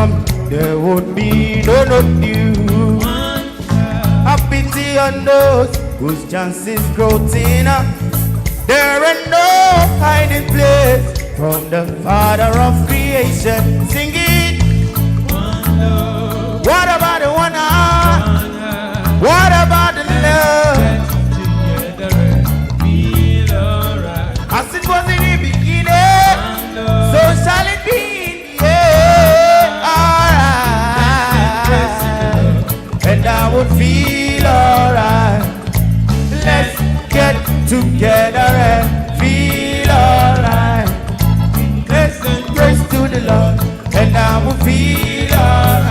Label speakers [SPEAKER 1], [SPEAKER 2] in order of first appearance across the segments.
[SPEAKER 1] come, there would be no you. A pity on those whose chances grow thinner. There ain't no hiding place from the Father of creation. Sing it. What about the wonder? What about the love? As it was in the beginning, so shall it be in the end. Alright, and I would feel alright. Let's get together and feel alright. Let's praise to the Lord, and I will feel alright.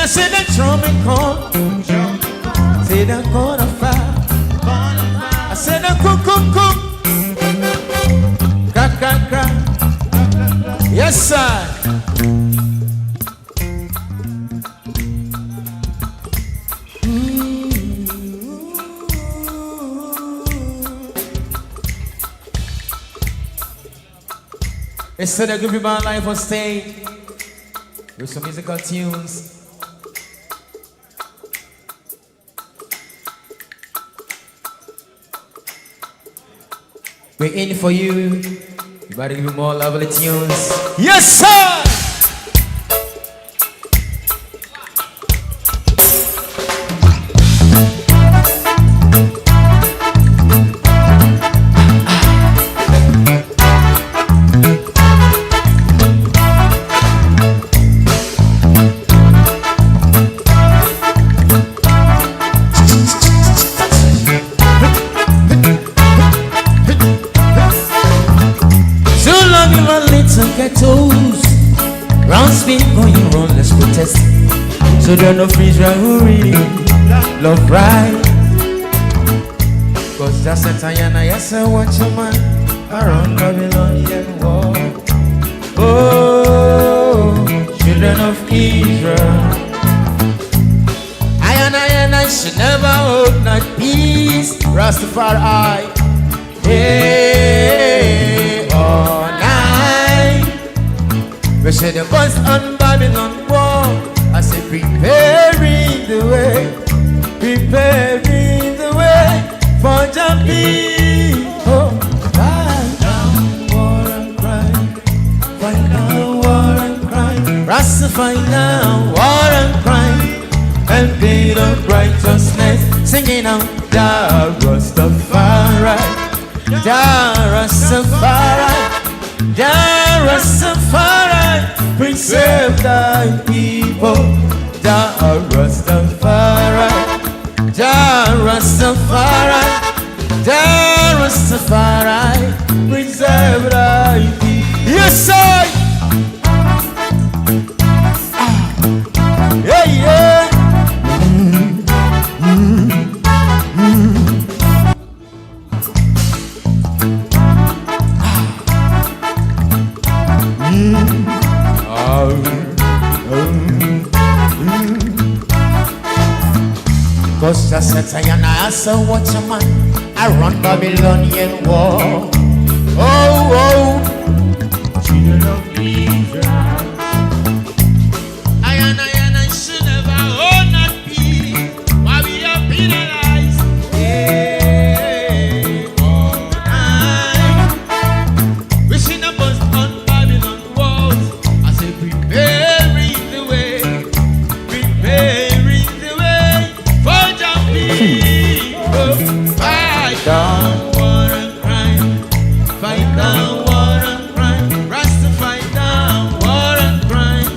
[SPEAKER 2] Say the drumming call, say the corner fire. I say the cook, crack, crack, crack. Yes, sir. Instead of giving my life on stage with some musical tunes. We're in for you. You better give me more lovely tunes. Yes, sir! So there no freeze right who really love right. Cause that's a Tayana, yes I watch a man around Babylonian wall. Oh, children of Israel, I and I should never hold not peace. Rastafari, hey, all night. We should have bust on Babylon wall. I say preparing the way for the people. Fight down, war and crime. Fight down, war and crime. Rastafari now, war and crime. beat of righteousness, singing out, Jah Rastafari, Jah Rastafari, Jah Rastafari, preserve thy people, Jah Rastafari, Jah Rastafari, Jah Rastafari, preserve thy people. Yes, I. Yeah, yeah. Cause I said, Sayana, I saw what a man, I run Babylonian war. Oh, oh, children of Israel. I should never own not be while we are penalized. Yeah, all night. Wishing upon on Babylon walls. I say, preparing the way for the people. Fight down war and crime. Fight down war and crime. Rasta fight down war and crime.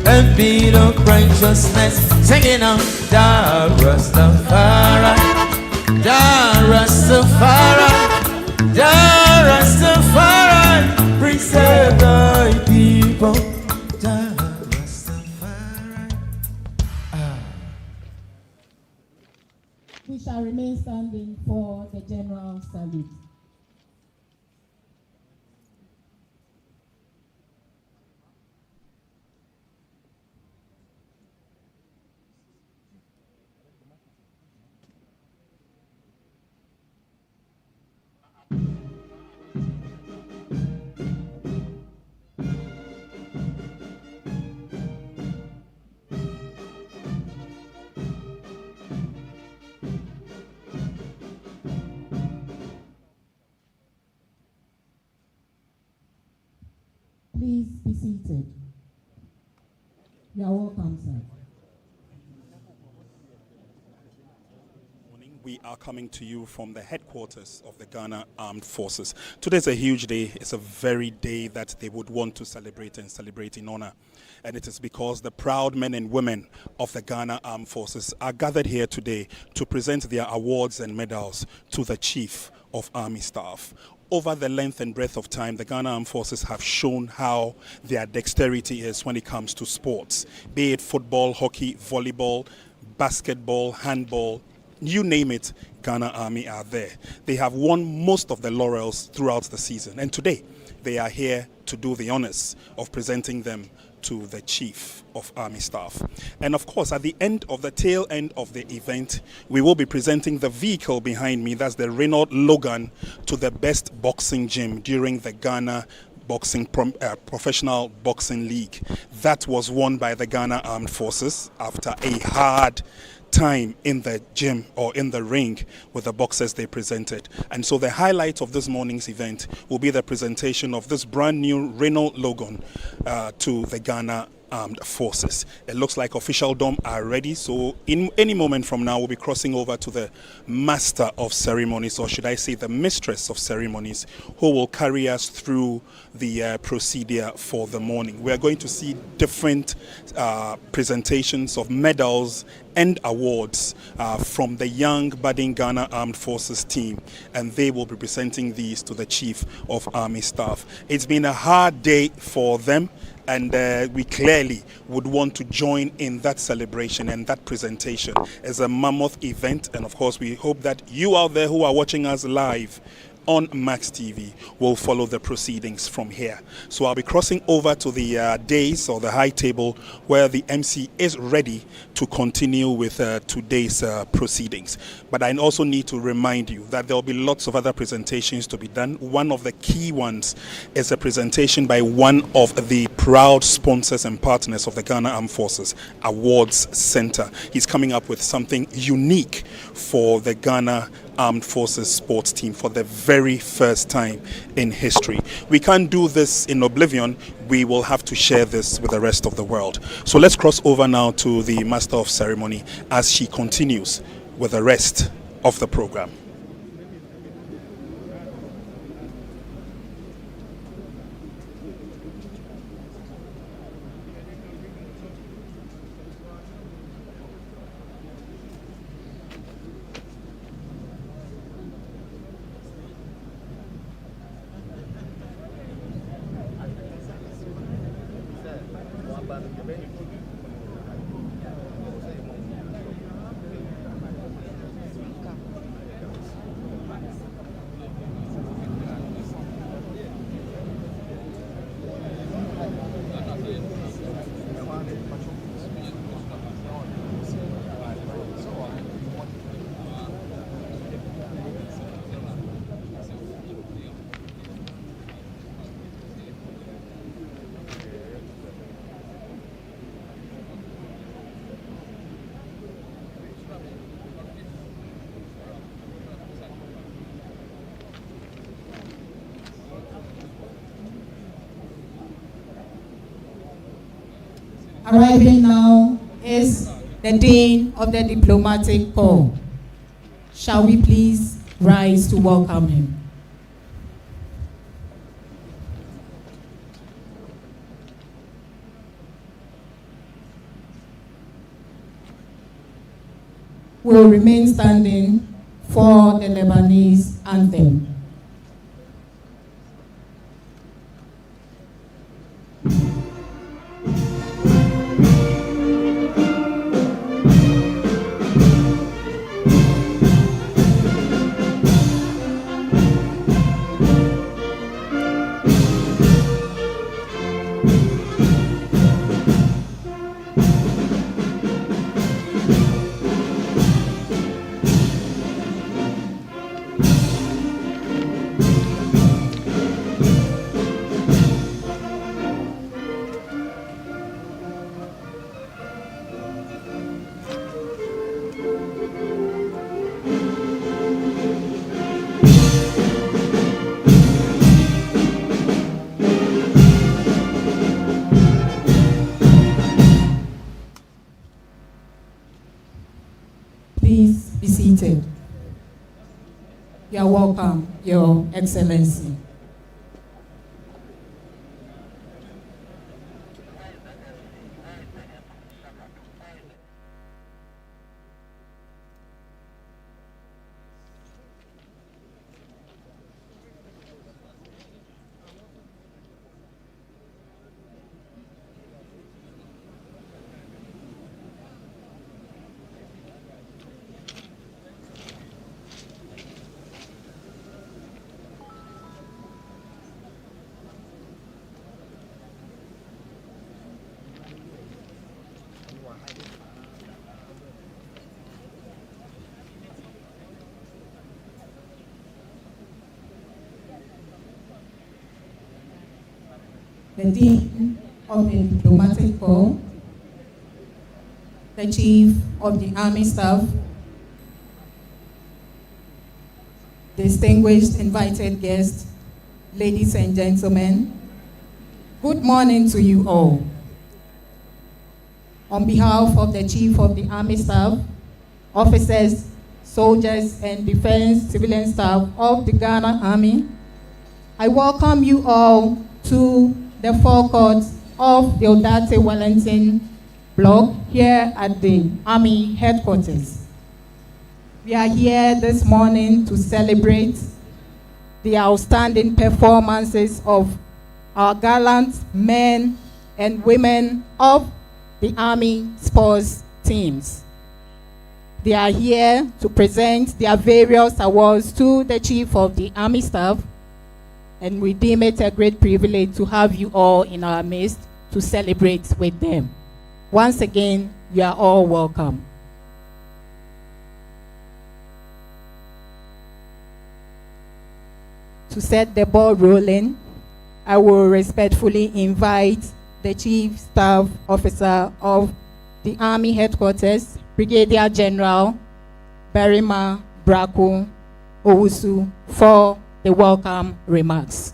[SPEAKER 2] And beat of righteousness, singing out, Jah Rastafari, Jah Rastafari, Jah Rastafari, preserve thy people, Jah Rastafari.
[SPEAKER 3] We shall remain standing for the general salute. Please be seated. You are welcome, sir.
[SPEAKER 4] We are coming to you from the headquarters of the Ghana Armed Forces. Today's a huge day. It's a very day that they would want to celebrate and celebrate in honor. And it is because the proud men and women of the Ghana Armed Forces are gathered here today to present their awards and medals to the Chief of Army Staff. Over the length and breadth of time, the Ghana Armed Forces have shown how their dexterity is when it comes to sports, be it football, hockey, volleyball, basketball, handball, you name it, Ghana Army are there. They have won most of the laurels throughout the season, and today they are here to do the honors of presenting them to the Chief of Army Staff. And of course, at the end of the tail end of the event, we will be presenting the vehicle behind me. That's the Renault Logan to the best boxing gym during the Ghana Professional Boxing League. That was won by the Ghana Armed Forces after a hard time in the gym or in the ring with the boxers they presented. And so the highlight of this morning's event will be the presentation of this brand new Renault Logan to the Ghana Armed Forces. It looks like officialdom are ready, so in any moment from now we'll be crossing over to the master of ceremonies, or should I say the mistress of ceremonies, who will carry us through the procedure for the morning. We are going to see different presentations of medals and awards from the young budding Ghana Armed Forces team, and they will be presenting these to the Chief of Army Staff. It's been a hard day for them, and we clearly would want to join in that celebration and that presentation. It's a mammoth event, and of course we hope that you out there who are watching us live on Max TV will follow the proceedings from here. So I'll be crossing over to the dais or the high table where the MC is ready to continue with today's proceedings. But I also need to remind you that there will be lots of other presentations to be done. One of the key ones is a presentation by one of the proud sponsors and partners of the Ghana Armed Forces Awards Center. He's coming up with something unique for the Ghana Armed Forces sports team for the very first time in history. We can't do this in oblivion. We will have to share this with the rest of the world. So let's cross over now to the Master of Ceremony as she continues with the rest of the program.
[SPEAKER 3] Arriving now is the Dean of the Diplomatic Corps. Shall we please rise to welcome him? We'll remain standing for the Lebanese anthem. Please be seated. You are welcome, Your Excellency. The Dean of the Diplomatic Corps, the Chief of the Army Staff, distinguished invited guests, ladies and gentlemen, good morning to you all. On behalf of the Chief of the Army Staff, officers, soldiers, and defense civilian staff of the Ghana Army, I welcome you all to the forecourt of the Odate Wellington block here at the Army headquarters. We are here this morning to celebrate the outstanding performances of our gallant men and women of the Army sports teams. They are here to present their various awards to the Chief of the Army Staff, and we deem it a great privilege to have you all in our midst to celebrate with them. Once again, you are all welcome. To set the ball rolling, I will respectfully invite the Chief Staff Officer of the Army Headquarters, Brigadier General Barima Braku, Owusu for the welcome remarks.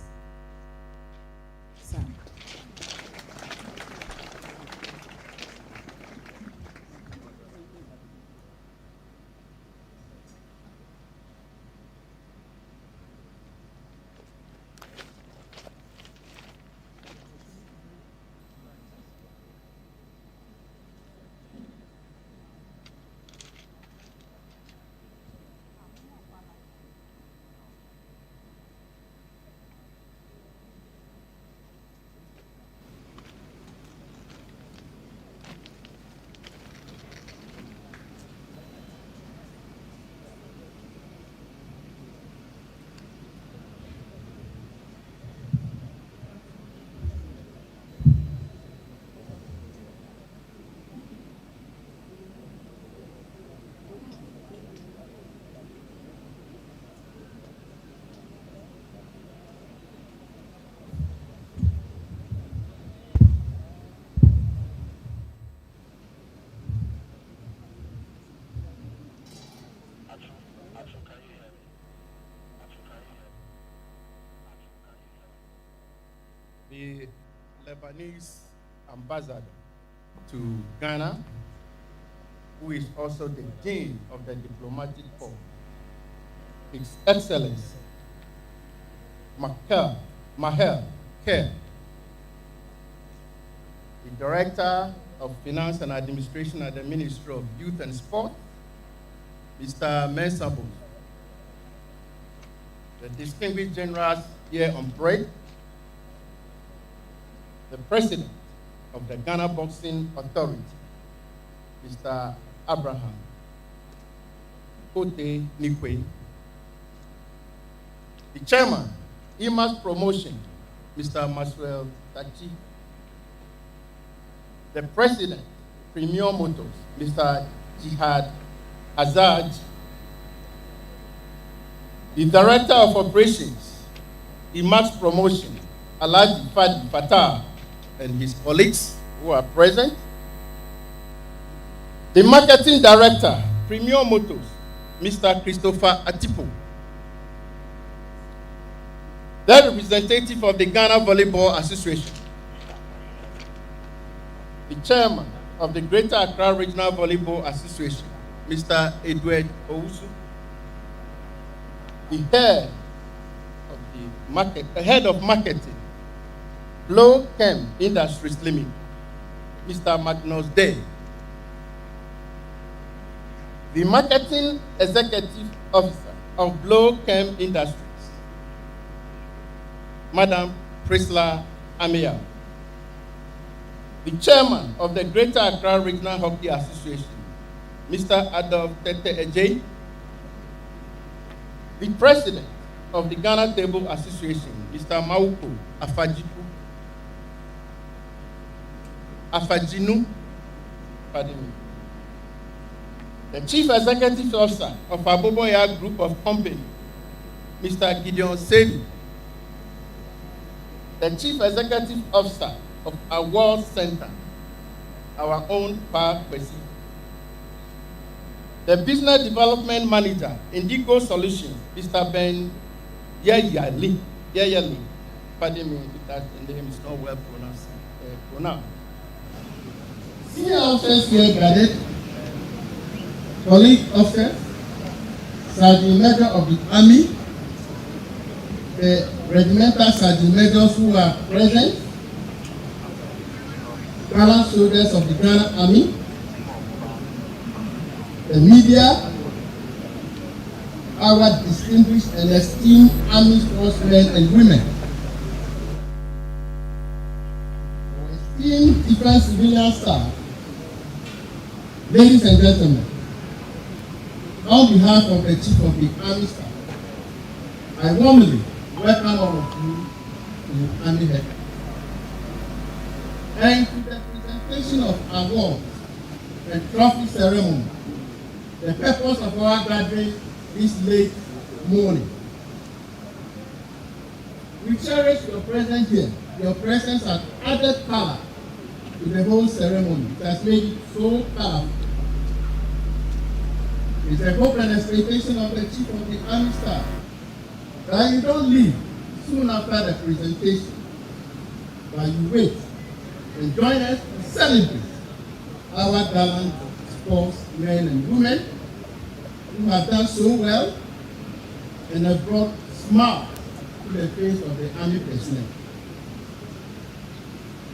[SPEAKER 5] The Lebanese ambassador to Ghana, who is also the Dean of the Diplomatic Corps, His Excellency Mahel Kerr, the Director of Finance and Administration at the Ministry of Youth and Sport, Mr. Mensabo, the distinguished generals here on parade, the President of the Ghana Boxing Authority, Mr. Abraham Kote Nikwe, the Chairman, IMAS Promotion, Mr. Maxwell Tachi, the President, Premier Motors, Mr. Jihad Azad, the Director of Operations, IMAS Promotion, Alhaji Fadi Fatah, and his colleagues who are present, the Marketing Director, Premier Motors, Mr. Christopher Atipo, the representative of the Ghana Volleyball Association, the Chairman of the Greater Accra Regional Volleyball Association, Mr. Edward Owusu, the head of marketing, Blow Chem Industries Limited, Mr. Magnus Day, the Marketing Executive Officer of Blow Chem Industries, Madam Priscilla Amia, the Chairman of the Greater Accra Regional Hockey Association, Mr. Adolf Tete Ejay, the President of the Ghana Table Association, Mr. Mauko Afajinu, pardon me, the Chief Executive Officer of Aboboya Group of Company, Mr. Gideon Sedu, the Chief Executive Officer of our World Center, our own Pa Kwesi, the Business Development Manager, Indigo Solutions, Mr. Ben Yayali, pardon me if that name is not well pronounced.
[SPEAKER 6] Senior officers here gathered, colleague officers, Sergeant Major of the Army, the regimental Sergeant Majors who are present, gallant soldiers of the Ghana Army, the media, our distinguished and esteemed Army sportsmen and women, our esteemed different civilian staff, ladies and gentlemen, on behalf of the Chief of the Army Staff, I warmly welcome all of you to the Army Headquarters and to the presentation of awards and trophy ceremony. The purpose of our gathering this late morning. We cherish your presence here. Your presence has added color to the whole ceremony. It has made it so colorful. It's a hope and expectation of the Chief of the Army Staff that you don't leave soon after the presentation, but you wait and join us to celebrate our gallant sportsmen and women who have done so well and have brought smiles to the face of the Army personnel.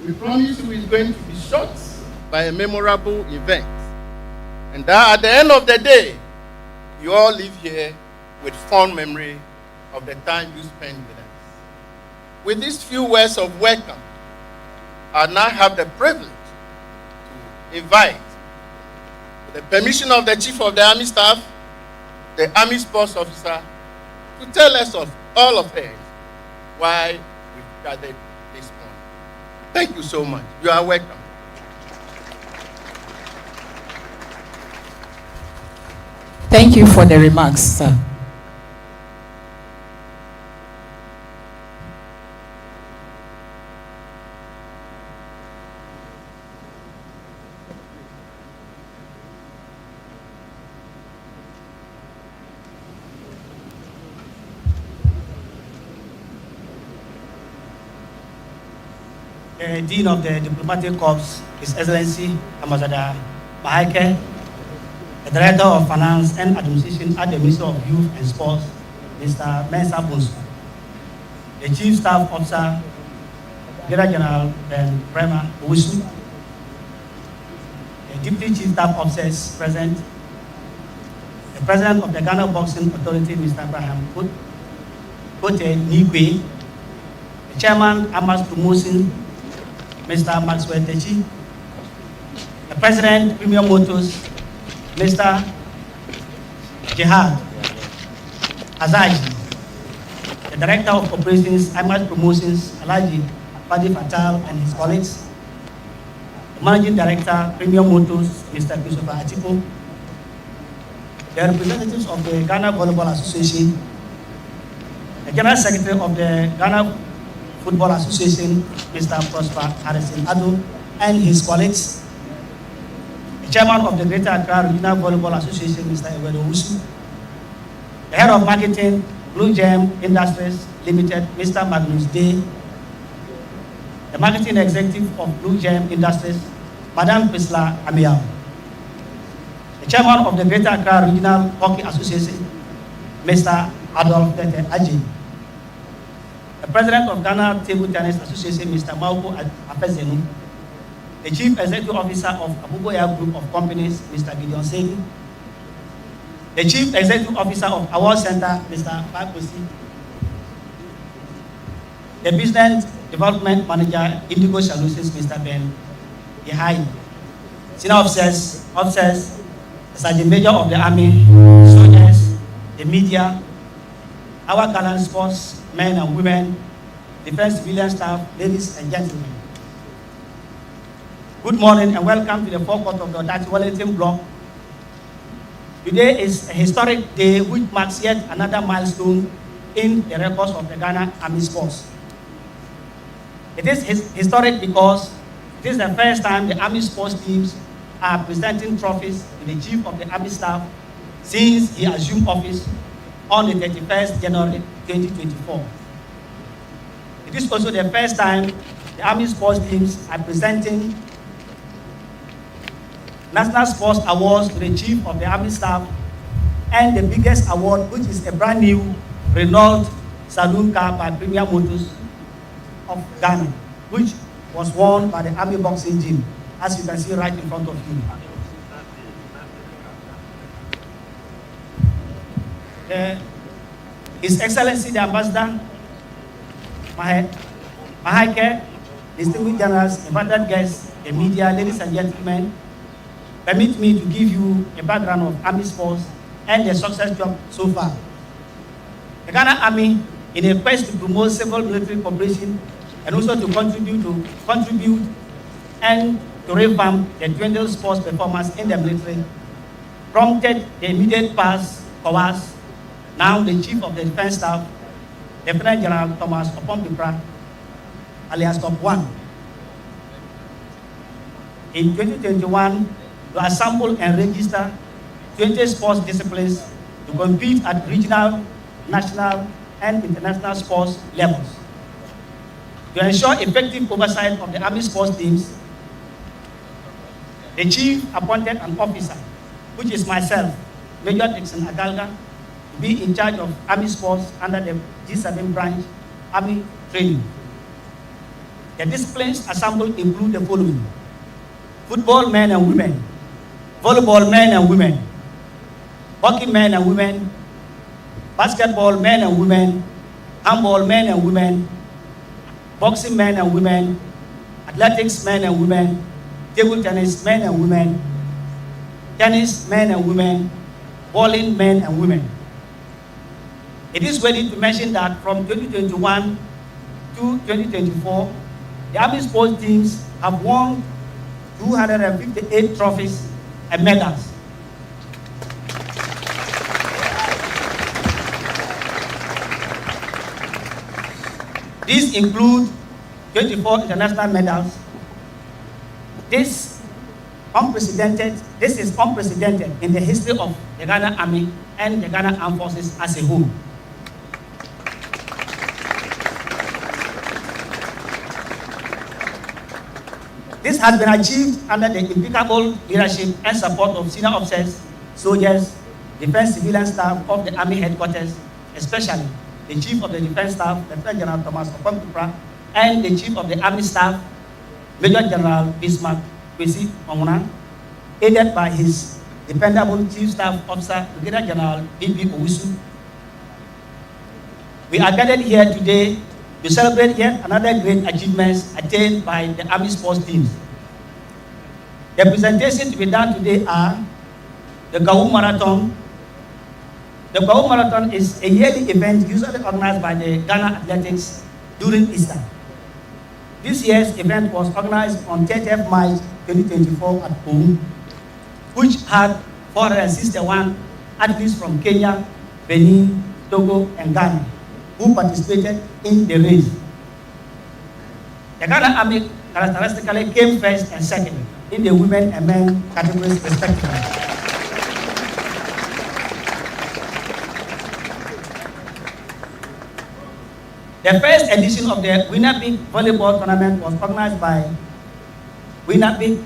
[SPEAKER 5] We promise you it's going to be short by a memorable event, and that at the end of the day, you all leave here with fond memory of the time you spent with us. With these few words of welcome, I now have the privilege to invite, with the permission of the Chief of the Army Staff, the Army Sports Officer, to tell us of all of us why we've gathered this morning. Thank you so much. You are welcome.
[SPEAKER 3] Thank you for the remarks, sir.
[SPEAKER 7] The Dean of the Diplomatic Corps, His Excellency Ambassador Mahaike, the Director of Finance and Administration at the Ministry of Youth and Sports, Mr. Mensa Bonsu, the Chief Staff Officer, Brigadier General Ben Prema Owusu, the Deputy Chief Staff Officers present, the President of the Ghana Boxing Authority, Mr. Abraham Kote Nikwe, the Chairman, Amas Promotion, Mr. Maxwell Techi, the President, Premium Motors, Mr. Jihad Azaji, the Director of Operations, Amas Promotions, Alaji Fadi Fatal and his colleagues, the Managing Director, Premium Motors, Mr. Christopher Atipo, the representatives of the Ghana Volleyball Association, the General Secretary of the Ghana Football Association, Mr. Prosper Harrison Ado, and his colleagues, the Chairman of the Greater Accra Regional Volleyball Association, Mr. Ewedo Owusu, the Head of Marketing, Blue Gem Industries Limited, Mr. Magnus Day, the Marketing Executive of Blue Gem Industries, Madam Priscilla Amiao, the Chairman of the Greater Accra Regional Hockey Association, Mr. Adolf Tete Aji, the President of Ghana Table Tennis Association, Mr. Mauko Apezenu, the Chief Executive Officer of Abuboya Group of Companies, Mr. Gideon Segi, the Chief Executive Officer of Award Center, Mr. Pakosi, the Business Development Manager, Indigo Solutions, Mr. Ben Yehai, Senior Officers, the Sergeant Major of the Army, soldiers, the media, our gallant sports men and women, defense civilian staff, ladies and gentlemen. Good morning and welcome to the forecourt of the Dutch Wellington Block. Today is a historic day which marks yet another milestone in the records of the Ghana Army Sports. It is historic because it is the first time the Army Sports teams are presenting trophies to the Chief of the Army Staff since he assumed office on the 31st January 2024. It is also the first time the Army Sports teams are presenting National Sports Awards to the Chief of the Army Staff, and the biggest award, which is a brand new Renault Saloon car by Premier Motors of Ghana, which was won by the Army Boxing Gym, as you can see right in front of you. His Excellency the Ambassador Mahaike, distinguished generals, invited guests, the media, ladies and gentlemen, permit me to give you a background of Army Sports and the success job so far. The Ghana Army, in a quest to promote civil military cooperation and also to contribute and to revamp the dwindled sports performance in the military, prompted the immediate past COAS, now the Chief of the Defense Staff, Lieutenant General Thomas Opompipra, alias Top 1. In 2021, to assemble and register 20 sports disciplines to compete at regional, national, and international sports levels. To ensure effective oversight of the Army sports teams, the chief appointed an officer, which is myself, Major Dixon Agalga, to be in charge of Army sports under the G7 branch Army training. The disciplines assembled include the following: football men and women, volleyball men and women, hockey men and women, basketball men and women, handball men and women, boxing men and women, athletics men and women, table tennis men and women, tennis men and women, bowling men and women. It is worthy to mention that from 2021 to 2024, the Army sports teams have won 258 trophies and medals. These include 24 international medals. This is unprecedented in the history of the Ghana Army and the Ghana Armed Forces as a whole. This has been achieved under the impeccable leadership and support of senior officers, soldiers, defense civilian staff of the Army headquarters, especially the Chief of the Defense Staff, Lieutenant General Thomas Okonkupra, and the Chief of the Army Staff, Major General Bismarck Kwesi Onguna, aided by his dependable Chief Staff Officer, Brigadier General B.B. Owusu. We are gathered here today to celebrate yet another great achievements attained by the Army sports teams. The presentations to be done today are the Gawu Marathon. The Gawu Marathon is a yearly event usually organized by the Ghana Athletics during Easter. This year's event was organized on 30th March 2024 at Owu, which had 461 athletes from Kenya, Benin, Togo, and Ghana who participated in the race. The Ghana Army characteristically came first and second in the women and men categories respectively. The first edition of the Winnipeg Volleyball Tournament was organized by Winnipeg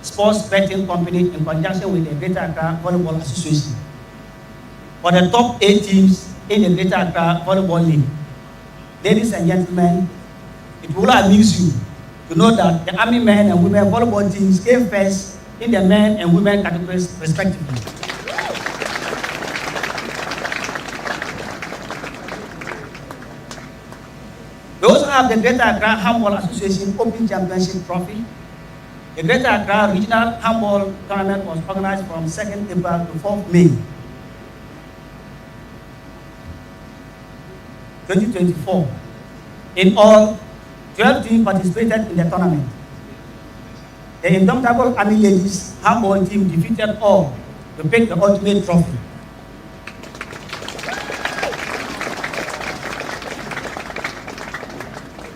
[SPEAKER 7] Sports Betting Company in conjunction with the Greater Accra Volleyball Association for the top 8 teams in the Greater Accra Volleyball League. Ladies and gentlemen, it will amuse you to know that the Army men and women volleyball teams came first in the men and women categories respectively. We also have the Greater Accra Handball Association Open Championship Trophy. The Greater Accra Regional Handball Tournament was organized from 2nd April to 4th May 2024. In all, 12 teams participated in the tournament. The indomitable Army Ladies Handball team defeated all to pick the ultimate trophy.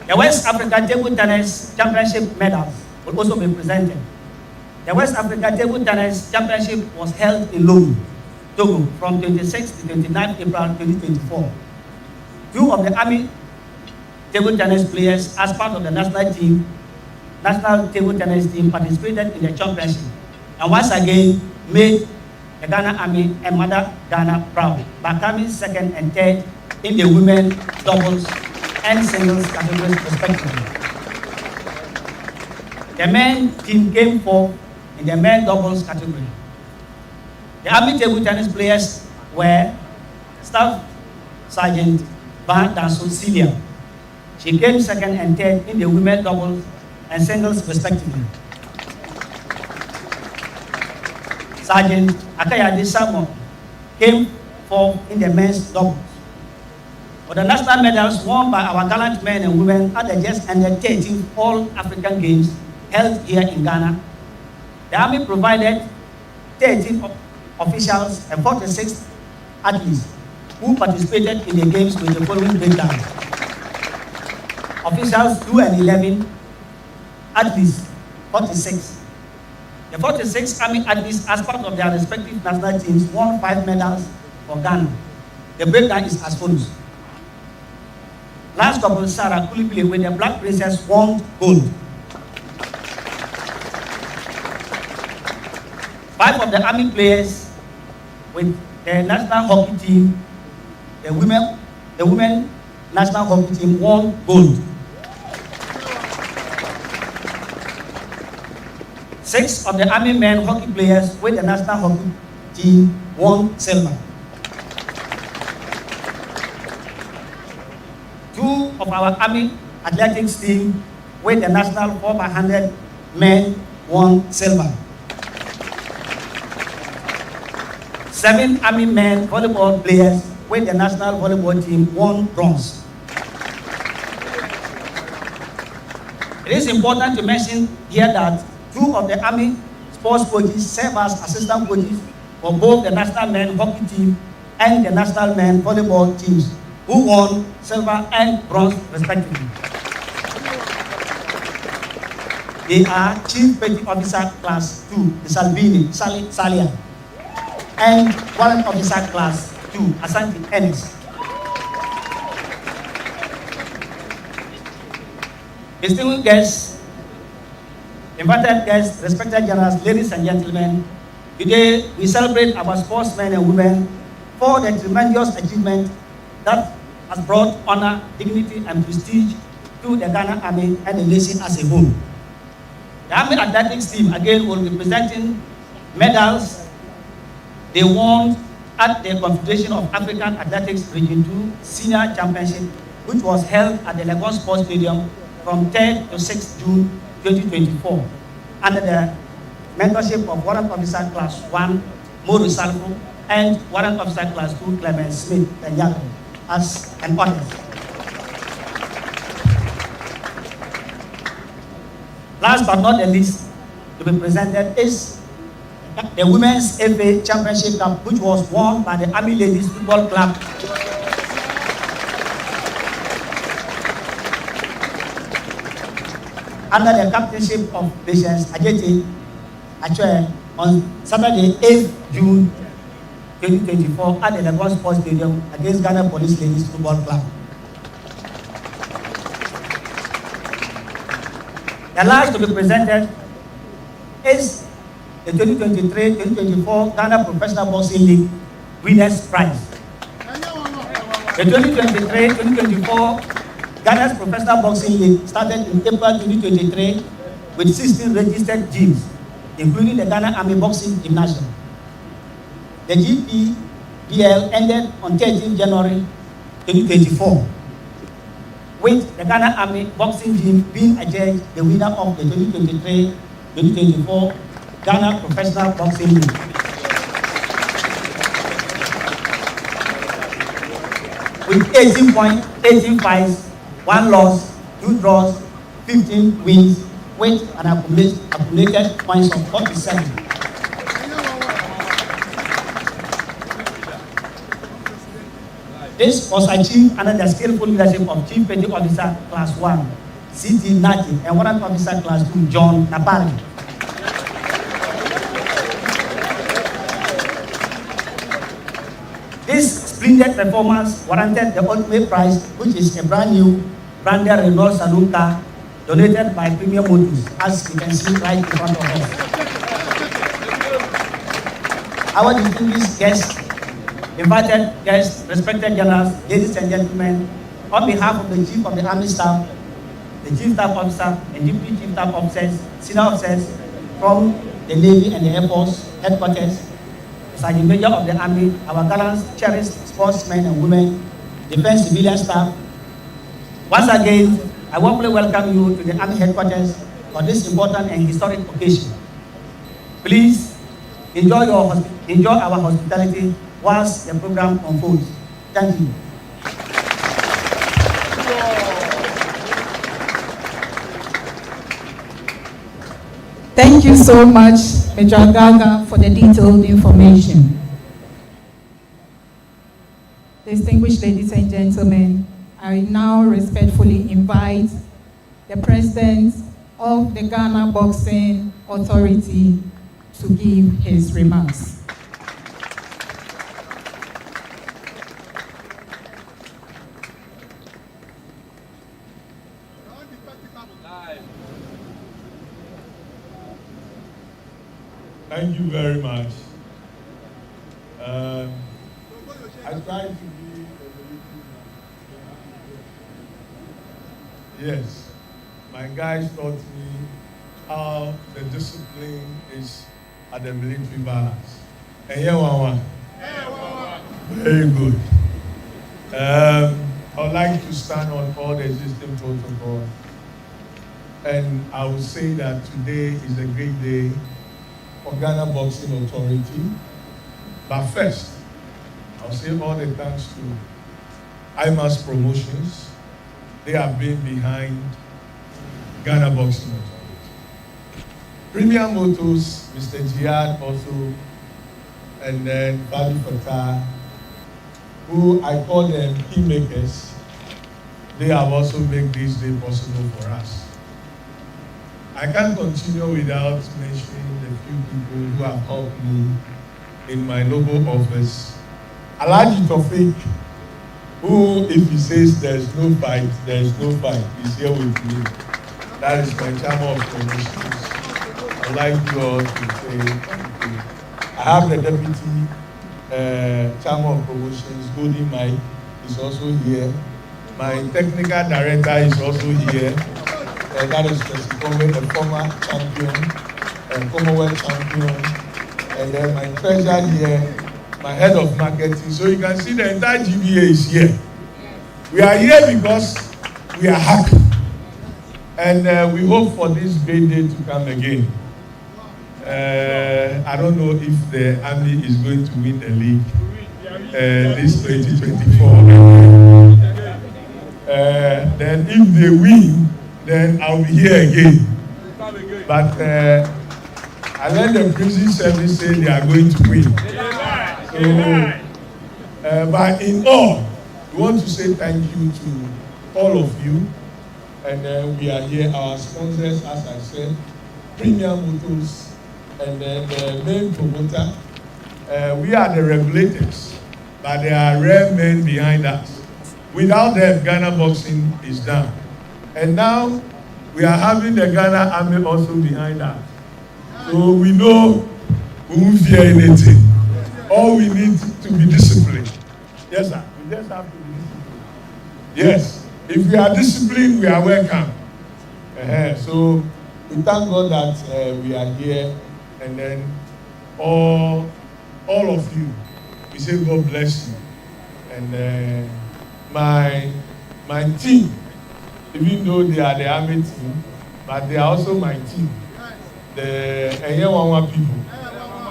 [SPEAKER 7] The West Africa Table Tennis Championship medals will also be presented. The West Africa Table Tennis Championship was held in Lome, Togo from 26 to 29 April 2024. 2 of the Army table tennis players as part of the national table tennis team participated in the championship and once again made the Ghana Army and Mother Ghana proud by coming 2nd and 3rd in the women doubles and singles categories respectively. The men team came 4th in the men doubles category. The Army table tennis players were Staff Sergeant Van Danso Celia. She came 2nd and 3rd in the women doubles and singles respectively. Sergeant Akayade Samuel came 4th in the men's doubles. For the national medals won by our gallant men and women at the just ended 13th All African Games held here in Ghana, the Army provided 13 officials and 46 athletes who participated in the games with the following breakdown. Officials 2 and 11, athletes 46. The 46 Army athletes, as part of their respective national teams, won 5 medals for Ghana. The breakdown is as follows. Lance Corporal Sarah Kulibile with the Black Princess won gold. 5 of the Army players with the national hockey team, the women national hockey team won gold. 6 of the Army men hockey players with the national hockey team won silver. 2 of our Army athletics team with the national 4x100 men won silver. 7 Army men volleyball players with the national volleyball team won bronze. It is important to mention here that 2 of the Army sports coaches serve as assistant coaches for both the national men hockey team and the national men volleyball teams, who won silver and bronze respectively. They are Chief Petty Officer Class 2, Salvini Salia, and Warrant Officer Class 2, Asante Ennis. Distinguished guests, invited guests, respected generals, ladies and gentlemen, today we celebrate our sportsmen and women for the tremendous achievement that has brought honor, dignity, and prestige to the Ghana Army and the nation as a whole. The Army athletics team again will be presenting medals they won at the Confederation of African Athletics Region 2 Senior Championship, which was held at the Lagos Sports Stadium from 3rd to 6th June 2024, under the mentorship of Warrant Officer Class 1, Moro Salvo, and Warrant Officer Class 2, Clement Smith Tenyako, as an honor. Last but not the least, to be presented is the Women's FA Championship Cup, which was won by the Army Ladies Football Club. Under the captainship of Patience Ajeti Achwe on Saturday, 8th June 2024 at the Lagos Sports Stadium against Ghana Police Ladies Football Club. The last to be presented is the 2023-2024 Ghana Professional Boxing League Winners' Prize. The 2023-2024 Ghana's Professional Boxing League started in April 2023 with 16 registered gyms, including the Ghana Army Boxing Gymnasium. The GPBL ended on 13 January 2024, with the Ghana Army Boxing Gym being adjudged the winner of the 2023-2024 Ghana Professional Boxing League. With 18 points, 18 fights, 1 loss, 2 draws, 15 wins, with an accumulated points of 47. This was achieved under the skillful leadership of Chief Petty Officer Class 1, C.T. Nati, and Warrant Officer Class 2, John Napari. This splendid performance warranted the ultimate prize, which is a brand new branded Renault Saloon car donated by Premium Motors, as you can see right in front of us. Our distinguished guests, invited guests, respected generals, ladies and gentlemen, on behalf of the Chief of the Army Staff, the Chief Staff Officer, and Deputy Chief Staff Officers, Senior Officers from the Navy and the Air Force Headquarters, Sergeant Major of the Army, our gallant, cherished sportsmen and women, defense civilian staff. Once again, I warmly welcome you to the Army Headquarters for this important and historic occasion. Please enjoy our hospitality whilst the program unfolds. Thank you.
[SPEAKER 3] Thank you so much, Major Gaga, for the detailed information. Distinguished ladies and gentlemen, I now respectfully invite the President of the Ghana Boxing Authority, to give his remarks.
[SPEAKER 8] Thank you very much. I tried to be yes. My guys taught me how the discipline is at the military balance. And here one. Very good. I would like to stand on all the existing protocol. And I would say that today is a great day for Ghana Boxing Authority. But first, I'll say all the thanks to IMAS Promotions. They have been behind Ghana Boxing Authority. Premium Motors, Mr. Jihad also, and then Bali Fatah, who I call them keymakers. They have also made this day possible for us. I can't continue without mentioning the few people who have helped me in my noble office. Alhaji Tofik, who, if he says there's no fight, he's here with me. That is my chairman of promotions. I'd like you all to say thank you. I have the deputy chairman of promotions, Golden Mike, is also here. My technical director is also here. That is the former champion, Commonwealth champion. And then my treasurer here, my head of marketing. So you can see the entire GBA is here. We are here because we are happy. And we hope for this great day to come again. I don't know if the Army is going to win the league this 2024. Then if they win, then I'll be here again. But I let the prison service say they are going to win. So, but in all, we want to say thank you to all of you. And we are here, our sponsors, as I said, Premium Motors, and then the main promoter. We are the regulators, but there are rare men behind us. Without them, Ghana Boxing is down. And now, we are having the Ghana Army also behind us. So we know we won't fear anything. All we need to be disciplined. Yes, sir. We just have to be disciplined. Yes. If we are disciplined, we are welcome. So we thank God that we are here. And then all of you, we say God bless you. And my team, even though they are the army team, but they are also my team. The Enyewawa people,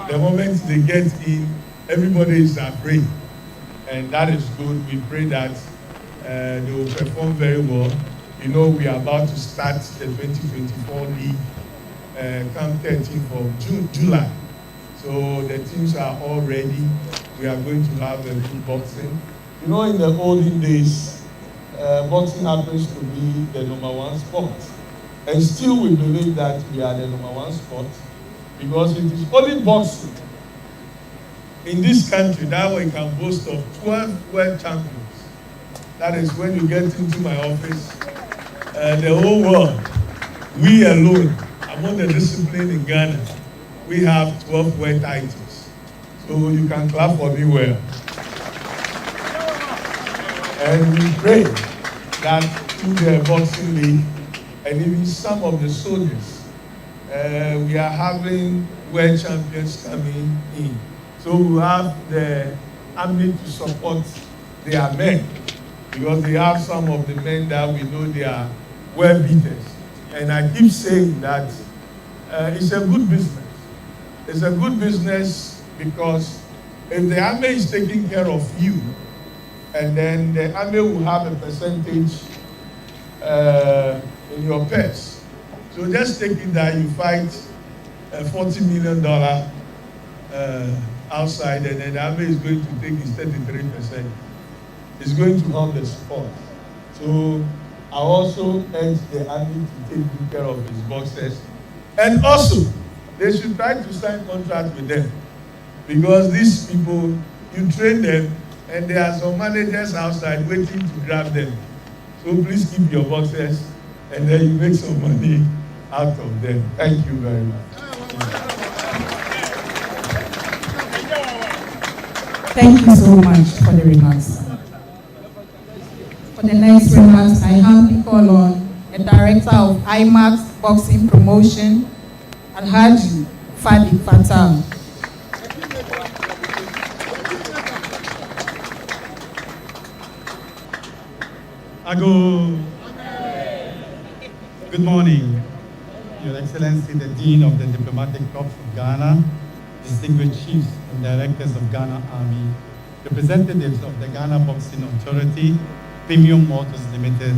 [SPEAKER 8] the moment they get in, everybody is afraid. And that is good. We pray that they will perform very well. You know, we are about to start the 2024 league come 13th of July. So the teams are all ready. We are going to have a good boxing. You know, in the olden days, boxing happens to be the #1 sport. And still we believe that we are the #1 sport because it is only boxing in this country that we can boast of 12 world champions. That is when you get into my office, the whole world, we alone, among the discipline in Ghana, we have 12 world titles. So you can clap for me well. And we pray that through the boxing league, and even some of the soldiers, we are having world champions coming in. So we have the army to support their men, because they have some of the men that we know they are well beaters. And I keep saying that it's a good business. It's a good business because if the army is taking care of you, and then the army will have a percentage in your purse. So just take it that you fight a $40 million outside, and then the army is going to take his 33%. It's going to help the sport. So I also urge the army to take good care of his boxers. And also, they should try to sign contract with them. Because these people, you train them, and there are some managers outside waiting to grab them. So please keep your boxes, and then you make some money out of them. Thank you very much.
[SPEAKER 3] Thank you so much for the remarks. For the next remarks, I humbly call on the Director of IMAX Boxing Promotion, Alhaji Fadi Fatal.
[SPEAKER 9] Good morning, Your Excellency, the Dean of the Diplomatic Corps of Ghana, distinguished chiefs and directors of Ghana Army, representatives of the Ghana Boxing Authority, Premium Motors Limited,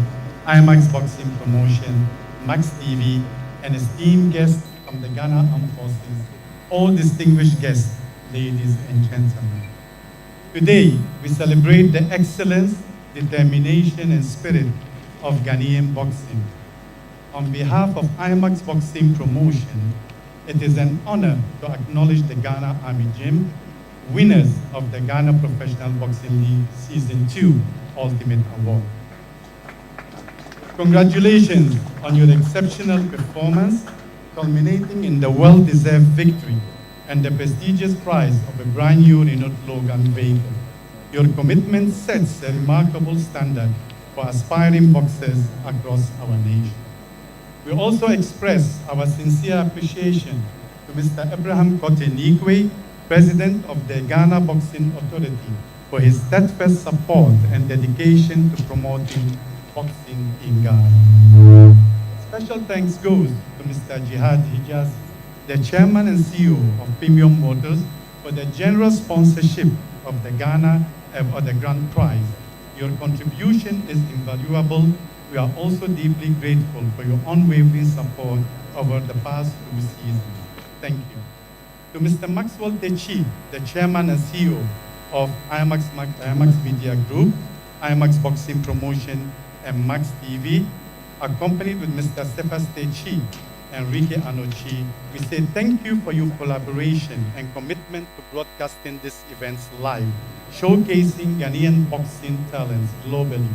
[SPEAKER 9] IMAX Boxing Promotion, Max TV, and esteemed guests from the Ghana Armed Forces, all distinguished guests, ladies and gentlemen. Today, we celebrate the excellence, determination, and spirit of Ghanaian boxing. On behalf of IMAX Boxing Promotion, it is an honor to acknowledge the Ghana Army Gym, winners of the Ghana Professional Boxing League Season 2 Ultimate Award. Congratulations on your exceptional performance, culminating in the well-deserved victory and the prestigious prize of a brand new Renault Logan vehicle. Your commitment sets a remarkable standard for aspiring boxers across our nation. We also express our sincere appreciation to Mr. Abraham Kote-Nikwe, President of the Ghana Boxing Authority, for his steadfast support and dedication to promoting boxing in Ghana. Special thanks goes to Mr. Jihad Hijaz, the Chairman and CEO of Premium Motors, for the generous sponsorship of the Ghana or the Grand Prize. Your contribution is invaluable. We are also deeply grateful for your unwavering support over the past 2 seasons. Thank you. To Mr. Maxwell Techi, the Chairman and CEO of IMAX Media Group, IMAX Boxing Promotion, and Max TV, accompanied with Mr. Cephas Techi, Enrique Anochi, we say thank you for your collaboration and commitment to broadcasting these events live, showcasing Ghanaian boxing talents globally.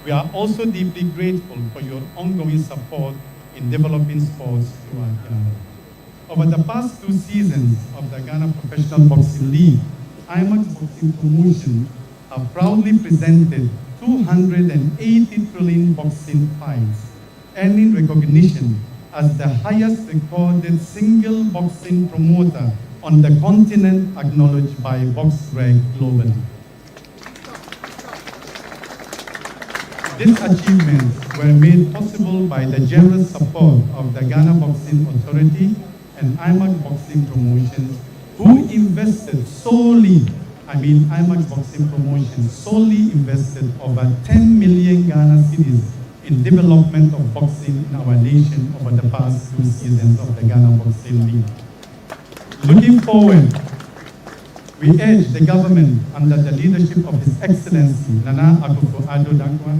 [SPEAKER 9] We are also deeply grateful for your ongoing support in developing sports throughout Ghana. Over the past 2 seasons of the Ghana Professional Boxing League, IMAX Boxing Promotion have proudly presented 280 thrilling boxing fights, earning recognition as the highest recorded single boxing promoter on the continent, acknowledged by BoxRec globally. These achievements were made possible by the generous support of the Ghana Boxing Authority and IMAX Boxing Promotion, who invested IMAX Boxing Promotion solely invested over 10 million Ghana cedis in development of boxing in our nation over the past 2 seasons of the Ghana Boxing League. Looking forward, we urge the government under the leadership of His Excellency Nana Akufo-Addo Dankwa,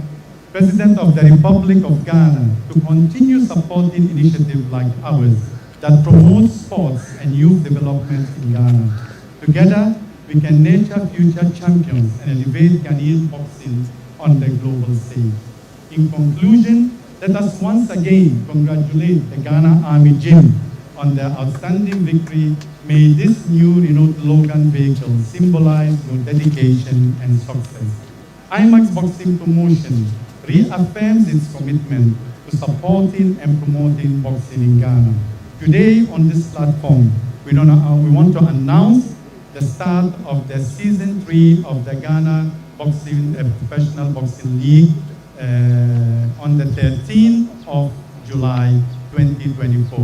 [SPEAKER 9] President of the Republic of Ghana, to continue supporting initiatives like ours that promote sports and youth development in Ghana. Together, we can nurture future champions and elevate Ghanaian boxing on the global stage. In conclusion, let us once again congratulate the Ghana Army Gym on their outstanding victory. May this new Renault Logan vehicle symbolize your dedication and success. IMAX Boxing Promotion reaffirms its commitment to supporting and promoting boxing in Ghana. Today on this platform, we want to announce the start of the Season 3 of the Ghana Professional Boxing League on the 13th of July 2024.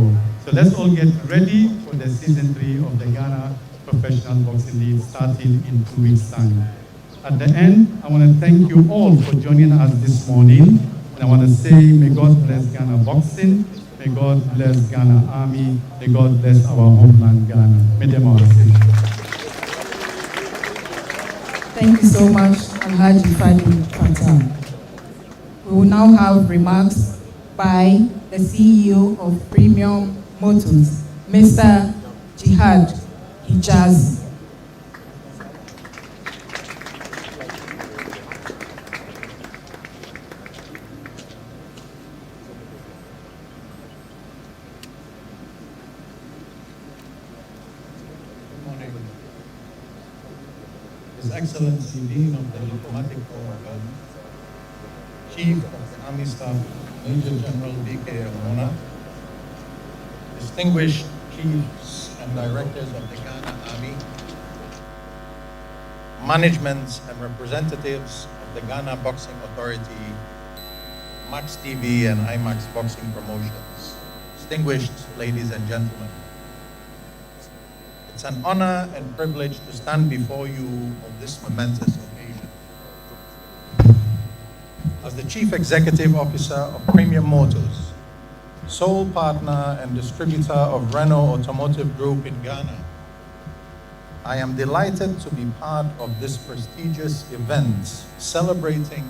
[SPEAKER 9] So let's all get ready for the Season 3 of the Ghana Professional Boxing League starting in 2 weeks' time. At the end, I want to thank you all for joining us this morning. And I want to say, may God bless Ghana Boxing, may God bless Ghana Army, may God bless our homeland Ghana. May them all say.
[SPEAKER 3] Thank you so much, Alhaji Fadi Fatal. We will now have remarks by the CEO of Premium Motors, Mr. Jihad Hijaz.
[SPEAKER 9] His Excellency Dean of the Diplomatic Corps of Ghana, Chief of the Army Staff, Major General B.K. Amona, distinguished chiefs and directors of the Ghana Army, managements and representatives of the Ghana Boxing Authority, Max TV and IMAX Boxing Promotions, distinguished ladies and gentlemen. It's an honor and privilege to stand before you on this momentous occasion. As the Chief Executive Officer of Premium Motors, sole partner and distributor of Renault Automotive Group in Ghana, I am delighted to be part of this prestigious event celebrating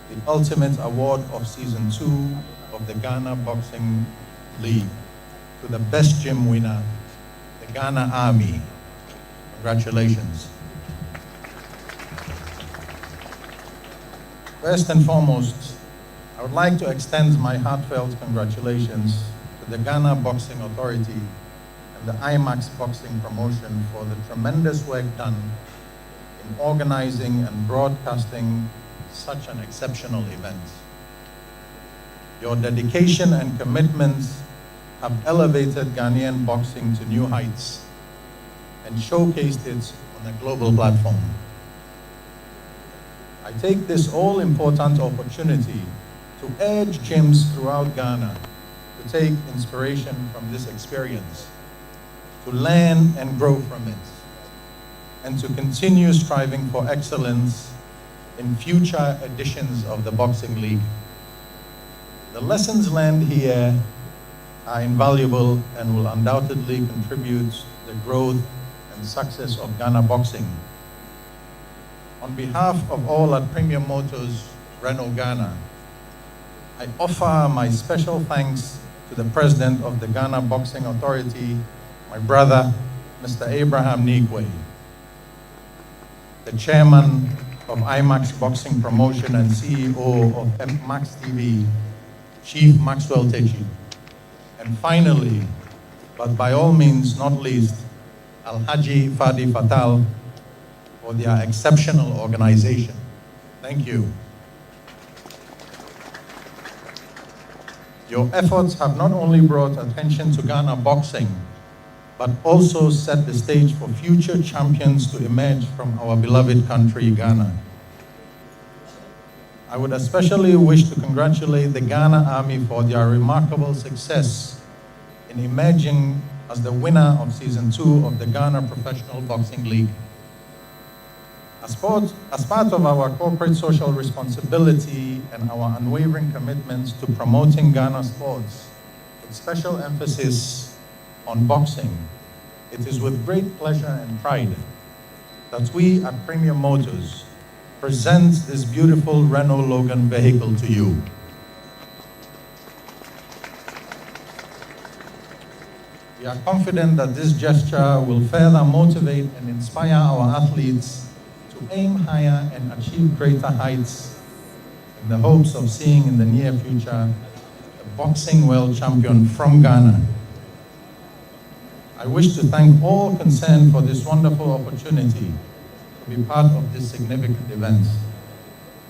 [SPEAKER 9] the ultimate award of Season 2 of the Ghana Boxing League to the best gym winner, the Ghana Army. Congratulations. First and foremost, I would like to extend my heartfelt congratulations to the Ghana Boxing Authority and the IMAX Boxing Promotion for the tremendous work done in organizing and broadcasting such an exceptional event. Your dedication and commitment have elevated Ghanaian boxing to new heights and showcased it on a global platform. I take this all-important opportunity to urge gyms throughout Ghana to take inspiration from this experience, to learn and grow from it, and to continue striving for excellence in future editions of the Boxing League. The lessons learned here are invaluable and will undoubtedly contribute to the growth and success of Ghana boxing. On behalf of all at Premium Motors, Renault Ghana, I offer my special thanks to the President of the Ghana Boxing Authority, my brother, Mr. Abraham Nikwe, the Chairman of IMAX Boxing Promotion and CEO of Max TV, Chief Maxwell Techi, and finally, but by all means not least, Alhaji Fadi Fatal for their exceptional organization. Thank you. Your efforts have not only brought attention to Ghana boxing, but also set the stage for future champions to emerge from our beloved country, Ghana. I would especially wish to congratulate the Ghana Army for their remarkable success in emerging as the winner of Season 2 of the Ghana Professional Boxing League. As part of our corporate social responsibility and our unwavering commitments to promoting Ghana sports, with special emphasis on boxing, it is with great pleasure and pride that we at Premium Motors present this beautiful Renault Logan vehicle to you. We are confident that this gesture will further motivate and inspire our athletes to aim higher and achieve greater heights in the hopes of seeing in the near future a boxing world champion from Ghana. I wish to thank all concerned for this wonderful opportunity to be part of this significant event.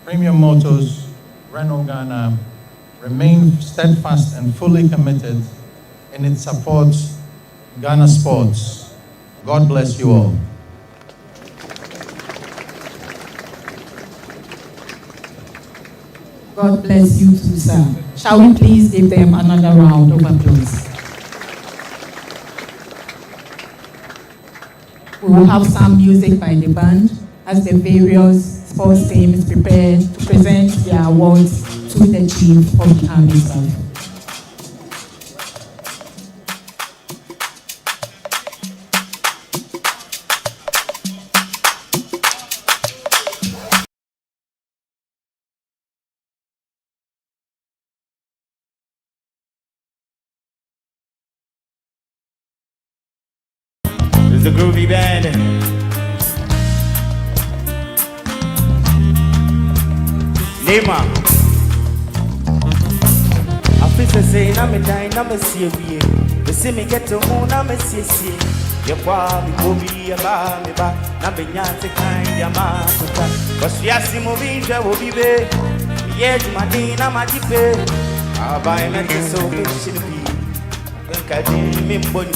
[SPEAKER 9] Premium Motors, Renault Ghana, remain steadfast and fully committed in its support of Ghana sports. God bless you all.
[SPEAKER 3] God bless you too, sir. Shall we please give them another round of applause? We will have some music by the band as the various sports teams prepare to present their awards to the Chief of the Army Staff.
[SPEAKER 1] the groovy band. Nima. I feel say, I'm a dying, I'm a see. The see me get to moon, I'm a see. Your body will be a baby, not be yancy kind, your man. But she has to move in, there will be there. Yes, my dinner, my deep. I'll buy me so good, she'll be. I didn't mean body.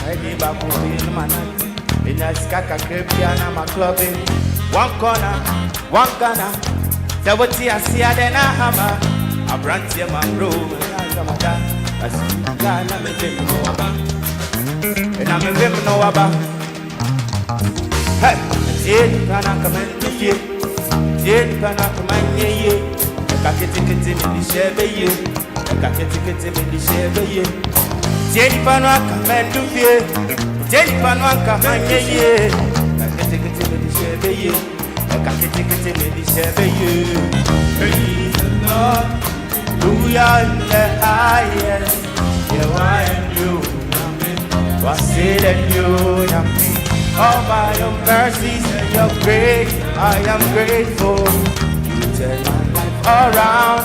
[SPEAKER 1] I did back in my night. In a skaka crepiana, my clubbing. One corner, one corner. The what I see, I then a hammer. I branch here, my bro, and I'm a dad. I see, I'm a baby, no about. And I'm a baby, no about. Hey, did can I come in to you? Did can I come in here? I can take it in the share you. I can take it in the share you. Jenny Panwaka, man, do fear. Jenny Panwaka, man, yeah. I can take it in the share you. I can take it in the share you. Praise the Lord. Hallelujah in the highest. Yeah, I am you. What's it and you? All by your mercies and your grace, I am grateful. You turn my life around.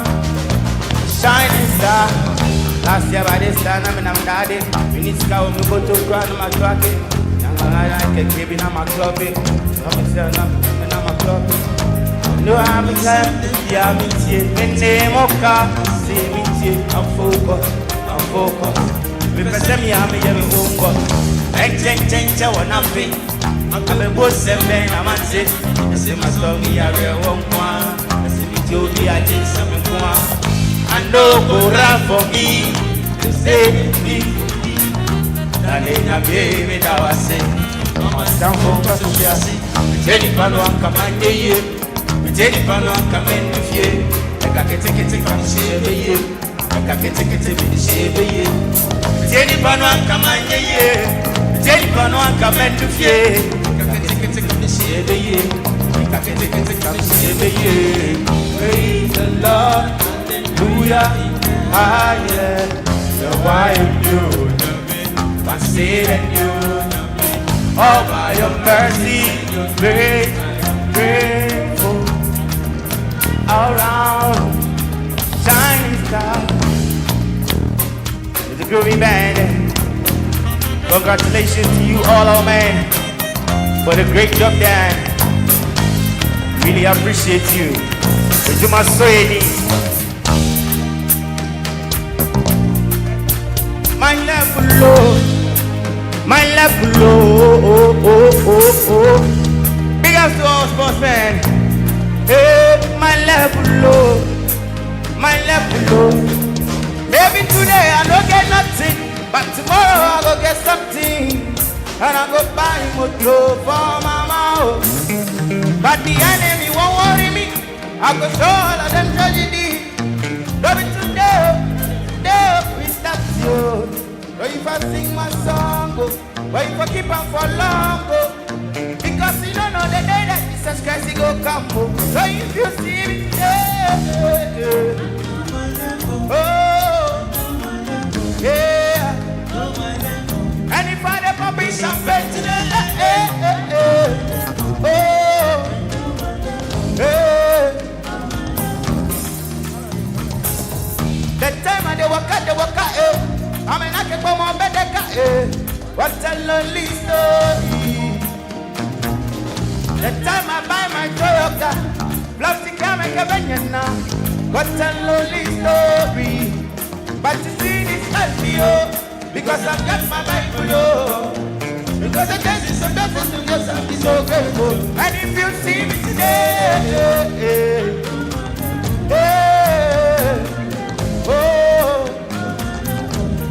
[SPEAKER 1] Shining star. Last year by this time, I'm daddy. We need to go to ground on my tracking. I can keep it on my clubbing. I'm my clubbing. No, I'm excited. Yeah, I'm in the name of God. See me, I'm focused. I'm focused. We present me, I'm in the home. Change, I want nothing. I'm a boss, and then I'm at it. I see my story, I real one. I see me, Jody, I did something more. And no go round for me to say me. And then I gave it how I say. I'm a down for prosperity. Jenny Pano, I'm coming to you. Jenny Pano, I'm coming to you. I got to take it from the shave. I got to take it to the shave. Jenny Pano, I'm coming to you. Jenny Pano, I'm coming to you. I got to take it from the shave. I got to take it from the shave. Praise the Lord. Hallelujah, higher, the wild you, my sin and you, all by your mercy, great, grateful, all around, shining star, with the groovy band. Congratulations to you all, oh man, for the great job done. Really appreciate you. With you, my soul. My level low, big ups to all sportsmen. Hey, my level low. Maybe today I don't get nothing, but tomorrow I go get something, and I go buy more clothes for my mouth. But the enemy won't worry me. I go show all of them tragedy. Love it today. We start you. But if I sing my song, but if I keep on for long, because you don't know the day that Jesus Christ he go come. So if you see me, oh, yeah. And if I never be champagne to the the time I they walk out, I mean I can go on better, what a lonely story. The time I buy my Toyota, plastic I make a banana, what a lonely story. But you see this life, because I've got my Bible, because the days is so different to just I'll be so grateful. And if you see me today, oh,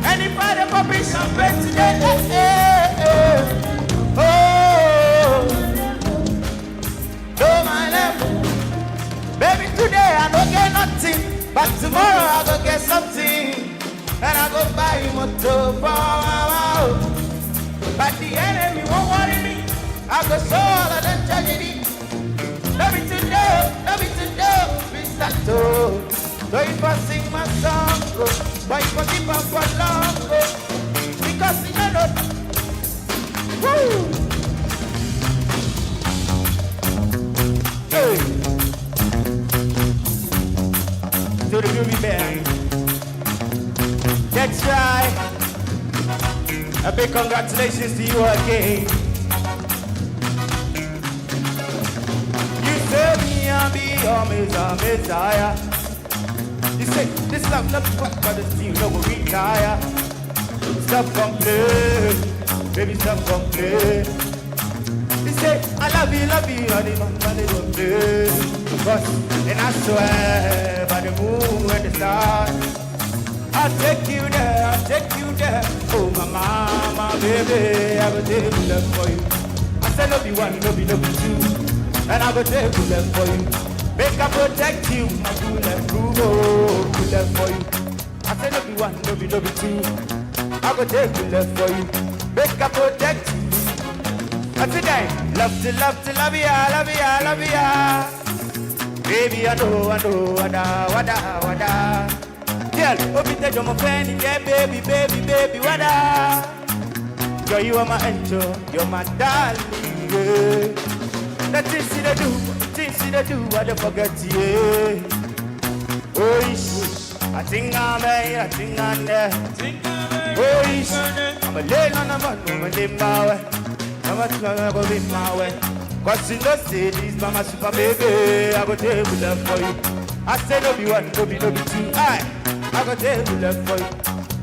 [SPEAKER 1] and if I never be champagne today, oh, no my love, baby today I don't get nothing, but tomorrow I go get something, and I go buy a motor for my mouth. But the enemy won't worry me. I go show all of them tragedy. Love me today, we start to. So if I sing my song, but if I keep on for long, because you know, Hey. To the groovy band. That's right. A big congratulations to you again. You say me and be your Messiah. You say this love not fuck but the team no go retire. Stop complaining, baby stop complaining. You say I love you, honey, man, they don't play. But and I swear by the moon and the stars, I'll take you there, oh my mama, baby, I will take love for you. I said no be one, no be two, and I will take love for you. Make I protect you, my bulletproof, oh, bullet for you. I said no be one, no be two, I will take love for you. Make I protect you. I said I love ya. Baby, I know, wada. Girl, obi te jomo friend, yeah, baby, wada. Girl, you are my angel, you're my darling, yeah. The things they do, I don't forget, yeah. Oh, ish, I think I'm there. Oh, ish, I'm a lane on a man, I'm a limbawe. I'm a twang, in my way. Cause you know, say this, mama, super baby, I go table love for you. I say no be one, no be two, I go table love for you.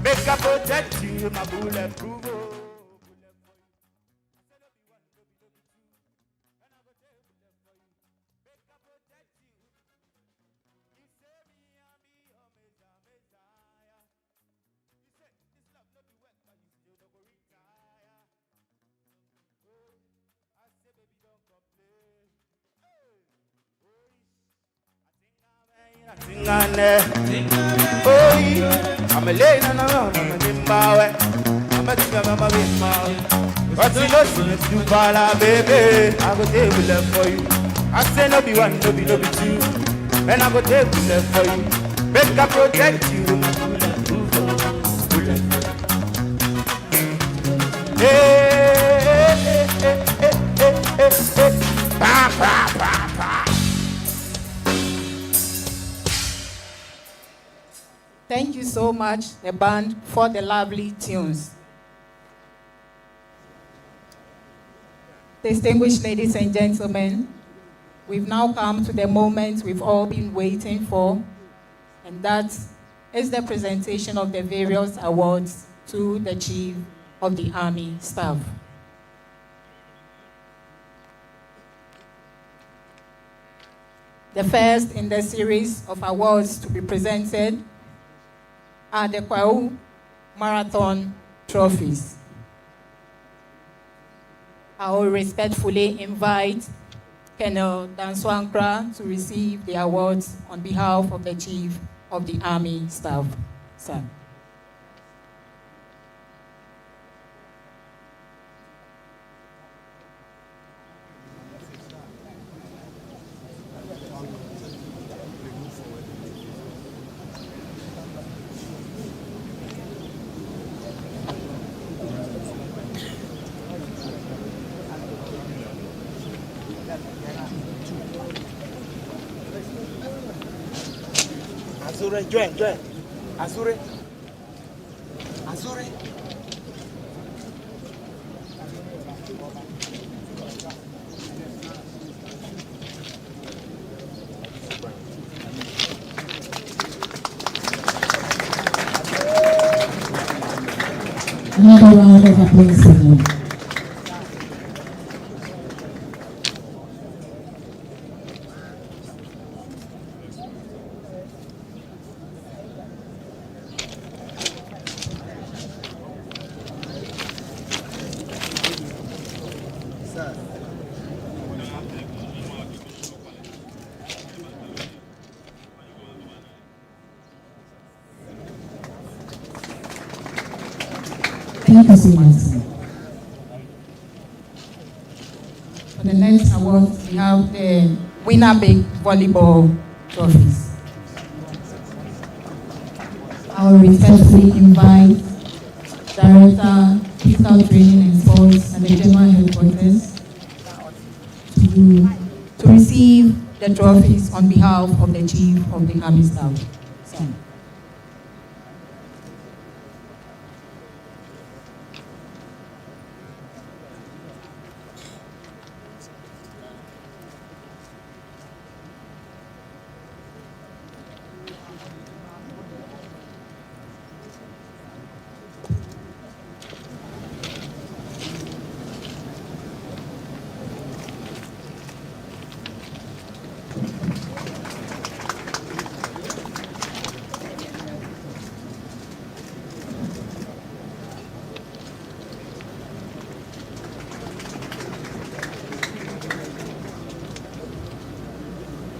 [SPEAKER 1] Make I protect you, my bulletproof. I'm a lane and I'm a limbawe. I'm a king, I'm a limbawe. What's the loss in you, Bala, baby? I go table love for you. I say no be one, no be two, and I go table love for you. Make I protect you, my bullet. Hey. Pa.
[SPEAKER 3] Thank you so much, the band, for the lovely tunes. Distinguished ladies and gentlemen, we've now come to the moment we've all been waiting for, and that is the presentation of the various awards to the Chief of the Army Staff. The first in the series of awards to be presented are the Kwao Marathon Trophies. I will respectfully invite Colonel Danswankra to receive the awards on behalf of the Chief of the Army Staff. Sir.
[SPEAKER 1] Azure, join. Azure.
[SPEAKER 10] Another round of applause for them. Thank you so much, sir.
[SPEAKER 3] For the next award, we have the Winner Big Volleyball Trophies. I will respectfully invite Director Peter Physical Training and Sports at the General Headquarters to receive the trophies on behalf of the Chief of the Army Staff. So,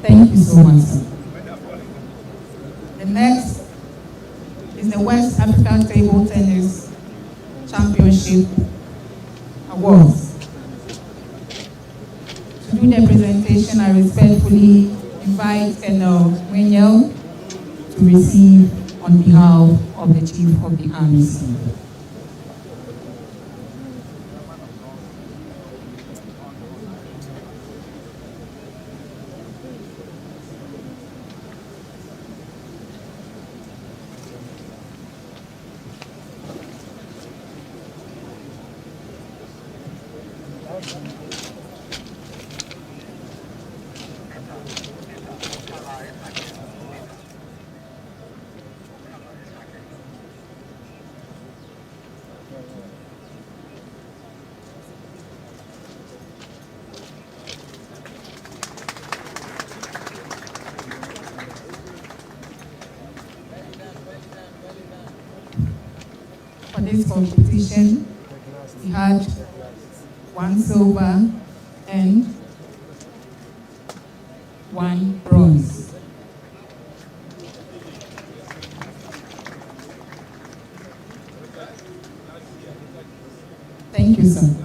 [SPEAKER 3] thank you so much, sir. The next is the West African Table Tennis Championship Awards. To do the presentation, I respectfully invite Colonel Wenyel to receive on behalf of the Chief of the Army Staff. For this competition, we had 1 silver and 1 bronze. Thank you, sir.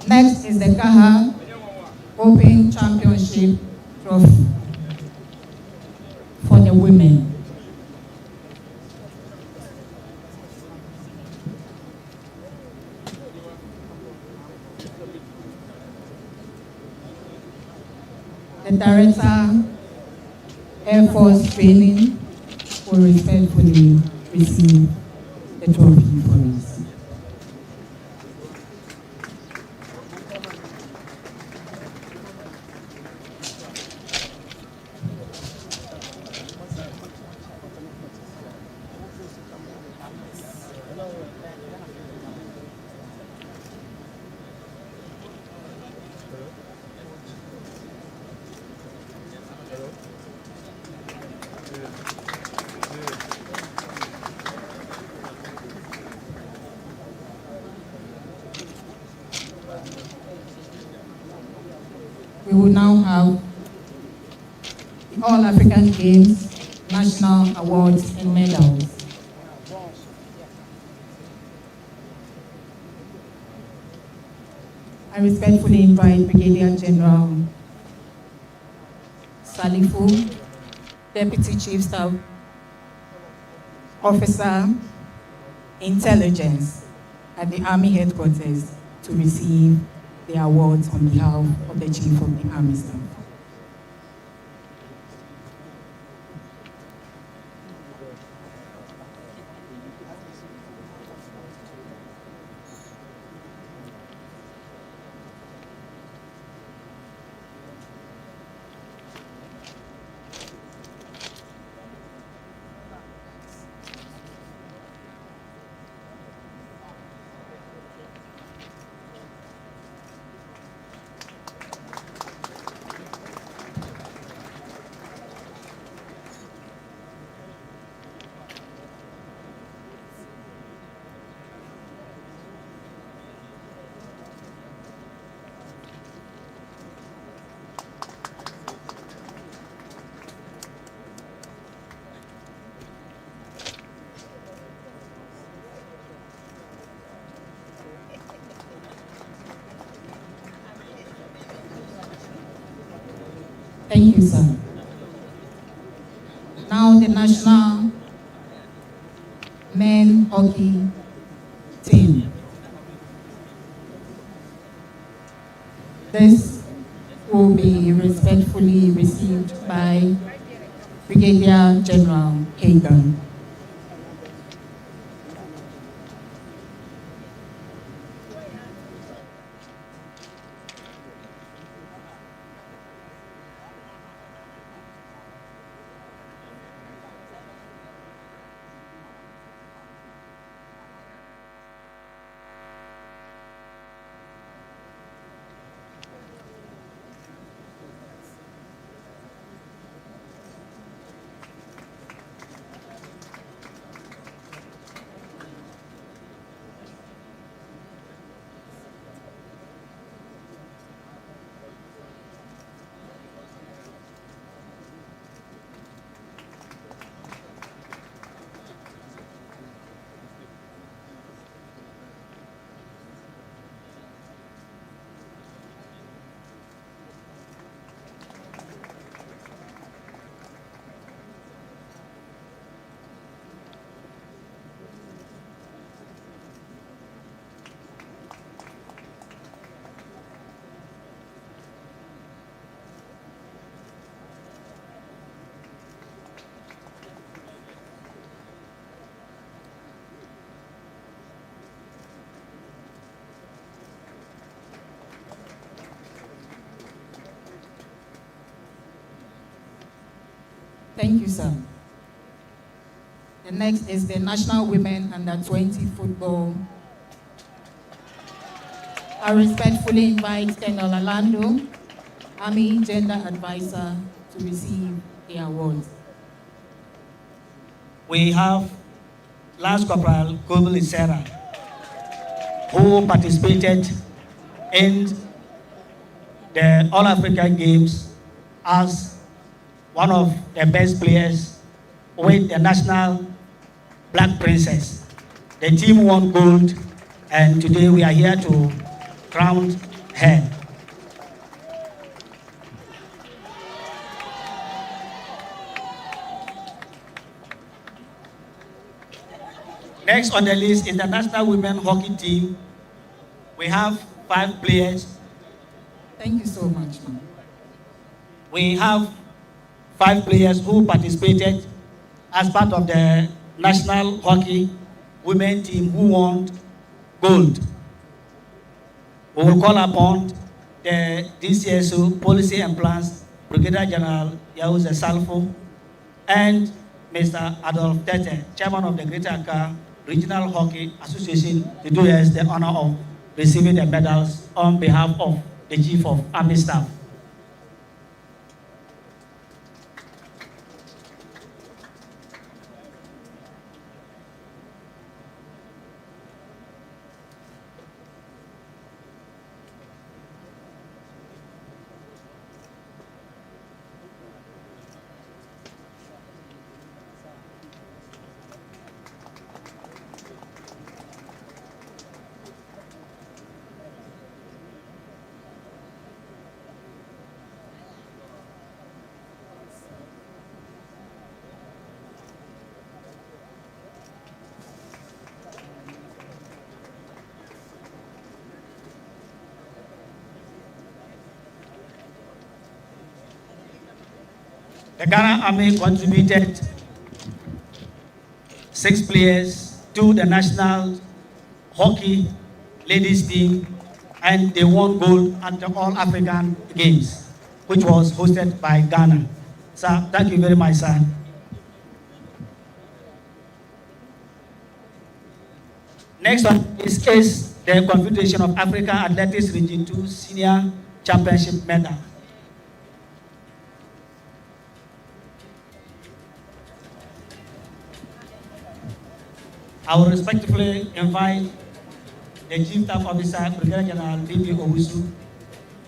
[SPEAKER 3] Next is the Kaha Open Championship Trophy for the women. The Director, Air Force Training, will respectfully receive the trophy for us. We will now have the All African Games, National Awards and Medals. I respectfully invite Brigadier General Salifu, Deputy Chief Staff Officer, Intelligence at the Army Headquarters to receive the awards on behalf of the Chief of the Army Staff. Thank you, sir. Now call the national men hockey team. This will be respectfully received by Brigadier General Hagan. Thank you, sir. The next is the National Women Under-20 Football. I respectfully invite Colonel Orlando, Army Gender Advisor, to receive the awards.
[SPEAKER 7] We have Lance Corporal Kobili Sarah, who participated in the All-African Games as one of the best players with the national Black Princess. The team won gold, and today we are here to crown her. Next on the list is the National Women Hockey Team. We have 5 players.
[SPEAKER 3] Thank you so much, ma'am.
[SPEAKER 7] We have 5 players who participated as part of the National Hockey Women Team who won gold. We will call upon the DCSO Policy and Plans Brigadier General Yahuza Salfo and Mr. Adolf Tete, Chairman of the Greater Accra Regional Hockey Association, to do us the honor of receiving the medals on behalf of the Chief of Army Staff. The Ghana Army contributed 6 players to the national hockey ladies team, and they won gold at the All-African Games, which was hosted by Ghana. Sir, thank you very much, sir. Next on is the Confederation of African Athletics Region 2 Senior Championship medal. I will respectfully invite the Chief Staff Officer, Brigadier General B.B. Owusu,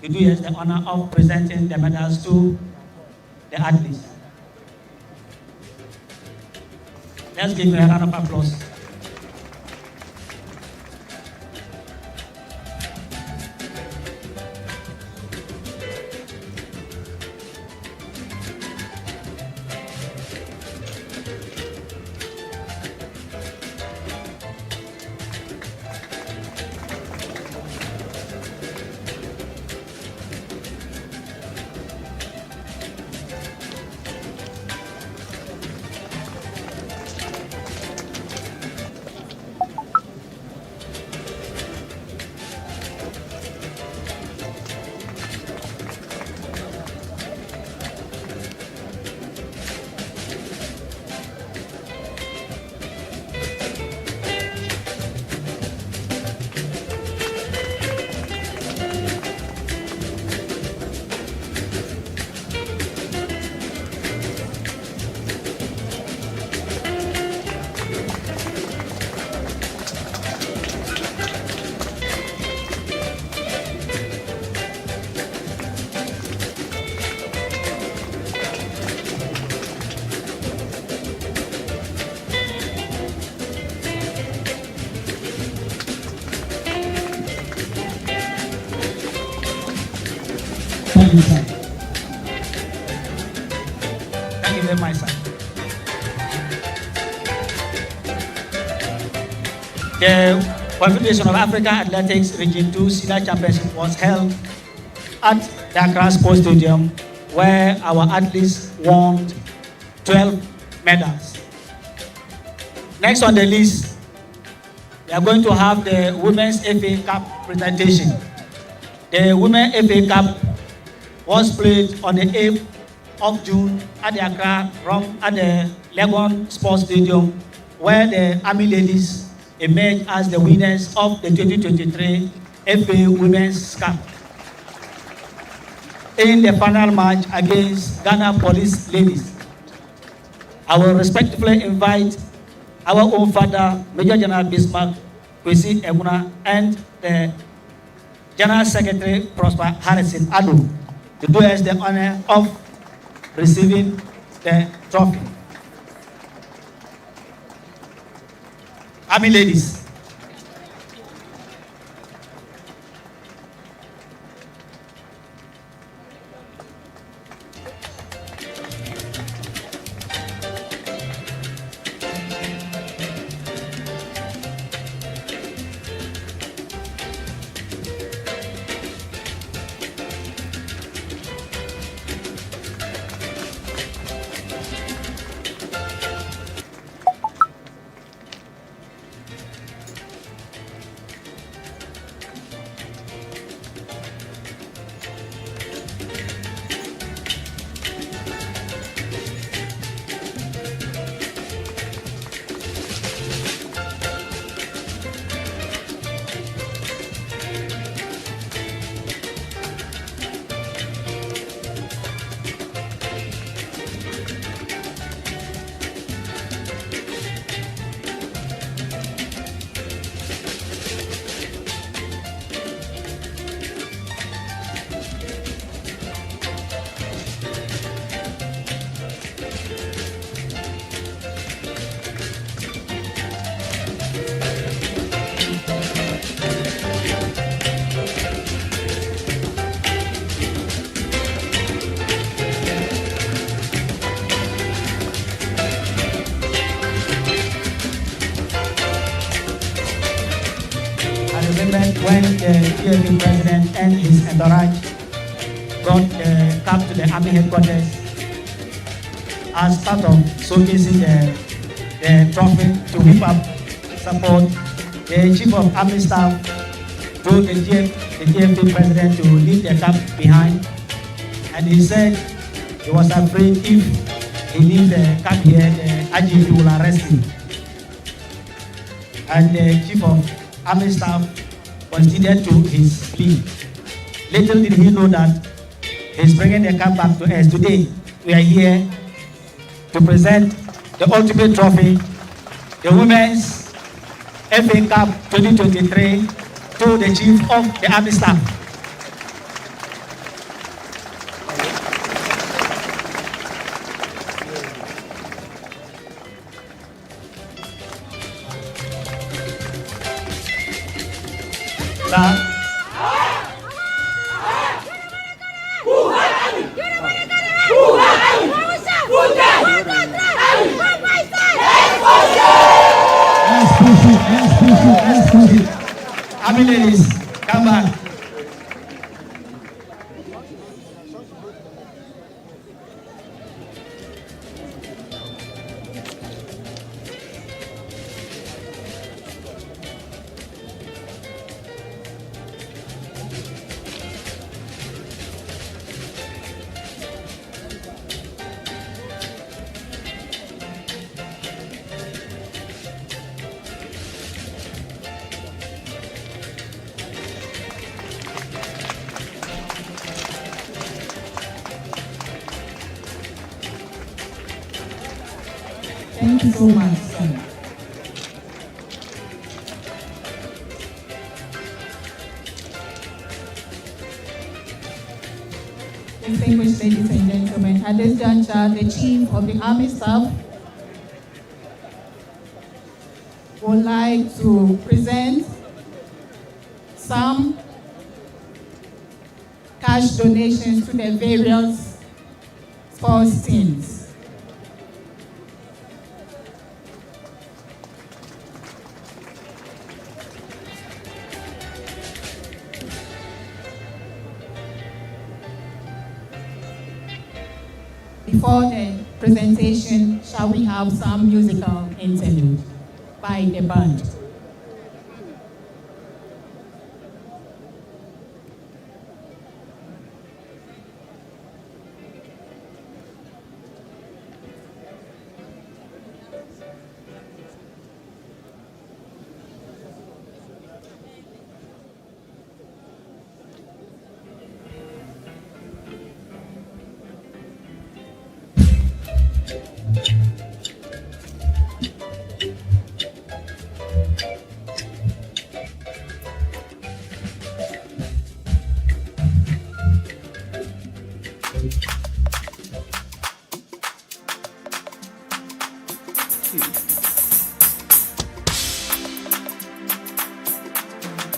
[SPEAKER 7] to do us the honor of presenting the medals to the athletes. Let's give him a round of applause.
[SPEAKER 10] Thank you, sir.
[SPEAKER 7] Thank you very much, sir. The Confederation of African Athletics Region 2 Senior Championship was held at the Accra Sports Stadium, where our athletes won 12 medals. Next on the list, we are going to have the Women's FA Cup presentation. The Women's FA Cup was played on the 8th of June at the Accra at the Legon Sports Stadium, where the Army ladies emerged as the winners of the 2023 FA Women's Cup. In the final match against Ghana Police Ladies, I will respectfully invite our own father, Major General Bismarck Kwesi Eguna, and the General Secretary Prosper Harrison Ado to do us the honor of receiving the trophy. Army ladies. When the GFP president and his entourage brought the cup to the Army headquarters as part of showcasing the trophy to whip up support, the Chief of Army Staff told the GFP president to leave the cup behind, and he said he was afraid if he leaves the cup here, the IGP will arrest him. And the Chief of Army Staff conceded to his plea. Little did he know that he's bringing the cup back to us. Today, we are here to present the ultimate trophy, the Women's FA Cup 2023, to the Chief of the Army Staff. Army ladies, come back.
[SPEAKER 3] Thank you so much, sir. Distinguished ladies and gentlemen, at this juncture, the Chief of the Army Staff would like to present some cash donations to the various sports teams. Before the presentation, shall we have some musical interlude by the band?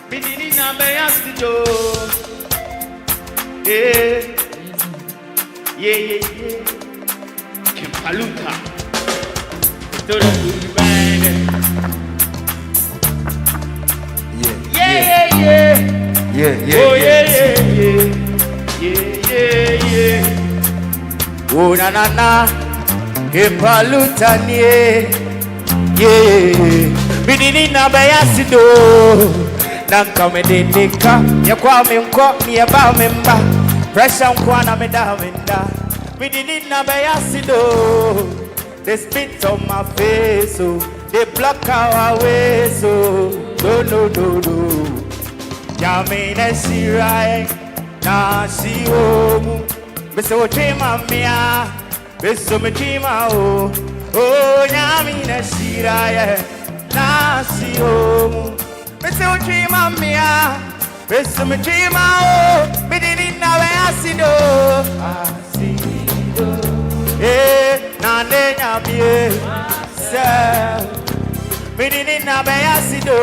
[SPEAKER 1] Bidini na beyasido, yeah, yeah, yeah, yeah. Kempaluta, todo good band. Yeah, yeah, yeah, yeah, yeah, oh yeah, yeah, yeah, yeah, yeah. Oh na na na, Kempaluta nie, yeah. Bidini na beyasido. Nanka me dindika, ya kwa me mko, mi ya ba me mba. Pressure mkwa na me da me da. Me didina be yasido. They spit on my face, oh. They block our way, so no. Ya me ne shirai, na shi omu. Me se ochema mia, me so me chima o. Oh, ya me ne shirai, na shi omu. Me say what dream of me ah, me say me dream oh, me didn't know where I see do, eh, na ne na be, say, me didn't know where I see do,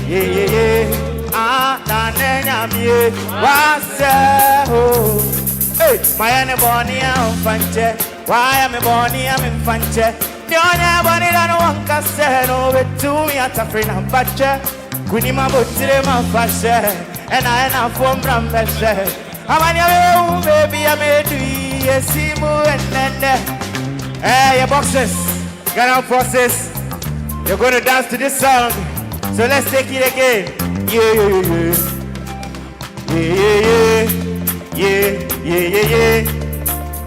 [SPEAKER 1] yeah, ah, na ne na be, what's oh, hey, my anybody I'm fanche, why am I born here I'm fanche. Nyonya bani lano wanka seno betu mi atafrina bache kuni mabotire mafashe ena form rambeshe amanya we baby amedu yesimu enende. Hey, your boxers, Ghana forces, you're going to dance to this song, so let's take it again. Yeah.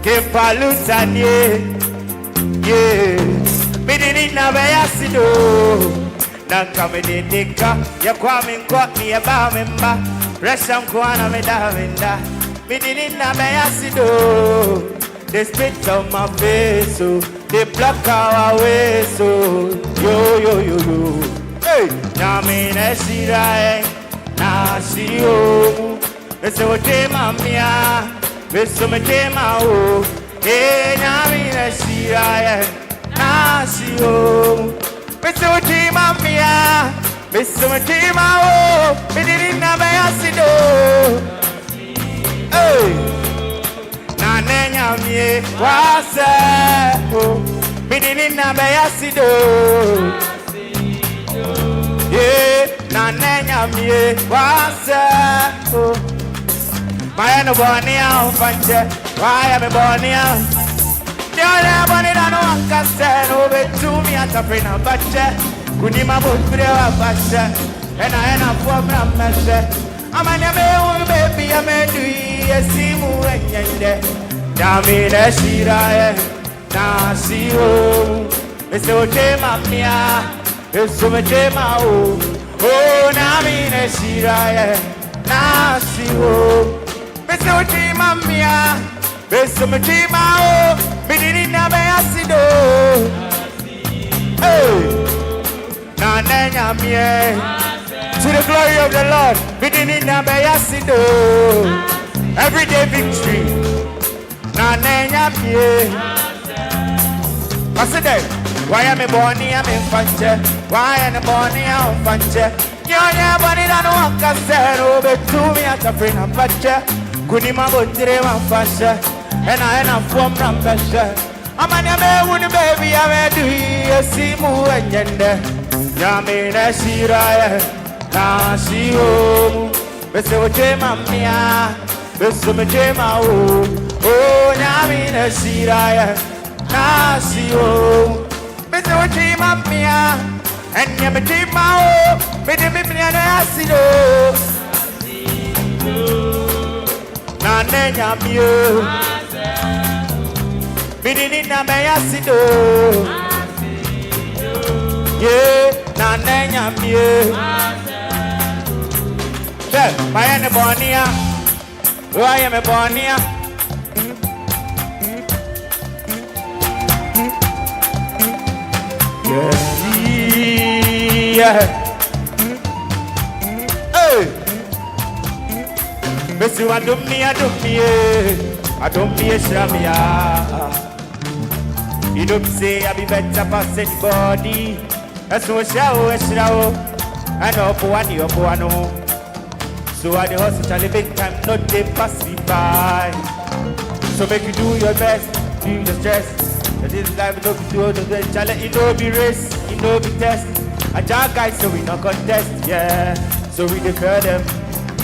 [SPEAKER 1] Kempalutanie. Yeah, me didn't know where I see do. Nanka me dindika, ya kwa me nkwa mi ya ba me mba. Pressure mkwa na me da me da. Me didn't know where I see do. They spit on my face, so they block our way, so yo. Hey, na me ne shirai, na shi o. Me se o tema mia, me so me tema o. Hey, na me na shira na shi o. Me se o chima mia, me se me chima o. Me didn't na be asido. Hey, na nenya me wase o. Me didn't na be asido. Yeah, na nenya me wase o. My no bonny out fanche. Why am I born here? You're born in a no castle over to me at a friend of Bacha. Kunima Butra Bacha, and I am a former master. I'm a new baby, I may do a simu and yende. Damina Shira, Nasio, Mr. Jema Mia, Mr. Jema, oh, Namina Shira, Nasio, Mr. Jema Mia. Beso me chima o, me didn't have a asido. Hey, na nenya mie. To the glory of the Lord, me didn't have a asido. Everyday victory. Na nenya mie. I said, why am I born here? I'm in fanche. Why am I born here? I'm fanche. Nyonya bonita no akasero betumi atafrina pacha. Kunima botire mafasha. Ena form rampasha. Amanya me wuni baby amedu yesimu enyende. Nyame na shiraya na shiyo. Bese wote mamia. Bese meje mao. Oh nyame na shiraya na shiyo. Bese wote mamia. And you me dream my me dream me na asido. Na nenya mio. Me dream na me asido. Yeah, na nenya mio. Hey, my ene bonia. I am a bonia. Yeah. Hey. Messi I don't me, Shramia. You don't say I be better past anybody. That's what show. I know for one year, for one. So at the hospital, big time, not they pass me by. So make you do your best, do your stress. This life no be do the challenge, it no be race, it no be test. A job guys, so we no contest, yeah. So we declare them,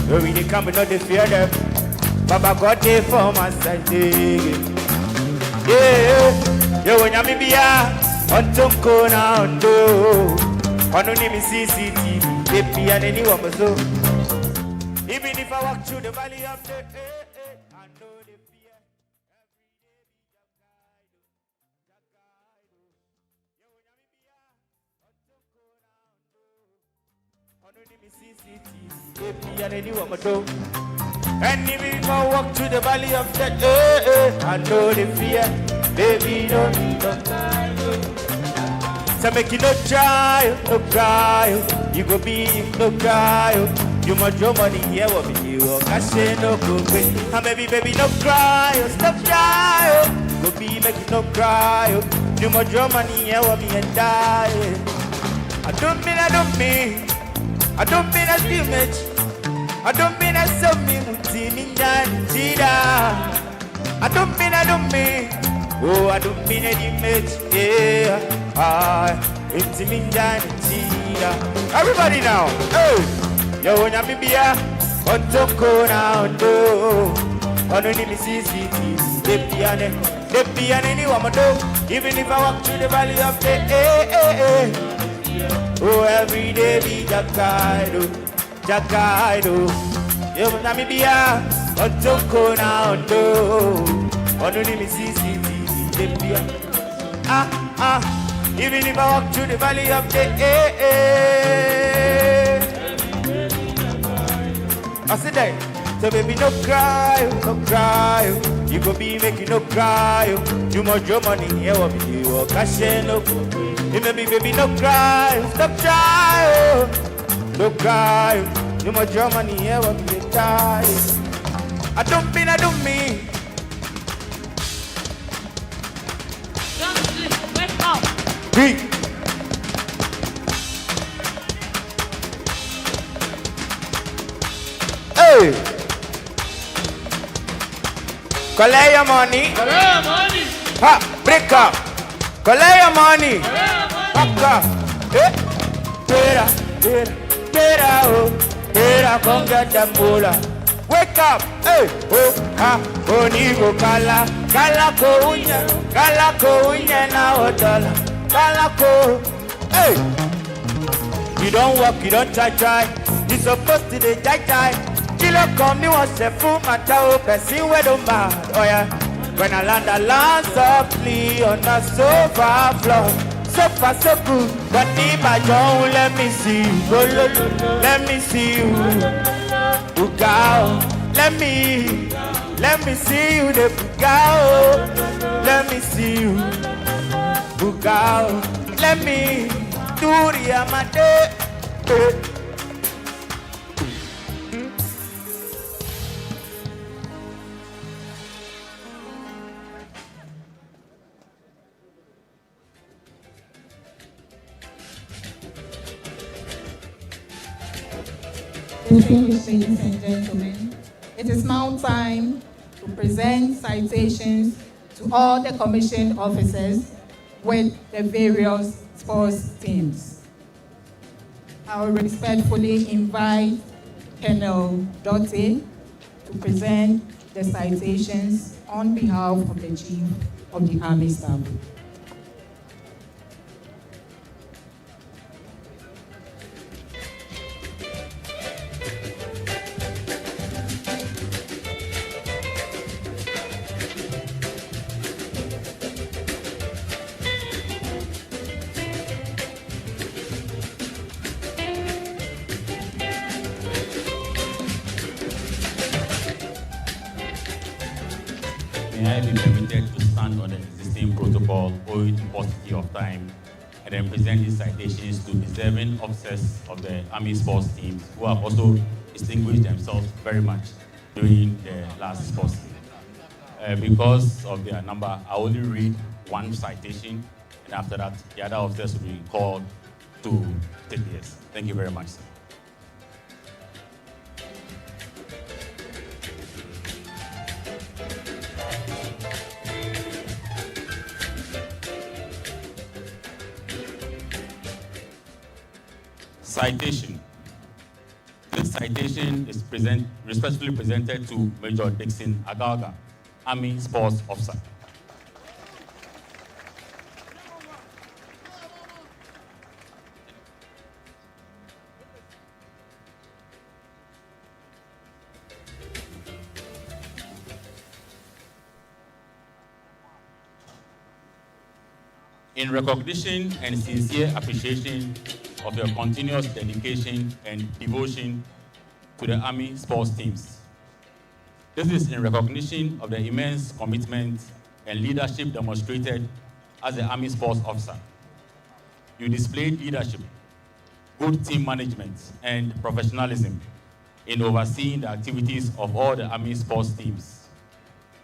[SPEAKER 1] so we they come, we not they fear them. Baba God they for my side, yeah. Yo when I'm in on Tonko na ondo, on only me CCTV, they be an anyone but so. Even if I walk through the valley of the I know they fear. And even if I walk through the valley of death, I know the fear, baby, don't. So make you no cry, you go be no cry. You must your money here, what be you? Cash no go away. And baby, no cry, stop cry. Go be make you no cry. You must your money here, what be and die. I don't mean a image. I don't mean a something I don't mean. Oh, I don't mean an image. Yeah, it's me. Everybody now. Hey, yo, when I'm on Toko now, on only CCTV, they piano, anyone do. Even if I walk through the valley of the oh, every day be Jakaido. You Namibia, on Toko now, on only CCTV, even if I walk through the valley of the I said that, so baby, no cry, you go be making no cry, you must your money here, what be you, or cash no go. Baby, no cry, stop trying. No cry, you must your money here, what be you die. I don't mean.
[SPEAKER 11] Don't sleep, wake up.
[SPEAKER 1] Hey. Collect your money. Ha, break up. Collect your money. Back up. Pera, come get them bola. Wake up. Hey, Onigo kala ko unya na odola. Kala ko. Hey. You don't walk, you don't try. You supposed to dey jai. Kilo come, you want to fool my toe, person where don't mad. Oh yeah. When I land softly on the sofa floor. So far, so good. But if I don't, let me see you. Let me see you. Bugao. Let me see you. The Bugao. Let me see you. Bugao. Let me do the amade.
[SPEAKER 3] Distinguished ladies and gentlemen, it is now time to present citations to all the commissioned officers with the various sports teams. I will respectfully invite Colonel Dotte to present the citations on behalf of the Chief of the Army Staff.
[SPEAKER 11] May I be permitted to stand on the existing protocol owing to paucity of time and then present these citations to deserving officers of the Army sports teams who have also distinguished themselves very much during the last sports team. Because of their number, I only read one citation, and after that, the other officers will be called to take theirs. Thank you very much, sir. Citation. This citation is respectfully presented to Major Dixon Agaga, Army Sports Officer. In recognition and sincere appreciation of your continuous dedication and devotion to the Army sports teams. This is in recognition of the immense commitment and leadership demonstrated as the Army sports officer. You displayed leadership, good team management, and professionalism in overseeing the activities of all the Army sports teams.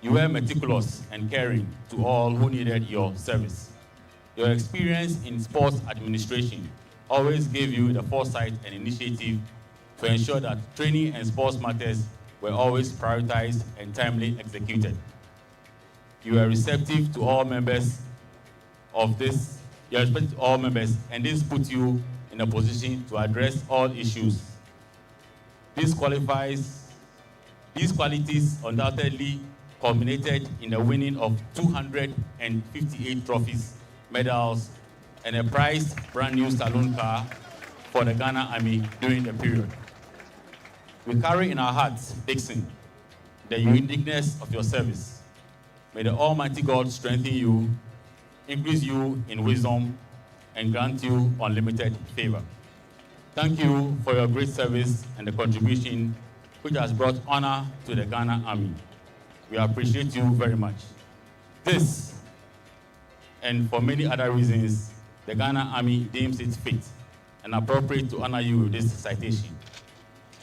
[SPEAKER 11] You were meticulous and caring to all who needed your service. Your experience in sports administration always gave you the foresight and initiative to ensure that training and sports matters were always prioritized and timely executed. You are receptive to all members and this puts you in a position to address all issues. These qualities undoubtedly culminated in the winning of 258 trophies, medals, and a prized brand new saloon car for the Ghana Army during the period. We carry in our hearts, Dixon, the uniqueness of your service. May the Almighty God strengthen you, increase you in wisdom, and grant you unlimited favor. Thank you for your great service and the contribution which has brought honor to the Ghana Army. We appreciate you very much. This, and for many other reasons, the Ghana Army deems it fit and appropriate to honor you with this citation,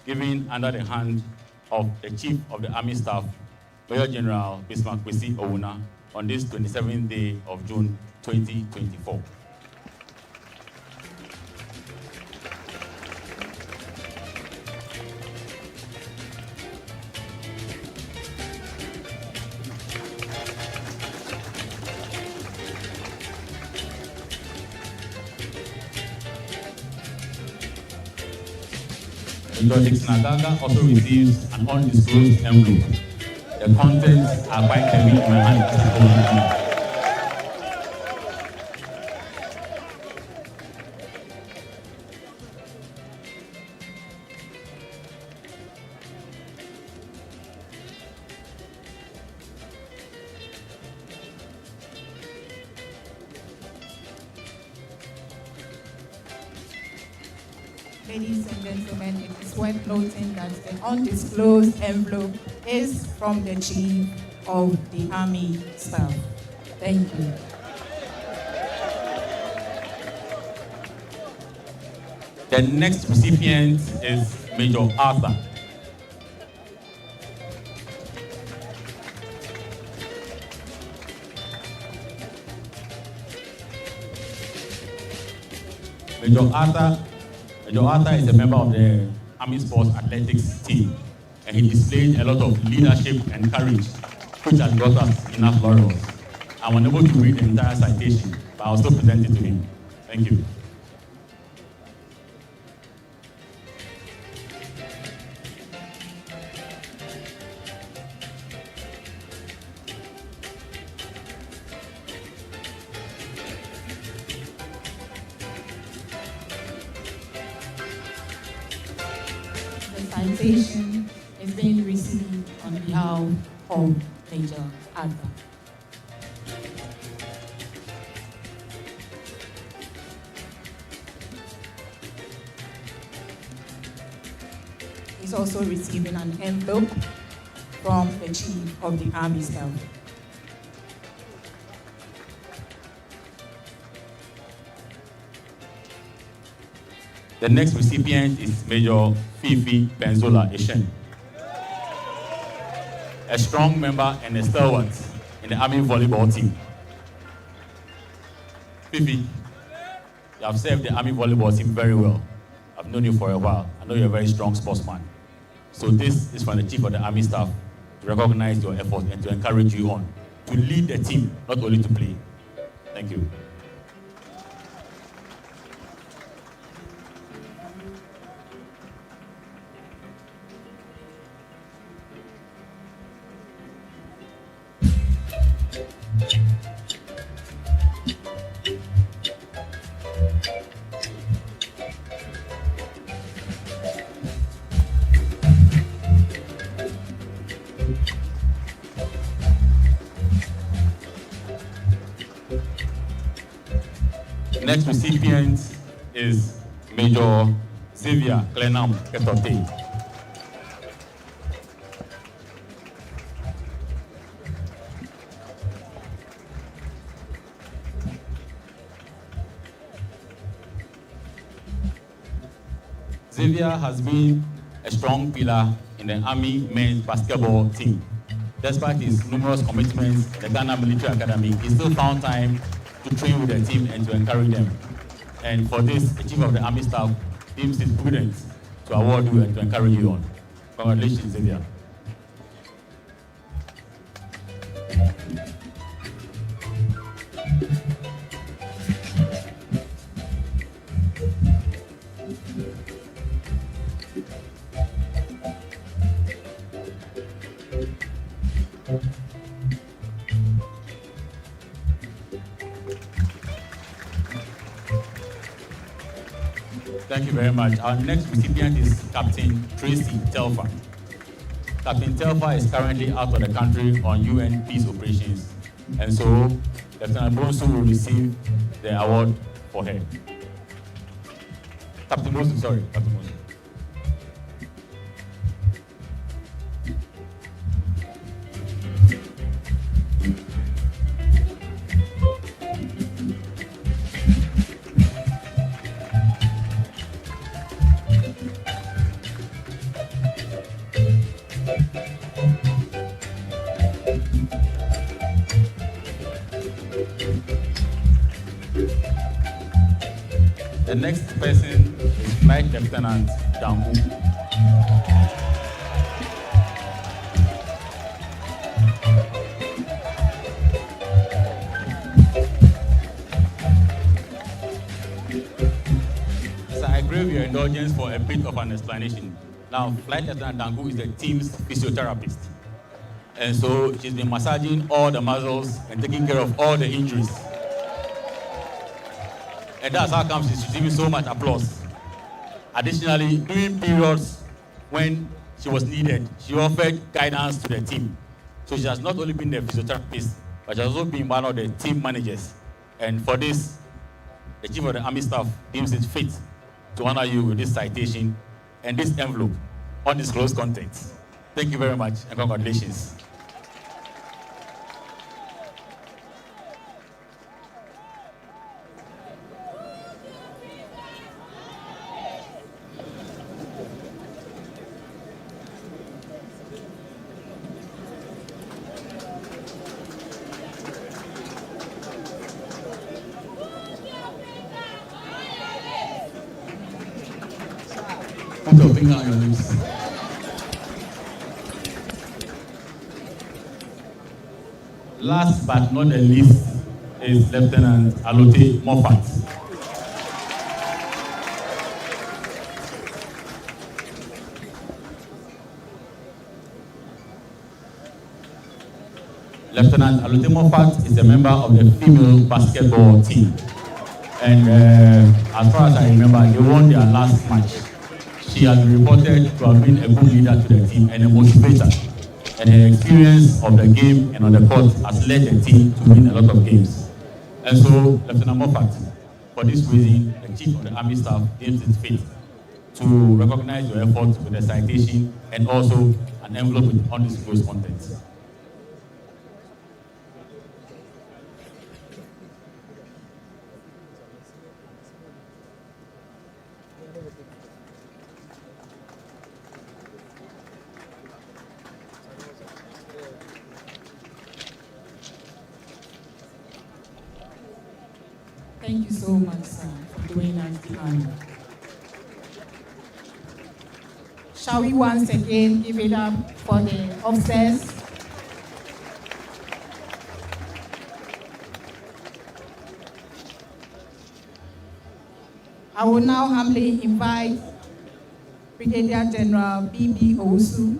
[SPEAKER 11] given under the hand of the Chief of the Army Staff, Major General Bismarck Kwesi Owuna, on this 27th day of June 2024. Major Dixon Agaga also receives an undisclosed envelope. The contents are quite heavy in my hand as I hold it.
[SPEAKER 3] Ladies and gentlemen, it is worth noting that the undisclosed envelope is from the Chief of the Army Staff. Thank you.
[SPEAKER 11] The next recipient is Major Arthur. Major Arthur is a member of the Army Sports Athletics team, and he displayed a lot of leadership and courage, which has brought us enough laurels. I'm unable to read the entire citation, but I'll still present it to him. Thank you.
[SPEAKER 3] The citation is being received on behalf of Major Adva. He's also receiving an envelope from the Chief of the Army Staff.
[SPEAKER 11] The next recipient is Major Fifi Benzola Eshen, a strong member and a stalwart in the Army volleyball team. Fifi, you have served the Army volleyball team very well. I've known you for a while. I know you're a very strong sportsman. So this is from the Chief of the Army Staff to recognize your efforts and to encourage you on to lead the team, not only to play. Thank you. Next recipient is Major Xavier Clenam Ketote. Xavier has been a strong pillar in the Army men's basketball team. Despite his numerous commitments in the Ghana Military Academy, he still found time to train with the team and to encourage them. And for this, the Chief of the Army Staff deems it prudent to award you and to encourage you on. Congratulations, Xavier. Thank you very much. Our next recipient is Captain Tracy Telfa. Captain Telfa is currently out of the country on UN peace operations, and so Lieutenant Bonsu will receive the award for her. Captain Bonsu. The next person is Flight Lieutenant Dambu. So I crave your indulgence for a bit of an explanation. Now, Flight Lieutenant Dambu is the team's physiotherapist. And so she's been massaging all the muscles and taking care of all the injuries. And that's how come she's receiving so much applause. Additionally, during periods when she was needed, she offered guidance to the team. So she has not only been the physiotherapist, but she has also been one of the team managers. And for this, the Chief of the Army Staff deems it fit to honor you with this citation and this envelope, undisclosed contents. Thank you very much and congratulations. Put your finger on your lips. Last but not the least is Lieutenant Alote Moffat. Lieutenant Alote Moffat is a member of the female basketball team. And as far as I remember, they won their last match. She has been reported to have been a good leader to the team and a motivator. And her experience of the game and on the court has led the team to win a lot of games. And so, Lieutenant Moffat, for this reason, the Chief of the Army Staff deems it fit to recognize your efforts with a citation and also an envelope with undisclosed contents.
[SPEAKER 3] Thank you so much, sir, for doing us the honor. Shall we once again give it up for the officers? I will now humbly invite Brigadier General B.B. Owusu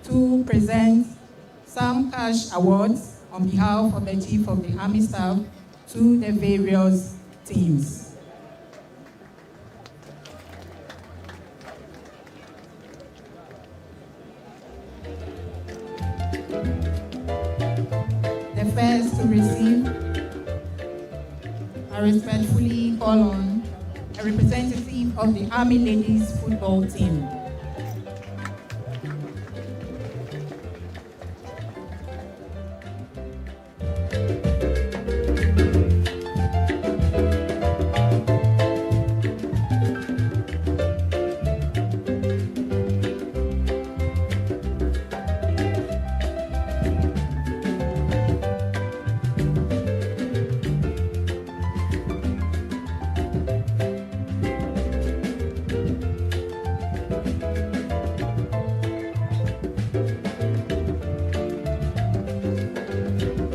[SPEAKER 3] to present some cash awards on behalf of the Chief of the Army Staff to the various teams. The first to receive, I respectfully call on a representative of the Army Ladies Football Team.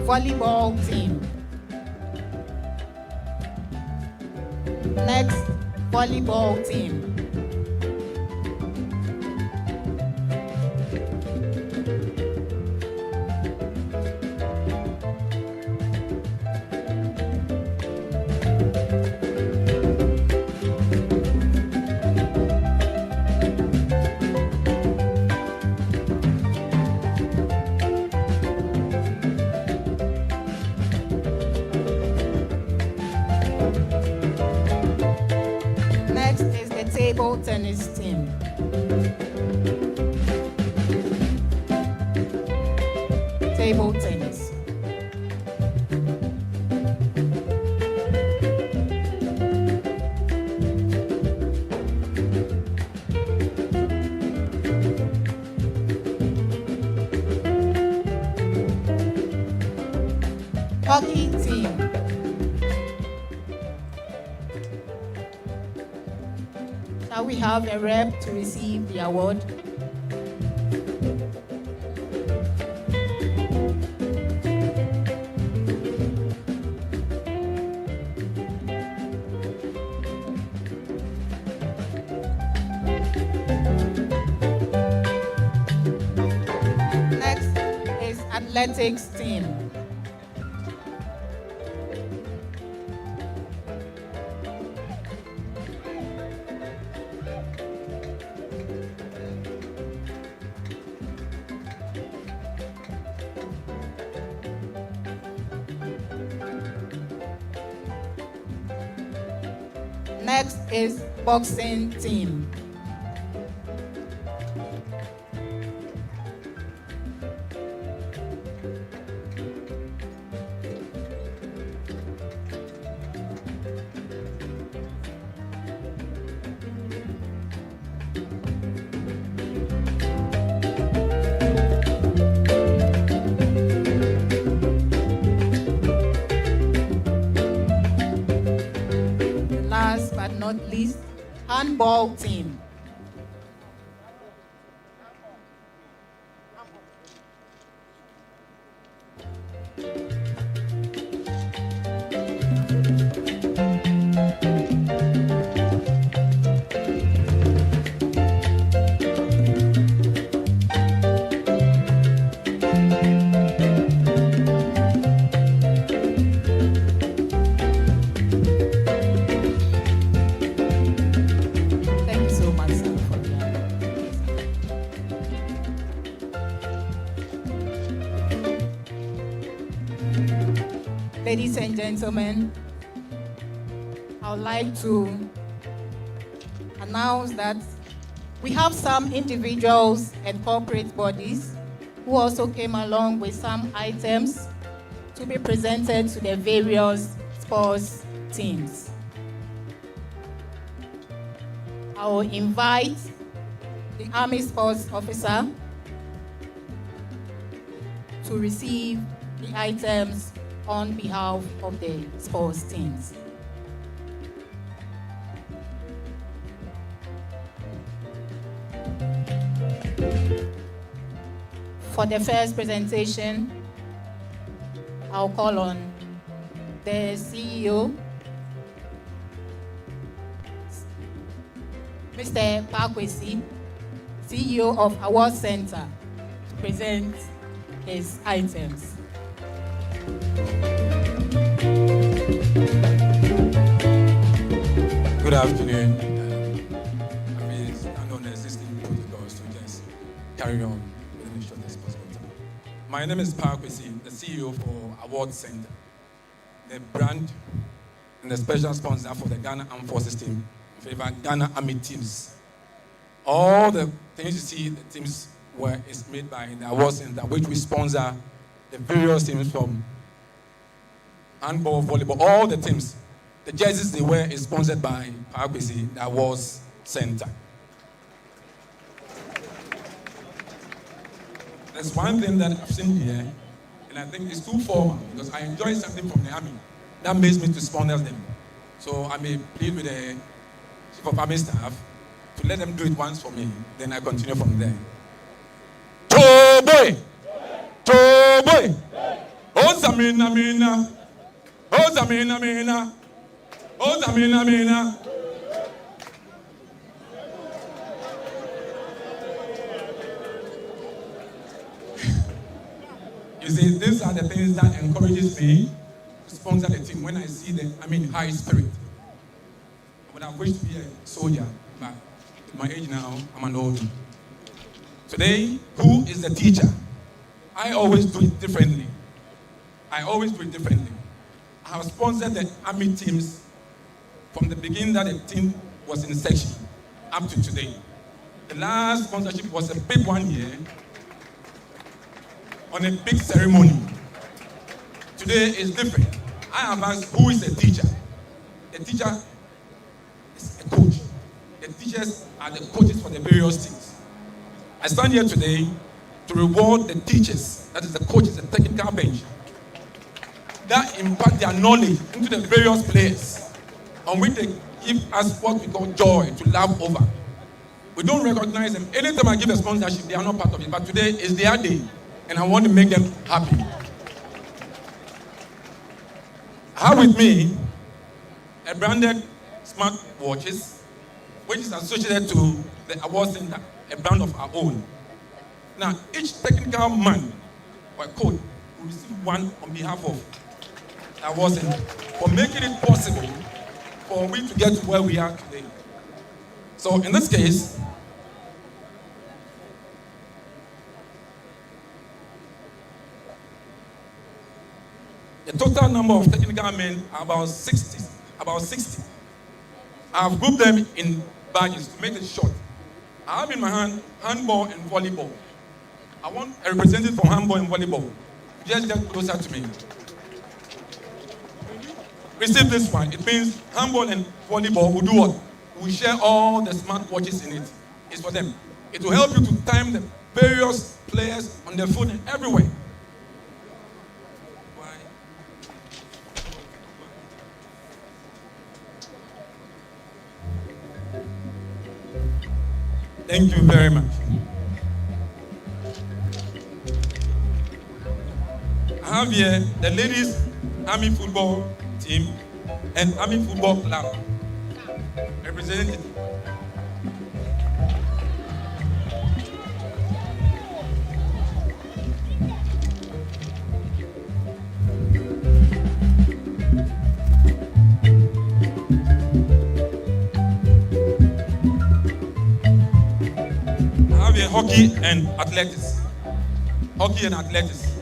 [SPEAKER 3] Volleyball team. Next, volleyball team. Table tennis team. Table tennis. Hockey team. Shall we have a rep to receive the award? Next is athletics team. Next is boxing team. Last but not least, handball team. ladies and gentlemen, I would like to announce that we have some individuals and corporate bodies who also came along with some items to be presented to the various sports teams. I will invite the Army Sports Officer to receive the items on behalf of the sports teams. For the first presentation, I'll call on the CEO, Mr. Parkwesi, CEO of Award Center, to present his items.
[SPEAKER 12] Good afternoon. I know the existing protocols to just carry on in the shortest possible time. My name is Parkwesi, the CEO for Award Center, the brand and the special sponsor for the Ghana Armed Forces team, favor Ghana Army teams. All the things you see, the teams were is made by the Award Center, which we sponsor the various teams from handball, volleyball, all the teams. The jerseys they wear is sponsored by Parkwesi, the Awards Center. There's one thing that I've seen here, and I think it's too formal because I enjoy something from the Army that makes me to sponsor them. So I may plead with the Chief of Army Staff to let them do it once for me, then I continue from there. Toboy! Toboy! Oh, Zamina, Mina! Oh, Zamina, Mina! Oh, Zamina, Mina! You see, these are the things that encourages me to sponsor the team when I see the, high spirit. I would have wished to be a soldier, but at my age now, I'm an old. Today, who is the teacher? I always do it differently. I have sponsored the Army teams from the beginning that the team was in section up to today. The last sponsorship was a big one here on a big ceremony. Today is different. I have asked who is the teacher. The teacher is a coach. The teachers are the coaches for the various teams. I stand here today to reward the teachers, that is the coaches, the technical bench, that impart their knowledge into the various players, on which they give us what we call joy, to laugh over. We don't recognize them. Anytime I give a sponsorship, they are not part of it. But today is their day, and I want to make them happy. I have with me a branded smart watches, which is associated to the Award Center, a brand of our own. Now, each technical man or coach will receive one on behalf of the Award Center for making it possible for we to get to where we are today. So, in this case, the total number of technical men are about 60. I have grouped them in badges to make it short. I have in my hand handball and volleyball. I want a representative from handball and volleyball. Just get closer to me. Receive this one. It means handball and volleyball will do what? We share all the smart watches in it. It's for them. It will help you to time the various players on their phone and everywhere. Thank you very much. I have here the ladies Army football team and Army football club representative. Hockey and athletics. Hockey and athletics.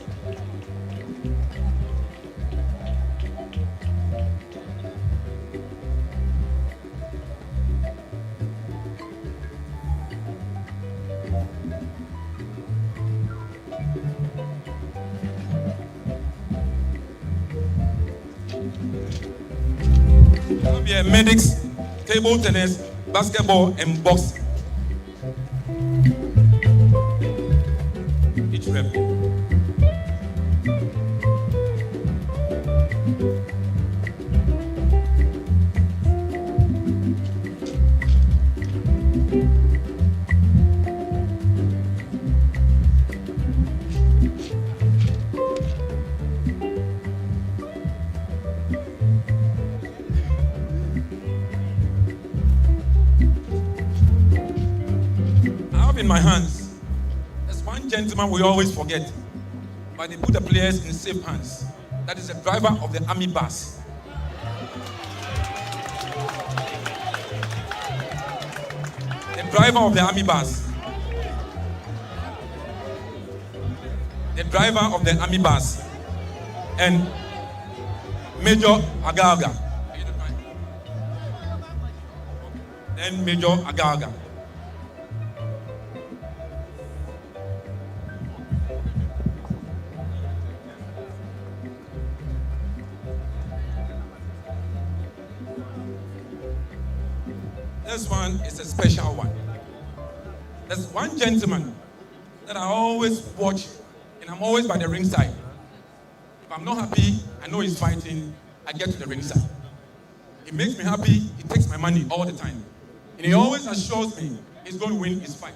[SPEAKER 12] Here, medics, table tennis, basketball, and boxing. Each rep. In my hands, there's one gentleman we always forget, but they put the players in safe hands. That is the driver of the army bus. The driver of the army bus. The driver of the army bus. And Major Agaga. Then Major Agaga. This one is a special one. There's one gentleman that I always watch, and I'm always by the ringside. If I'm not happy, I know he's fighting, I get to the ringside. He makes me happy, he takes my money all the time. And he always assures me he's going to win his fight.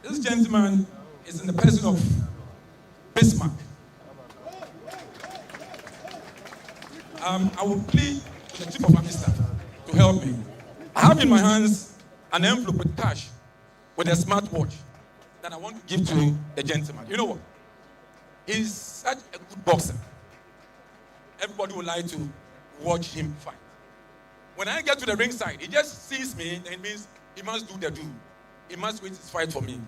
[SPEAKER 12] This gentleman is in the person of Bismarck. I will plead to the Chief of Army Staff to help me. I have in my hands an envelope with cash with a smartwatch that I want to give to the gentleman. You know what? He's such a good boxer. Everybody would like to watch him fight. When I get to the ringside, he just sees me, and it means he must do the do. He must win his fight for me.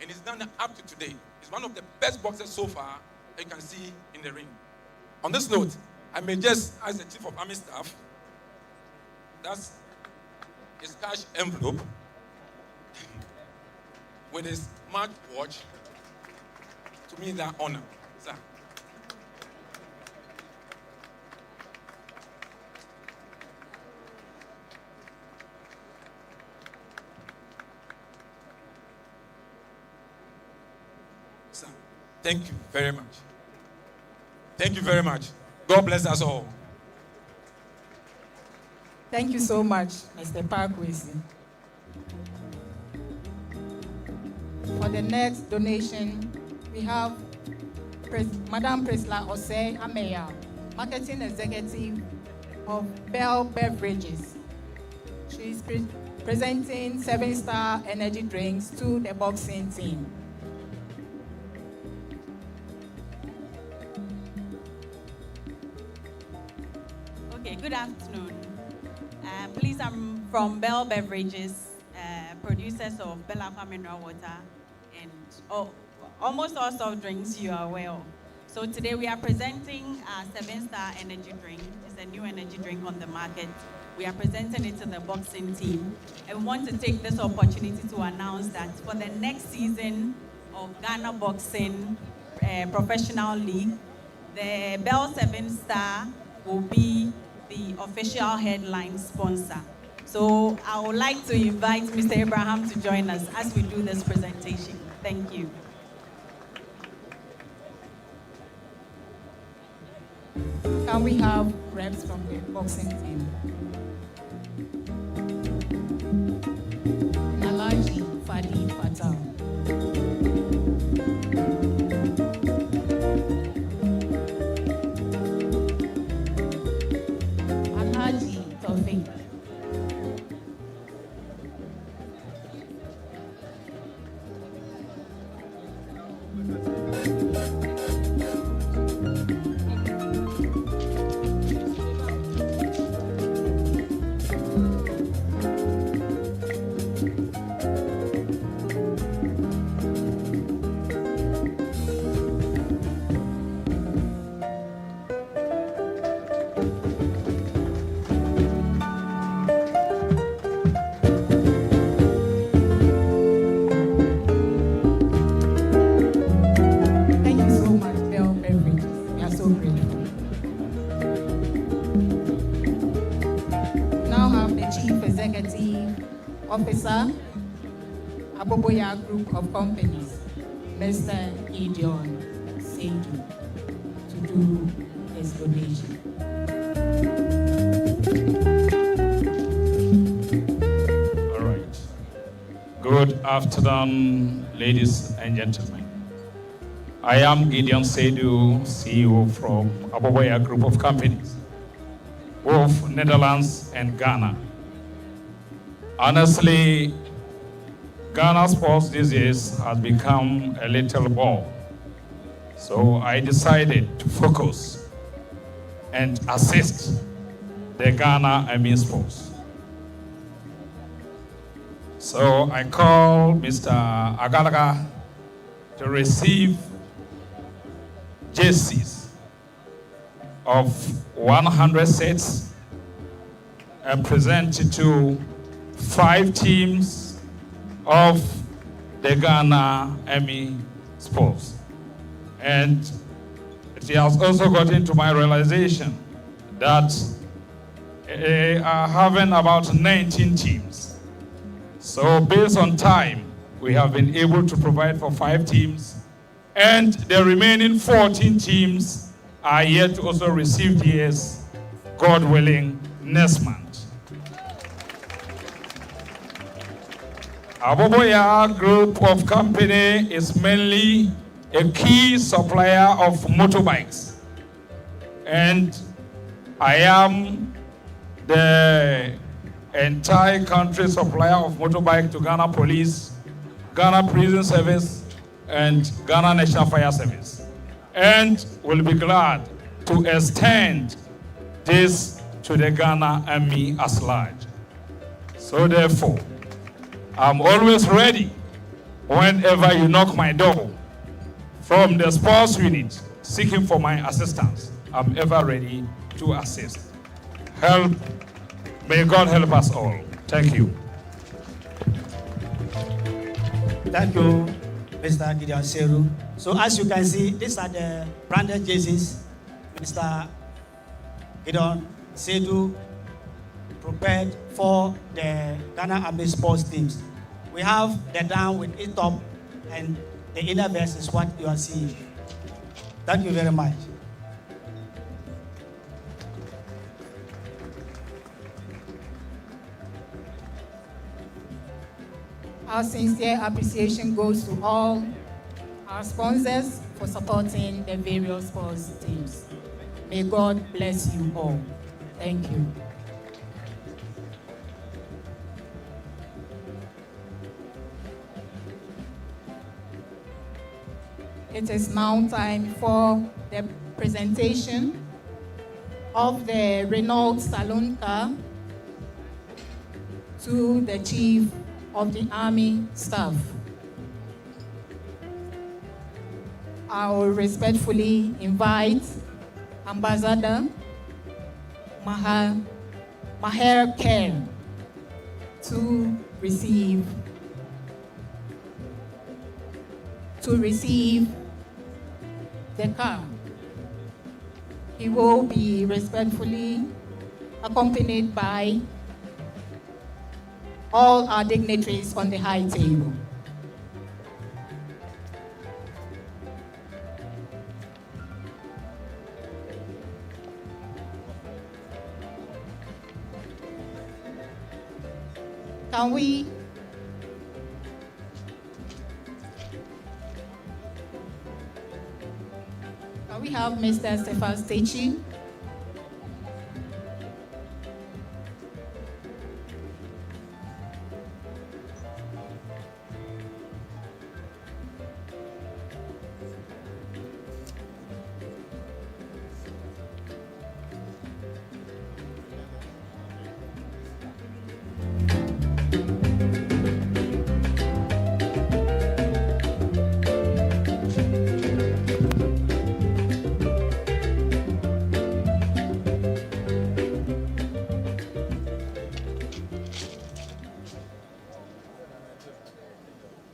[SPEAKER 12] And he's done up to today. He's one of the best boxers so far that you can see in the ring. On this note, I may just ask the Chief of Army Staff, that's his cash envelope with his smartwatch, to me that honor, sir. Sir, thank you very much. Thank you very much. God bless us all.
[SPEAKER 3] Thank you so much, Mr. Parkwesi. For the next donation, we have Madam Priscilla Osei Ameya, Marketing Executive of Bell Beverages. She is presenting 7-star energy drinks to the boxing team.
[SPEAKER 13] Okay, good afternoon. Please, I'm from Bell Beverages, producers of Bell Aqua Mineral Water and almost all soft drinks you are aware of. So today we are presenting our 7-star energy drink. It's a new energy drink on the market. We are presenting it to the boxing team. And we want to take this opportunity to announce that for the next season of Ghana Boxing Professional League, the Bell 7-star will be the official headline sponsor. So I would like to invite Mr. Abraham to join us as we do this presentation. Thank you.
[SPEAKER 3] Can we have reps from the boxing team? Nalaji Fadi Patel. Alhaji Tawfiq. sponsor, Aboboya Group of Companies, Mr. Gideon Seidu, to do his donation.
[SPEAKER 11] All right. Good afternoon, ladies and gentlemen. I am Gideon Seidu, CEO from Aboboya Group of Companies, both Netherlands and Ghana. Honestly, Ghana sports these days has become a little ball. So I decided to focus and assist the Ghana Army sports. So I called Mr. Agalaga to receive jerseys of 100 sets and present it to 5 teams of the Ghana Army sports. And it has also gotten to my realization that they are having about 19 teams. So based on time, we have been able to provide for 5 teams, and the remaining 14 teams are yet to also receive theirs, God willing, next month. Aboboya Group of Company is mainly a key supplier of motorbikes, and I am the entire country supplier of motorbike to Ghana Police, Ghana Prison Service, and Ghana National Fire Service. And will be glad to extend this to the Ghana Army as large. So therefore, I'm always ready whenever you knock my door from the sports unit seeking for my assistance. I'm ever ready to assist. Help. May God help us all. Thank you.
[SPEAKER 7] Thank you, Mr. Gideon Seidu. So as you can see, these are the branded jerseys Mr. Gideon Seidu prepared for the Ghana Army sports teams. We have the down with it top, and the inner vest is what you are seeing. Thank you very much.
[SPEAKER 3] Our sincere appreciation goes to all our sponsors for supporting the various sports teams. May God bless you all. Thank you. It is now time for the presentation of the Renault Saloon car to the Chief of the Army Staff. I will respectfully invite Ambassador Maher Kher to receive the car. He will be respectfully accompanied by all our dignitaries on the high table. Can we have Mr. Stefan Stechi?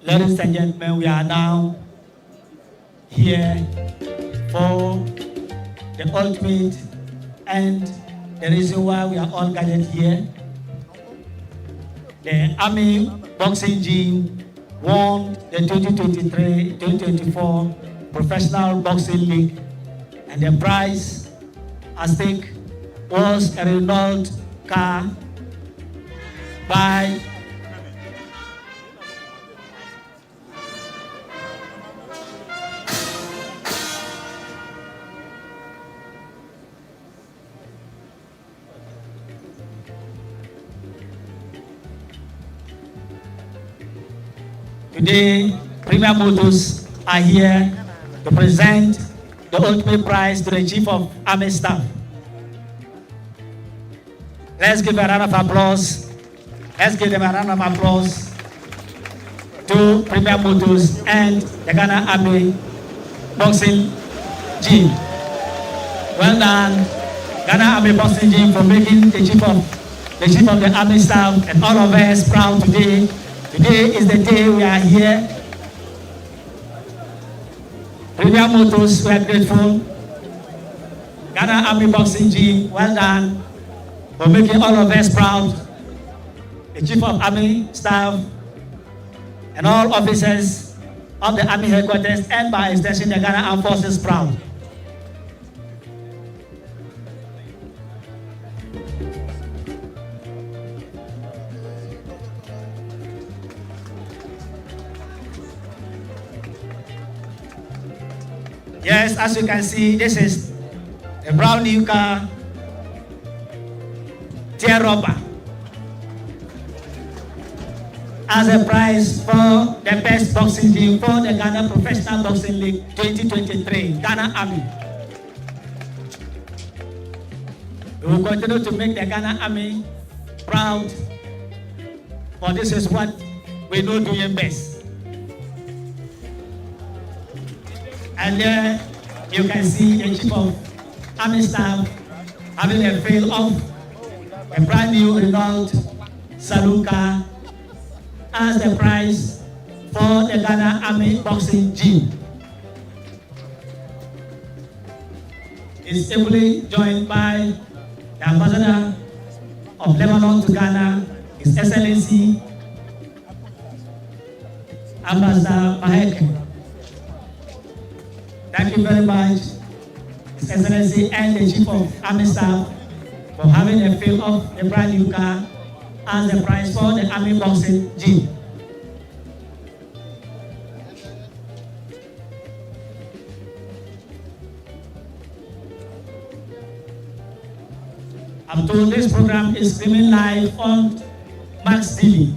[SPEAKER 7] Ladies and gentlemen, we are now here for the ultimate and the reason why we are all gathered here The Army Boxing Gym won the 2023-2024 Professional Boxing League, and the prize at stake was a Renault car by Today, Premier Motors are here to present the ultimate prize to the Chief of Army Staff. Let's give a round of applause. Let's give them a round of applause to Premier Motors and the Ghana Army Boxing Gym. Well done, Ghana Army Boxing Gym, for making the Chief of the Army Staff and all of us proud today. Today is the day we are here. Premier Motors, we are grateful. Ghana Army Boxing Gym, well done for making all of us proud. The Chief of Army Staff and all officers of the Army Headquarters and by extension the Ghana Armed Forces proud. Yes, as you can see, this is a brown new car, tear rubber, as a prize for the best boxing gym for the Ghana Professional Boxing League 2023, Ghana Army. We will continue to make the Ghana Army proud, for this is what we know doing best. And there you can see the Chief of Army Staff having a fill of a brand new Renault saloon car as the prize for the Ghana Army Boxing Gym. It's ably joined by the Ambassador of Lebanon to Ghana, His Excellency Ambassador Maheke. Thank you very much, His Excellency and the Chief of Army Staff, for having a fill of a brand new car as the prize for the Army Boxing Gym. I'm told this program is streaming live on Max TV.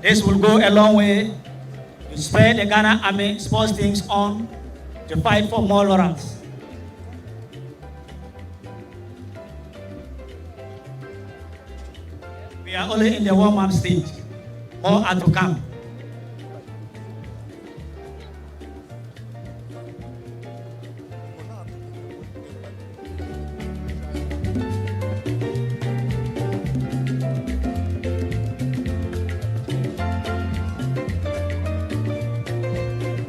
[SPEAKER 7] This will go a long way to spread the Ghana Army sports teams on to fight for more laurels. We are only in the warm-up stage. More are to come.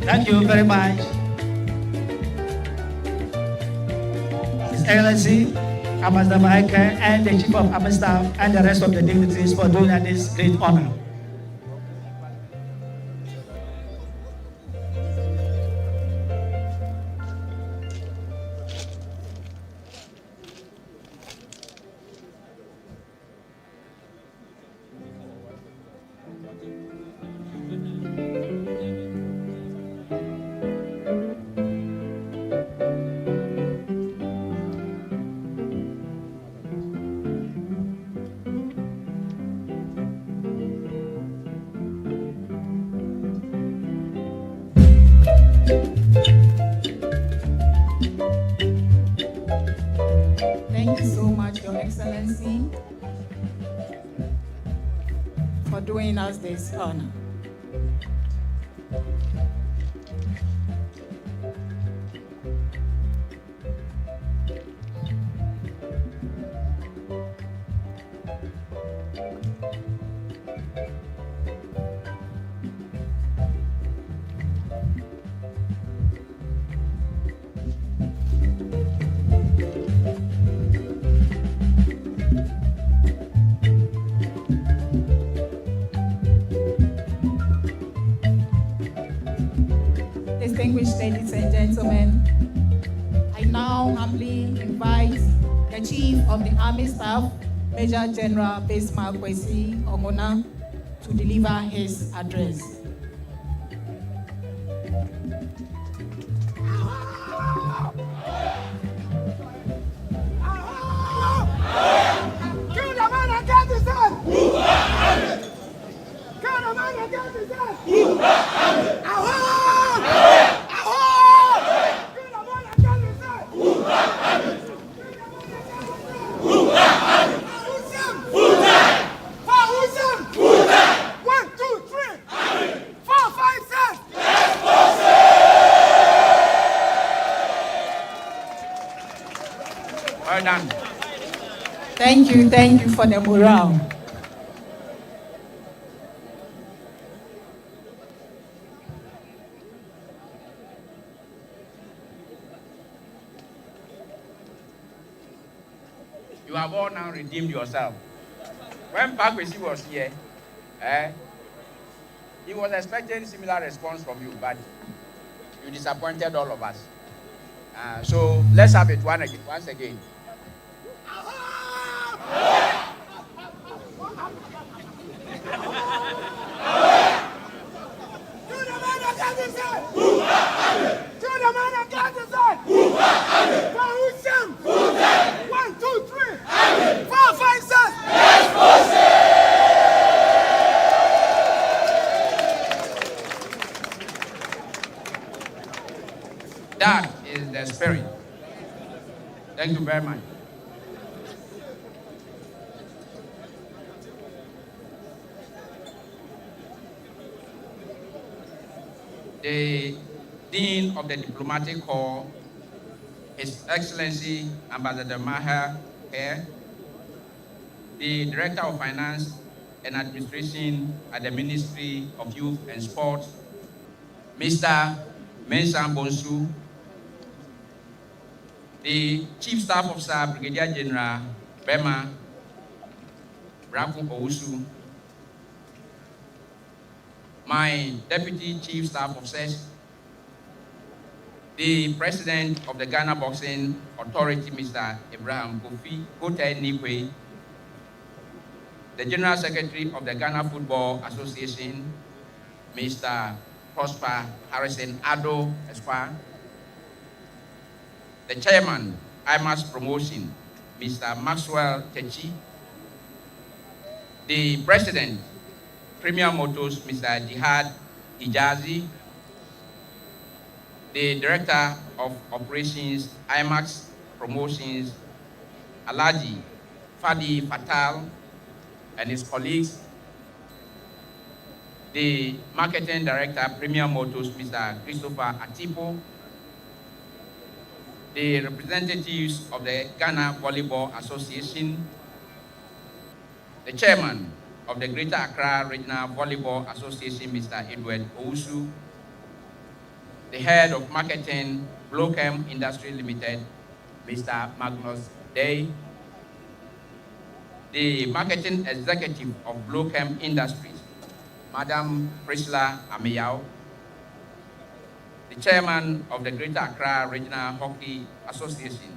[SPEAKER 7] Thank you very much, His Excellency Ambassador Maheke and the Chief of Army Staff and the rest of the dignitaries for doing this great honor.
[SPEAKER 3] Thank you so much, Your Excellency, for doing us this honor. distinguished ladies and gentlemen, I now humbly invite the Chief of the Army Staff, Major General Bismarck Kwesi Ongona, to deliver his address.
[SPEAKER 14] Well done.
[SPEAKER 3] Thank you for the morale.
[SPEAKER 14] You have all now redeemed yourself. When Pakwesi was here, he was expecting similar response from you, but you disappointed all of us. So let's have it once again. That is the spirit. Thank you very much. The Dean of the Diplomatic Corps, His Excellency Ambassador Maher here, the Director of Finance and Administration at the Ministry of Youth and Sport, Mr. Mensah Bonsu, the Chief Staff Officer, Brigadier General Bema Braku Ousu, my Deputy Chief Staff Officers, the President of the Ghana Boxing Authority, Mr. Abraham Kofi Kote Nikwe, the General Secretary of the Ghana Football Association, Mr. Prosper Harrison Ado Espa, the Chairman, IMAS Promotion, Mr. Maxwell Techi, the President, Premier Motors, Mr. Jihad Hijazi, the Director of Operations, IMAX Promotions, Alaji Fadi Fatal, and his colleagues, the Marketing Director, Premier Motors, Mr. Christopher Atipo, the representatives of the Ghana Volleyball Association, the Chairman of the Greater Accra Regional Volleyball Association, Mr. Edward Ousu, the Head of Marketing, Blochem Industry Limited, Mr. Magnus Day, the Marketing Executive of Blochem Industries, Madam Priscilla Amiyao, the Chairman of the Greater Accra Regional Hockey Association,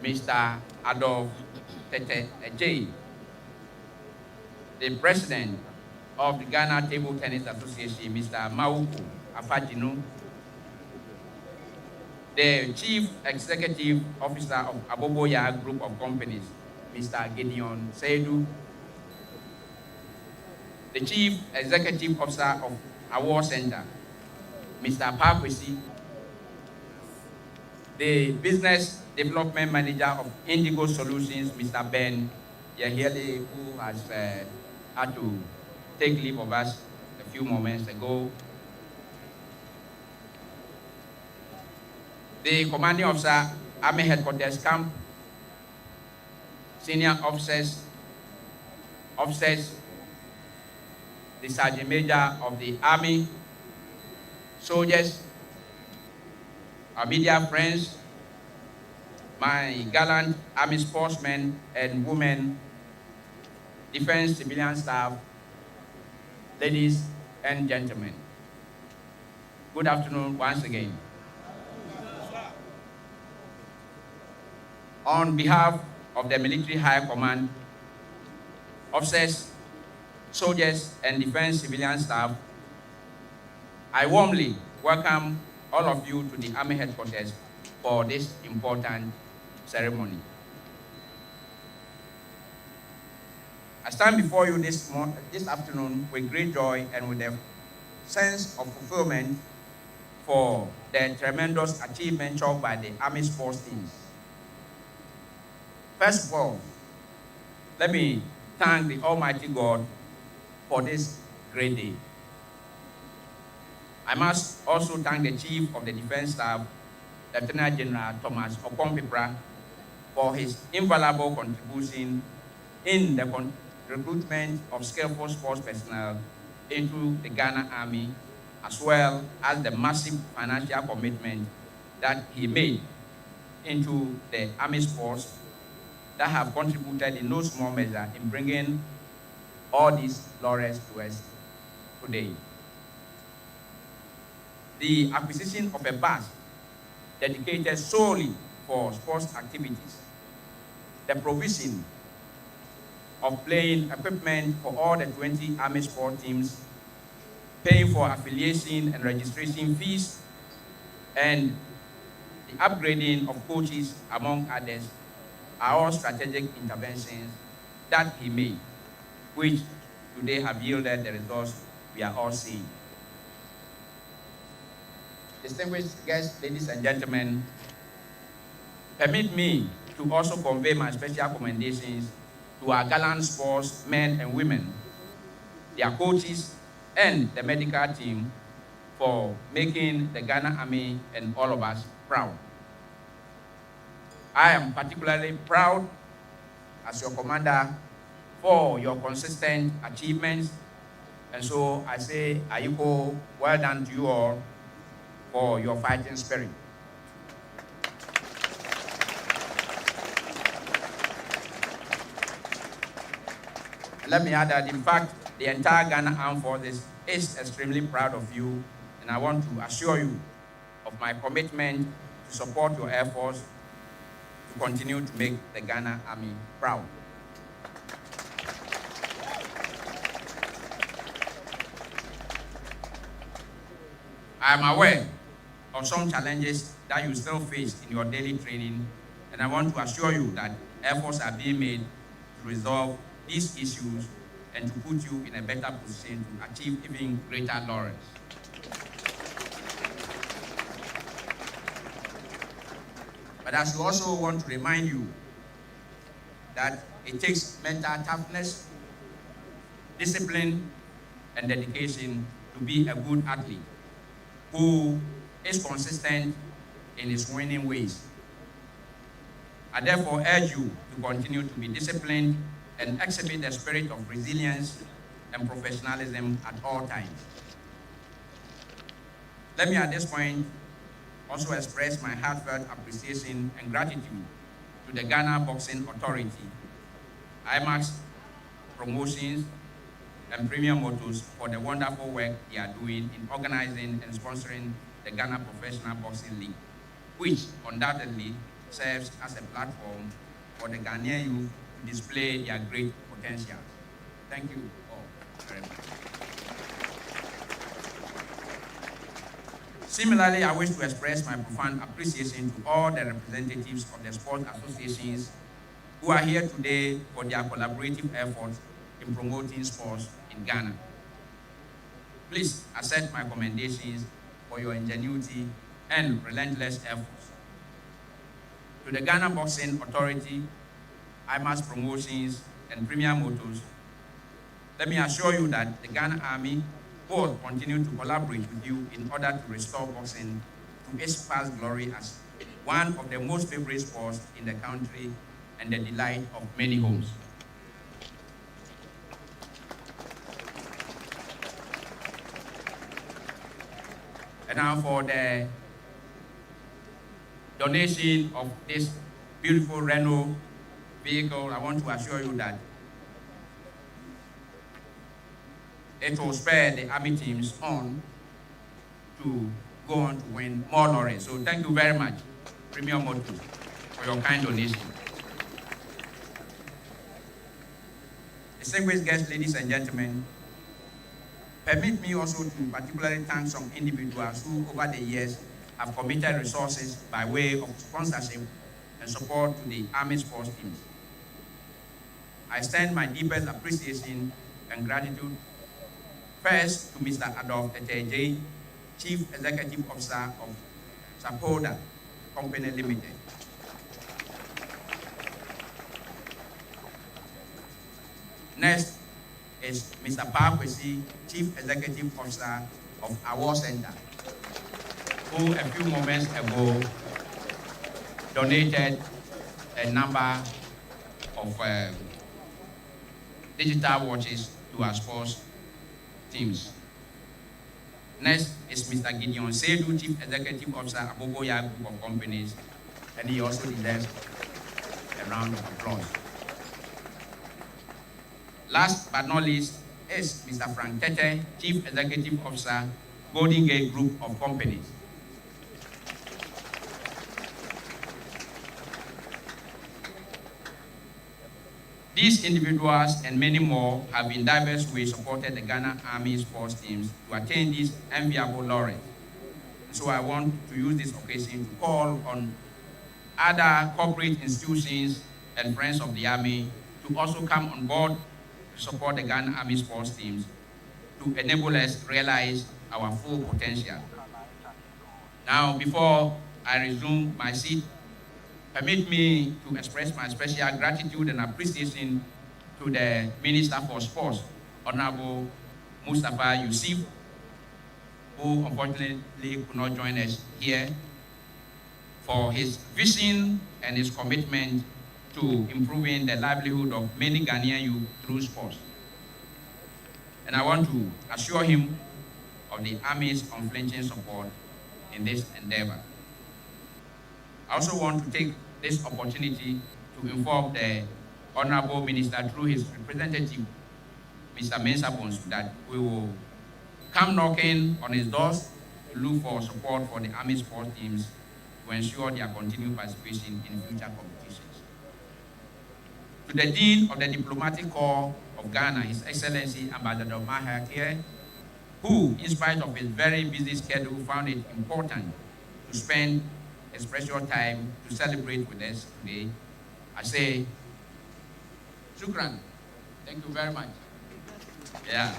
[SPEAKER 14] Mr. Adolf Tete Ejay, the President of the Ghana Table Tennis Association, Mr. Mauku Afajinu, the Chief Executive Officer of Aboboya Group of Companies, Mr. Gideon Seidu, the Chief Executive Officer of Award Center, Mr. Pakwesi, the Business Development Manager of Indigo Solutions, Mr. Ben Yahiele, who has had to take leave of us a few moments ago, the Commanding Officer, Army Headquarters Camp, senior officers, the Sergeant Major of the Army, soldiers, our media friends, my gallant Army sportsmen and women, defense civilian staff, ladies and gentlemen. Good afternoon once again. On behalf of the Military High Command, officers, soldiers, and defense civilian staff, I warmly welcome all of you to the Army headquarters for this important ceremony. I stand before you this afternoon with great joy and with a sense of fulfillment for the tremendous achievement chalked by the Army sports teams. First of all, let me thank the Almighty God for this great day. I must also thank the Chief of the Defense Staff, Lieutenant General Thomas Okompipra, for his invaluable contribution in the recruitment of skillful sports personnel into the Ghana Army, as well as the massive financial commitment that he made into the Army sports that have contributed in no small measure in bringing all these laurels to us today. The acquisition of a bus dedicated solely for sports activities, the provision of playing equipment for all the 20 Army sport teams, paying for affiliation and registration fees, and the upgrading of coaches, among others, are all strategic interventions that he made, which today have yielded the results we are all seeing. Distinguished guests, ladies and gentlemen, permit me to also convey my special commendations to our gallant sports men and women, their coaches, and the medical team for making the Ghana Army and all of us proud. I am particularly proud as your commander for your consistent achievements, and so I say, Ayuko, well done to you all for your fighting spirit. Let me add that, in fact, the entire Ghana Armed Forces is extremely proud of you, and I want to assure you of my commitment to support your efforts to continue to make the Ghana Army proud. I am aware of some challenges that you still face in your daily training, and I want to assure you that efforts are being made to resolve these issues and to put you in a better position to achieve even greater laurels. But I should also want to remind you that it takes mental toughness, discipline, and dedication to be a good athlete who is consistent in his winning ways. I therefore urge you to continue to be disciplined and exhibit the spirit of resilience and professionalism at all times. Let me at this point also express my heartfelt appreciation and gratitude to the Ghana Boxing Authority, IMAX Promotions, and Premium Motors for the wonderful work they are doing in organizing and sponsoring the Ghana Professional Boxing League, which undoubtedly serves as a platform for the Ghanaian youth to display their great potential. Thank you all very much. Similarly, I wish to express my profound appreciation to all the representatives of the sports associations who are here today for their collaborative efforts in promoting sports in Ghana. Please accept my commendations for your ingenuity and relentless efforts. To the Ghana Boxing Authority, IMAS Promotions, and Premier Motors, let me assure you that the Ghana Army will continue to collaborate with you in order to restore boxing to its past glory as one of the most favorite sports in the country and the delight of many homes. And now for the donation of this beautiful Renault vehicle, I want to assure you that it will spur the Army teams on to go on to win more laurels. So thank you very much, Premier Motu, for your kind donation. Distinguished guests, ladies and gentlemen, permit me also to particularly thank some individuals who over the years have committed resources by way of sponsorship and support to the Army sports teams. I extend my deepest appreciation and gratitude first to Mr. Adolf Eteje, Chief Executive Officer of Sapoda Company Limited. Next is Mr. Parkwesi, Chief Executive Officer of our Center, who a few moments ago donated a number of digital watches to our sports teams. Next is Mr. Gideon Seydou, Chief Executive Officer, Aboboya Group of Companies, and he also deserves a round of applause. Last but not least is Mr. Frank Tete, Chief Executive Officer, Golden Gate Group of Companies. These individuals and many more have in diverse ways supported the Ghana Army sports teams to attain these enviable laurels. So I want to use this occasion to call on other corporate institutions and friends of the Army to also come on board to support the Ghana Army sports teams to enable us realize our full potential. Now, before I resume my seat, permit me to express my special gratitude and appreciation to the Minister for Sports, Honorable Mustafa Yusuf, who unfortunately could not join us here, for his vision and his commitment to improving the livelihood of many Ghanaian youth through sports. And I want to assure him of the Army's unflinching support in this endeavor. I also want to take this opportunity to inform the Honorable Minister through his representative, Mr. Mensa Bonsu, that we will come knocking on his doors to look for support for the Army sports teams to ensure their continued participation in future competitions. To the Dean of the Diplomatic Corps of Ghana, His Excellency Ambassador Maher Kier, who, in spite of his very busy schedule, found it important to spend a special time to celebrate with us today, I say, shukran. Thank you very much. Yeah.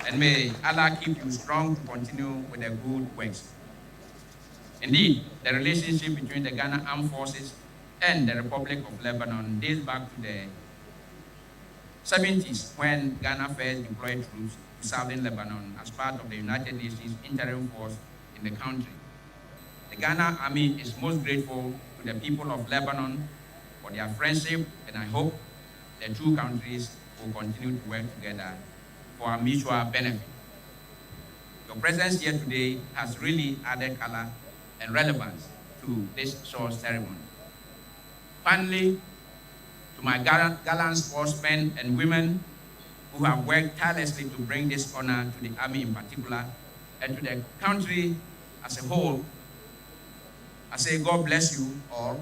[SPEAKER 14] And may Allah keep you strong to continue with the good works. Indeed, the relationship between the Ghana Armed Forces and the Republic of Lebanon dates back to the 70s when Ghana first deployed troops to southern Lebanon as part of the United Nations interim force in the country. The Ghana Army is most grateful to the people of Lebanon for their friendship, and I hope the two countries will continue to work together for our mutual benefit. Your presence here today has really added color and relevance to this short ceremony. Finally, to my gallant sportsmen and women who have worked tirelessly to bring this honor to the Army in particular, and to the country as a whole, I say God bless you all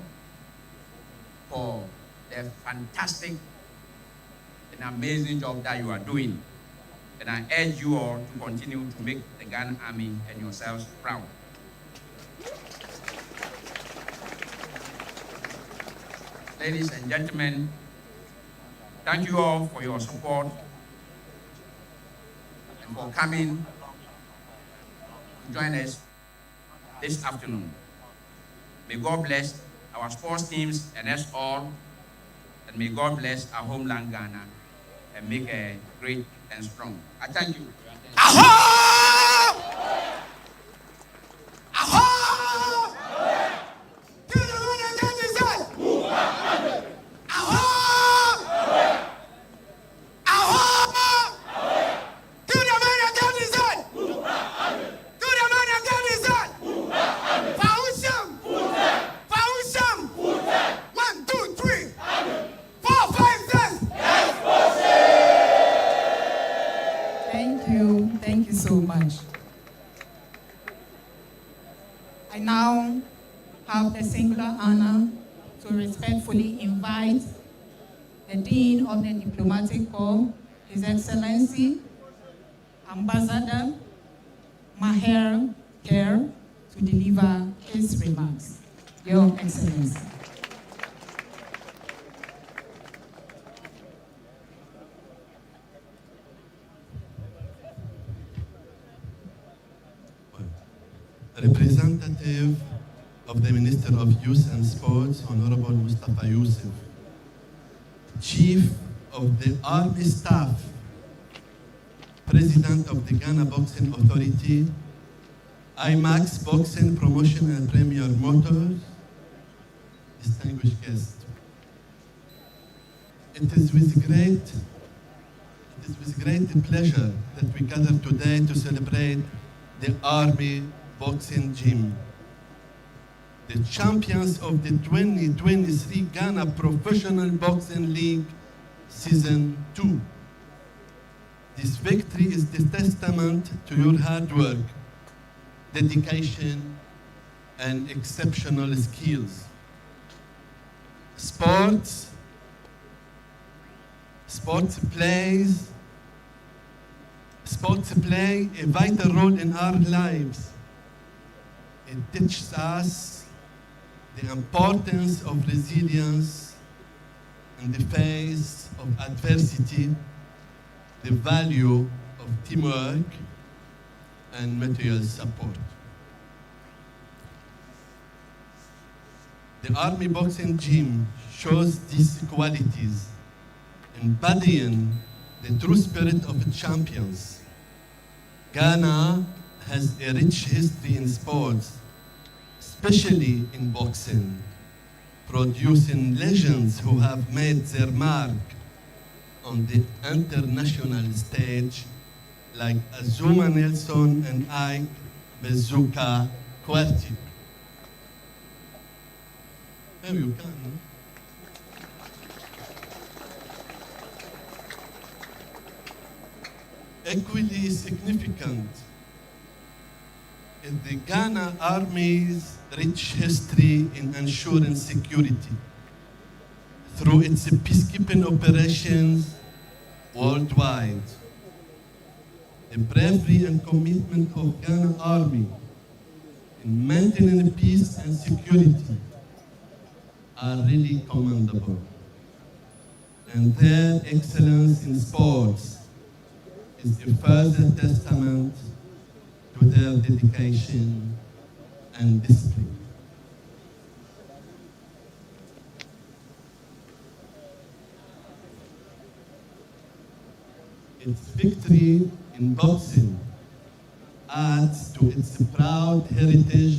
[SPEAKER 14] for the fantastic and amazing job that you are doing. And I urge you all to continue to make the Ghana Army and yourselves proud. Ladies and gentlemen, thank you all for your support and for coming to join us this afternoon. May God bless our sports teams and us all, and may God bless our homeland Ghana and make it great and strong. I thank you.
[SPEAKER 3] I now have the singular honor to respectfully invite the Dean of the Diplomatic Corps, His Excellency, Ambassador Maher Kerr, to deliver his remarks. Your Excellency.
[SPEAKER 15] Representative of the Minister of Youth and Sports, Honorable Mustafa Yusuf, Chief of the Army Staff, President of the Ghana Boxing Authority, IMAX Boxing Promotion and Premier Motors, distinguished guests. It is with great pleasure that we gather today to celebrate the Army Boxing Gym, the champions of the 2023 Ghana Professional Boxing League Season 2. This victory is the testament to your hard work, dedication, and exceptional skills. Sports play a vital role in our lives. It teaches us the importance of resilience in the face of adversity, the value of teamwork, and material support. The Army Boxing Gym shows these qualities, embodying the true spirit of champions. Ghana has a rich history in sports, especially in boxing, producing legends who have made their mark on the international stage, like Azuma Nelson and Ike Bazooka Quarty. There you can. Equally significant is the Ghana Army's rich history in ensuring security through its peacekeeping operations worldwide. The bravery and commitment of Ghana Army in maintaining peace and security are really commendable. And their excellence in sports is a further testament to their dedication and discipline. Its victory in boxing adds to its proud heritage,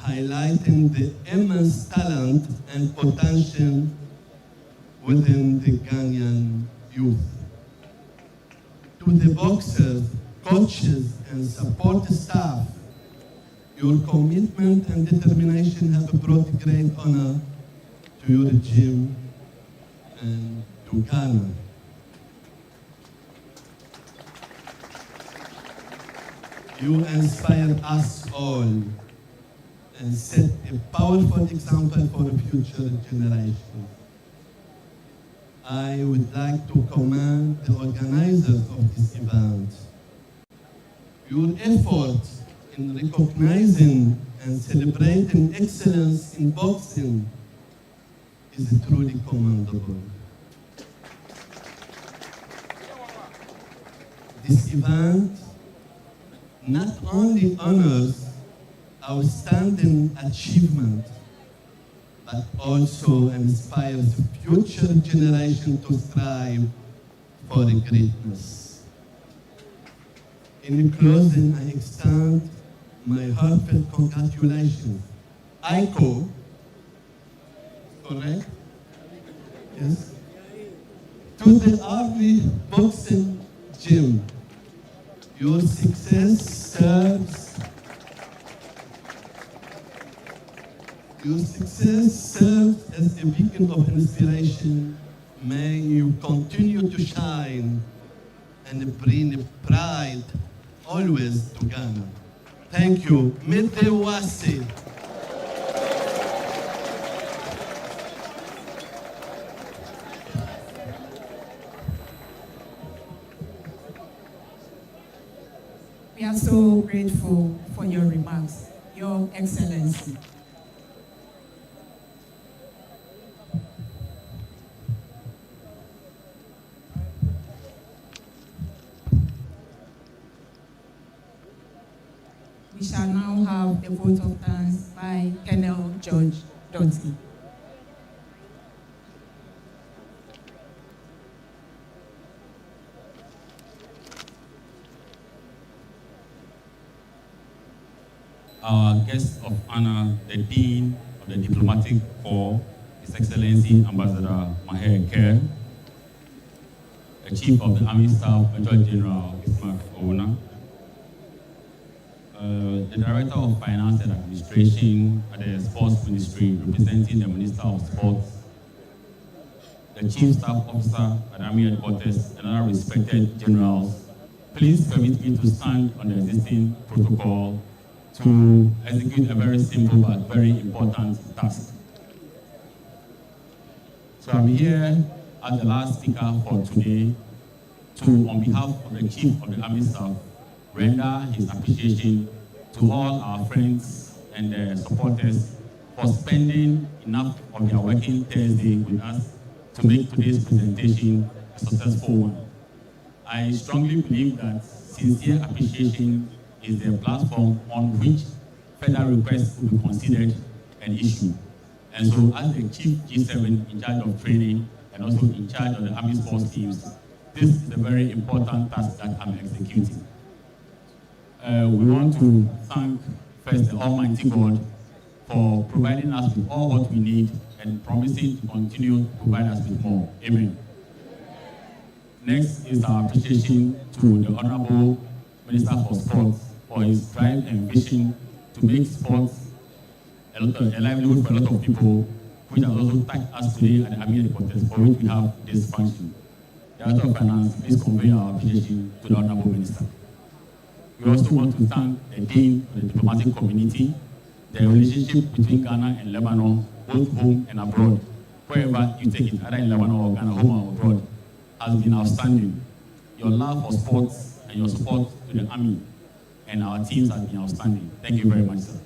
[SPEAKER 15] highlighting the immense talent and potential within the Ghanaian youth. To the boxers, coaches, and support staff, your commitment and determination have brought great honor to your gym and to Ghana. You inspire us all and set a powerful example for future generations. I would like to commend the organizers of this event. Your efforts in recognizing and celebrating excellence in boxing is truly commendable. This event not only honors outstanding achievement, but also inspires future generations to strive for greatness. In closing, I extend my heartfelt congratulations. ICO, correct? Yes. To the Army Boxing Gym. Your success serves as a beacon of inspiration. May you continue to shine and bring pride always to Ghana. Thank you. Medewase.
[SPEAKER 16] We are so grateful for your remarks, Your Excellency. We shall now have the vote of thanks by Colonel George Dotty.
[SPEAKER 11] Our guest of honor, the Dean of the Diplomatic Corps, His Excellency Ambassador Maher Kerr, the Chief of the Army Staff, Major General Ismail Owuna, the Director of Finance and Administration at the Sports Ministry, representing the Minister of Sports, the Chief Staff Officer at Army Headquarters, and other respected generals. Please permit me to stand on the existing protocol to execute a very simple but very important task. So I'm here as the last speaker for today to, on behalf of the Chief of the Army Staff, render his appreciation to all our friends and their supporters for spending enough of their working Thursday with us to make today's presentation a successful one. I strongly believe that sincere appreciation is the platform on which further requests will be considered an issue. And so as the Chief G7 in charge of training and also in charge of the Army sports teams, this is a very important task that I'm executing. We want to thank first the Almighty God for providing us with all what we need and promising to continue to provide us with more. Amen. Next is our appreciation to the Honorable Minister for Sports for his drive and vision to make sports a livelihood for a lot of people, which has also touched us today at the Army Headquarters, for which we have this function. The Director of Finance, please convey our appreciation to the Honorable Minister. We also want to thank the Dean of the diplomatic community. The relationship between Ghana and Lebanon, both home and abroad, wherever you take it, either in Lebanon or Ghana, home or abroad, has been outstanding. Your love for sports and your support to the Army and our teams has been outstanding. Thank you very much, sir.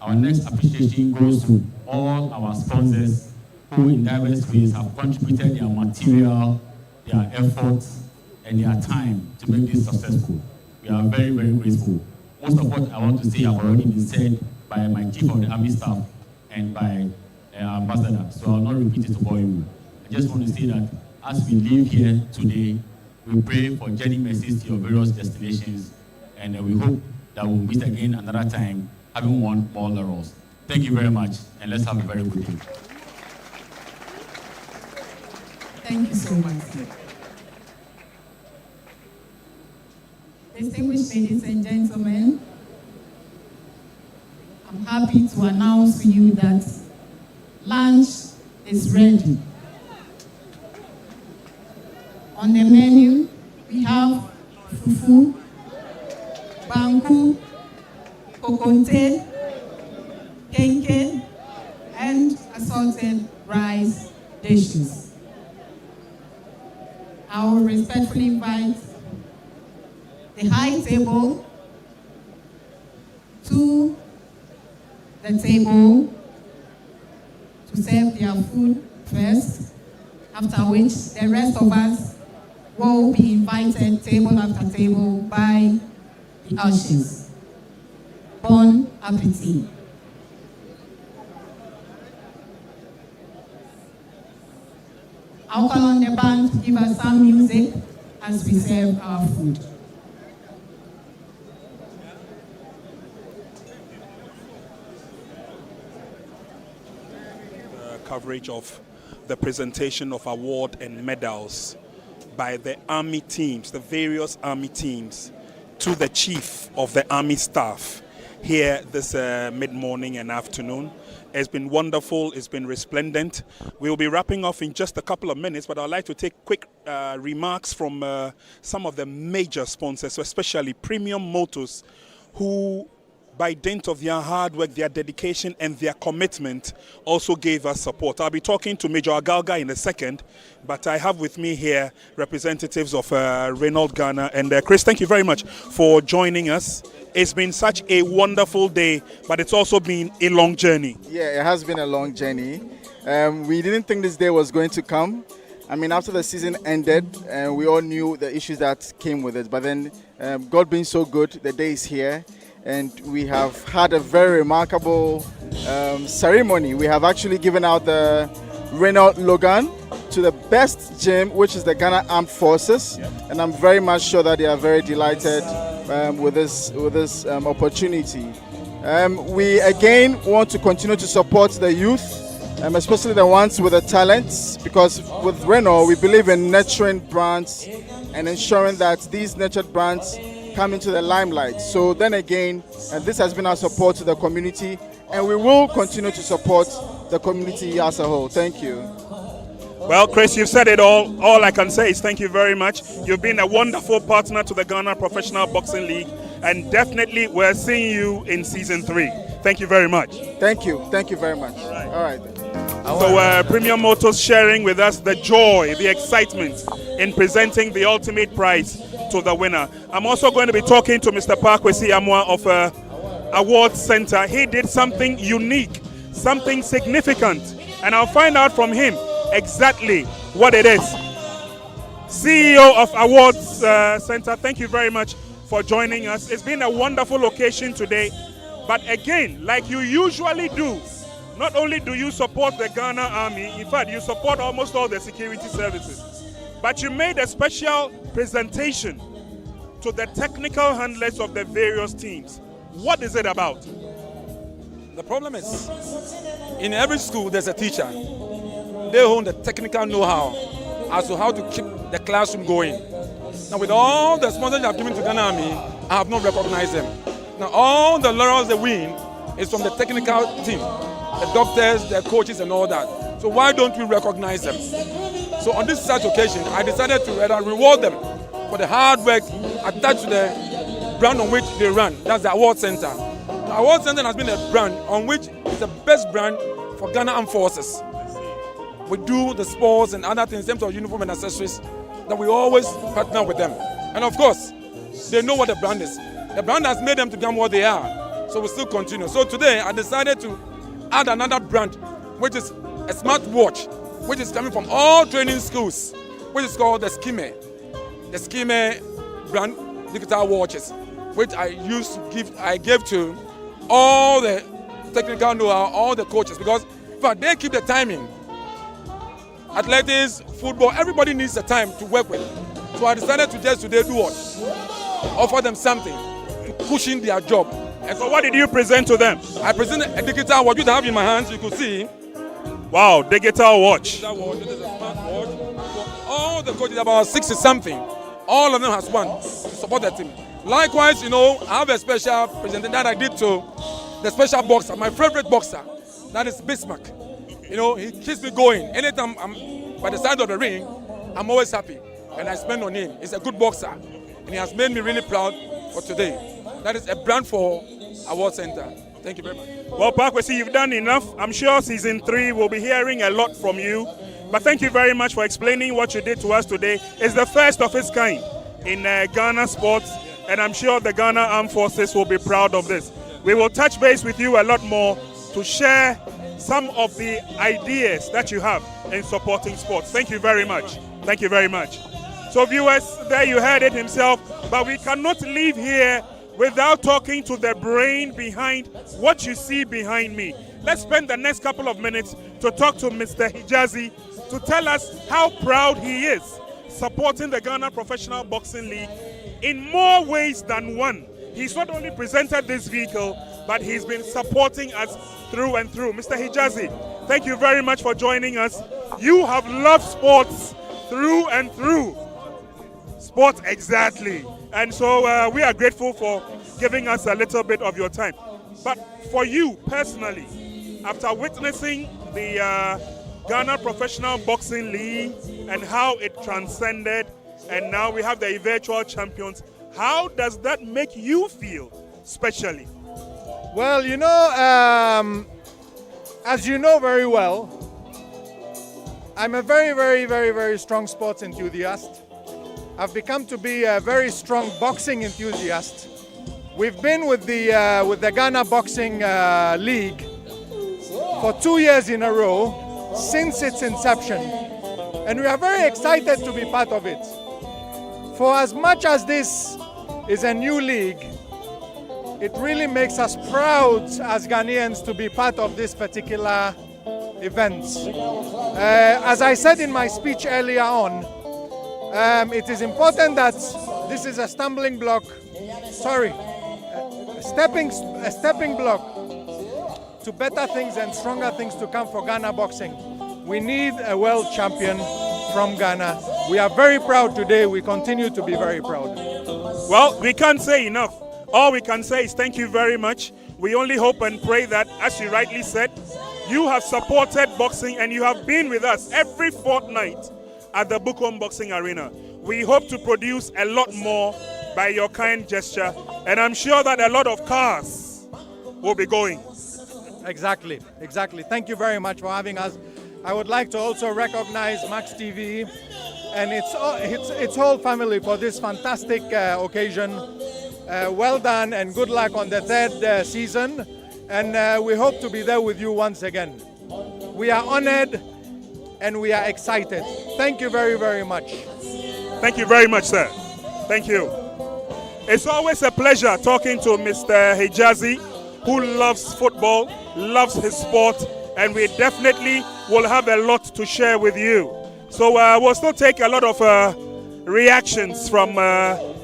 [SPEAKER 11] Our next appreciation goes to all our sponsors who in diverse ways have contributed their material, their efforts, and their time to make this successful. We are very, very grateful. Most of what I want to say have already been said by my Chief of the Army Staff and by our Ambassador, so I'll not repeat it to bore you. I just want to say that as we leave here today, we pray for journey mercies to your various destinations, and we hope that we'll meet again another time, having won more laurels. Thank you very much, and let's have a very good day.
[SPEAKER 16] Thank you so much. Distinguished ladies and gentlemen, I'm happy to announce to you that lunch is ready. On the menu, we have fufu, banku, kokonte, kenke, and assorted rice dishes. I will respectfully invite the high table to the table to serve their food first, after which the rest of us will be invited table after table by the ushers. Bon appetit. I'll call on the band to give us some music as we serve our food.
[SPEAKER 4] Coverage of the presentation of award and medals by the Army teams, the various Army teams, to the Chief of the Army Staff, here this mid-morning and afternoon. It's been wonderful. It's been resplendent. We'll be wrapping off in just a couple of minutes, but I'd like to take quick remarks from some of the major sponsors, especially Premium Motors, who, by dint of their hard work, their dedication, and their commitment, also gave us support. I'll be talking to Major Agalga in a second, but I have with me here representatives of Renault Ghana. And Chris, thank you very much for joining us. It's been such a wonderful day, but it's also been a long journey.
[SPEAKER 17] Yeah, it has been a long journey. We didn't think this day was going to come. I mean, after the season ended, we all knew the issues that came with it. But then, God being so good, the day is here. And we have had a very remarkable ceremony. We have actually given out the Renault Logan to the best gym, which is the Ghana Armed Forces. And I'm very much sure that they are very delighted with this opportunity. We again want to continue to support the youth, especially the ones with the talents, because with Renault, we believe in nurturing brands and ensuring that these nurtured brands come into the limelight. So then again, this has been our support to the community, and we will continue to support the community as a whole. Thank you.
[SPEAKER 4] Well, Chris, you've said it all. All I can say is thank you very much. You've been a wonderful partner to the Ghana Professional Boxing League, and definitely we're seeing you in season 3. Thank you very much.
[SPEAKER 17] Thank you. Thank you very much. All right.
[SPEAKER 4] So Premium Motors sharing with us the joy, the excitement in presenting the ultimate prize to the winner. I'm also going to be talking to Mr. Parkwesi Amwa of Awards Center. He did something unique, something significant, and I'll find out from him exactly what it is. CEO of Awards Center, thank you very much for joining us. It's been a wonderful occasion today, but again, like you usually do, not only do you support the Ghana Army, in fact, you support almost all the security services, but you made a special presentation to the technical handlers of the various teams. What is it about?
[SPEAKER 12] The problem is, in every school there's a teacher. They own the technical know-how as to how to keep the classroom going. Now, with all the sponsors I've given to Ghana Army, I have not recognized them. Now, all the laurels they win is from the technical team, the doctors, the coaches, and all that. So why don't we recognize them? So on this such occasion, I decided to reward them for the hard work attached to the brand on which they run. That's the Award Center. The Award Center has been a brand on which is the best brand for Ghana Armed Forces. We do the sports and other things in terms of uniform and accessories that we always partner with them. And of course, they know what the brand is. The brand has made them to become what they are. So we still continue. So today I decided to add another brand, which is a smartwatch, which is coming from all training schools, which is called the Scheme. The Scheme brand digital watches, which I gave to all the technical know-how, all the coaches, because in fact, they keep the timing. Athletics, football, everybody needs the time to work with. So I decided to just today do what? Offer them something to cushion their job.
[SPEAKER 4] And so what did you present to them?
[SPEAKER 12] I presented a digital watch, which I have in my hands, you could see.
[SPEAKER 4] Wow, digital watch.
[SPEAKER 12] Digital watch, this is a smart watch. For all the coaches, about 60 something, all of them has one to support the team. Likewise, I have a special presentation that I did to the special boxer, my favorite boxer, that is Bismarck. He keeps me going. Anytime I'm by the side of the ring, I'm always happy. And I spend on him. He's a good boxer. And he has made me really proud for today. That is a brand for Award Center. Thank you very much.
[SPEAKER 4] Well, Parkwesi, you've done enough. I'm sure season 3 will be hearing a lot from you. But thank you very much for explaining what you did to us today. It's the first of its kind in Ghana sports. And I'm sure the Ghana Armed Forces will be proud of this. We will touch base with you a lot more to share some of the ideas that you have in supporting sports. Thank you very much. Thank you very much. So viewers, there you heard it himself, but we cannot leave here without talking to the brain behind what you see behind me. Let's spend the next couple of minutes to talk to Mr. Hijazi to tell us how proud he is supporting the Ghana Professional Boxing League in more ways than one. He's not only presented this vehicle, but he's been supporting us through and through. Mr. Hijazi, thank you very much for joining us. You have loved sports through and through. Sports, exactly. And so we are grateful for giving us a little bit of your time. But for you personally, after witnessing the Ghana Professional Boxing League and how it transcended, and now we have the virtual champions, how does that make you feel, especially?
[SPEAKER 18] Well, you know, as you know very well, I'm a very, very, very, very strong sports enthusiast. I've become to be a very strong boxing enthusiast. We've been with the Ghana Boxing League for 2 years in a row since its inception, and we are very excited to be part of it. For as much as this is a new league, it really makes us proud as Ghanaians to be part of this particular event. As I said in my speech earlier on, it is important that this is a stumbling block, a stepping block to better things and stronger things to come for Ghana boxing. We need a world champion from Ghana. We are very proud today. We continue to be very proud.
[SPEAKER 4] Well, we can't say enough. All we can say is thank you very much. We only hope and pray that, as you rightly said, you have supported boxing and you have been with us every fortnight at the Bukom Boxing Arena. We hope to produce a lot more by your kind gesture, and I'm sure that a lot of cars will be going.
[SPEAKER 18] Exactly. Thank you very much for having us. I would like to also recognize Max TV and its whole family for this fantastic occasion. Well done and good luck on the third season, and we hope to be there with you once again. We are honored and we are excited. Thank you very, very much.
[SPEAKER 4] Thank you very much, sir. Thank you. It's always a pleasure talking to Mr. Hijazi, who loves football, loves his sport, and we definitely will have a lot to share with you. So we'll still take a lot of reactions from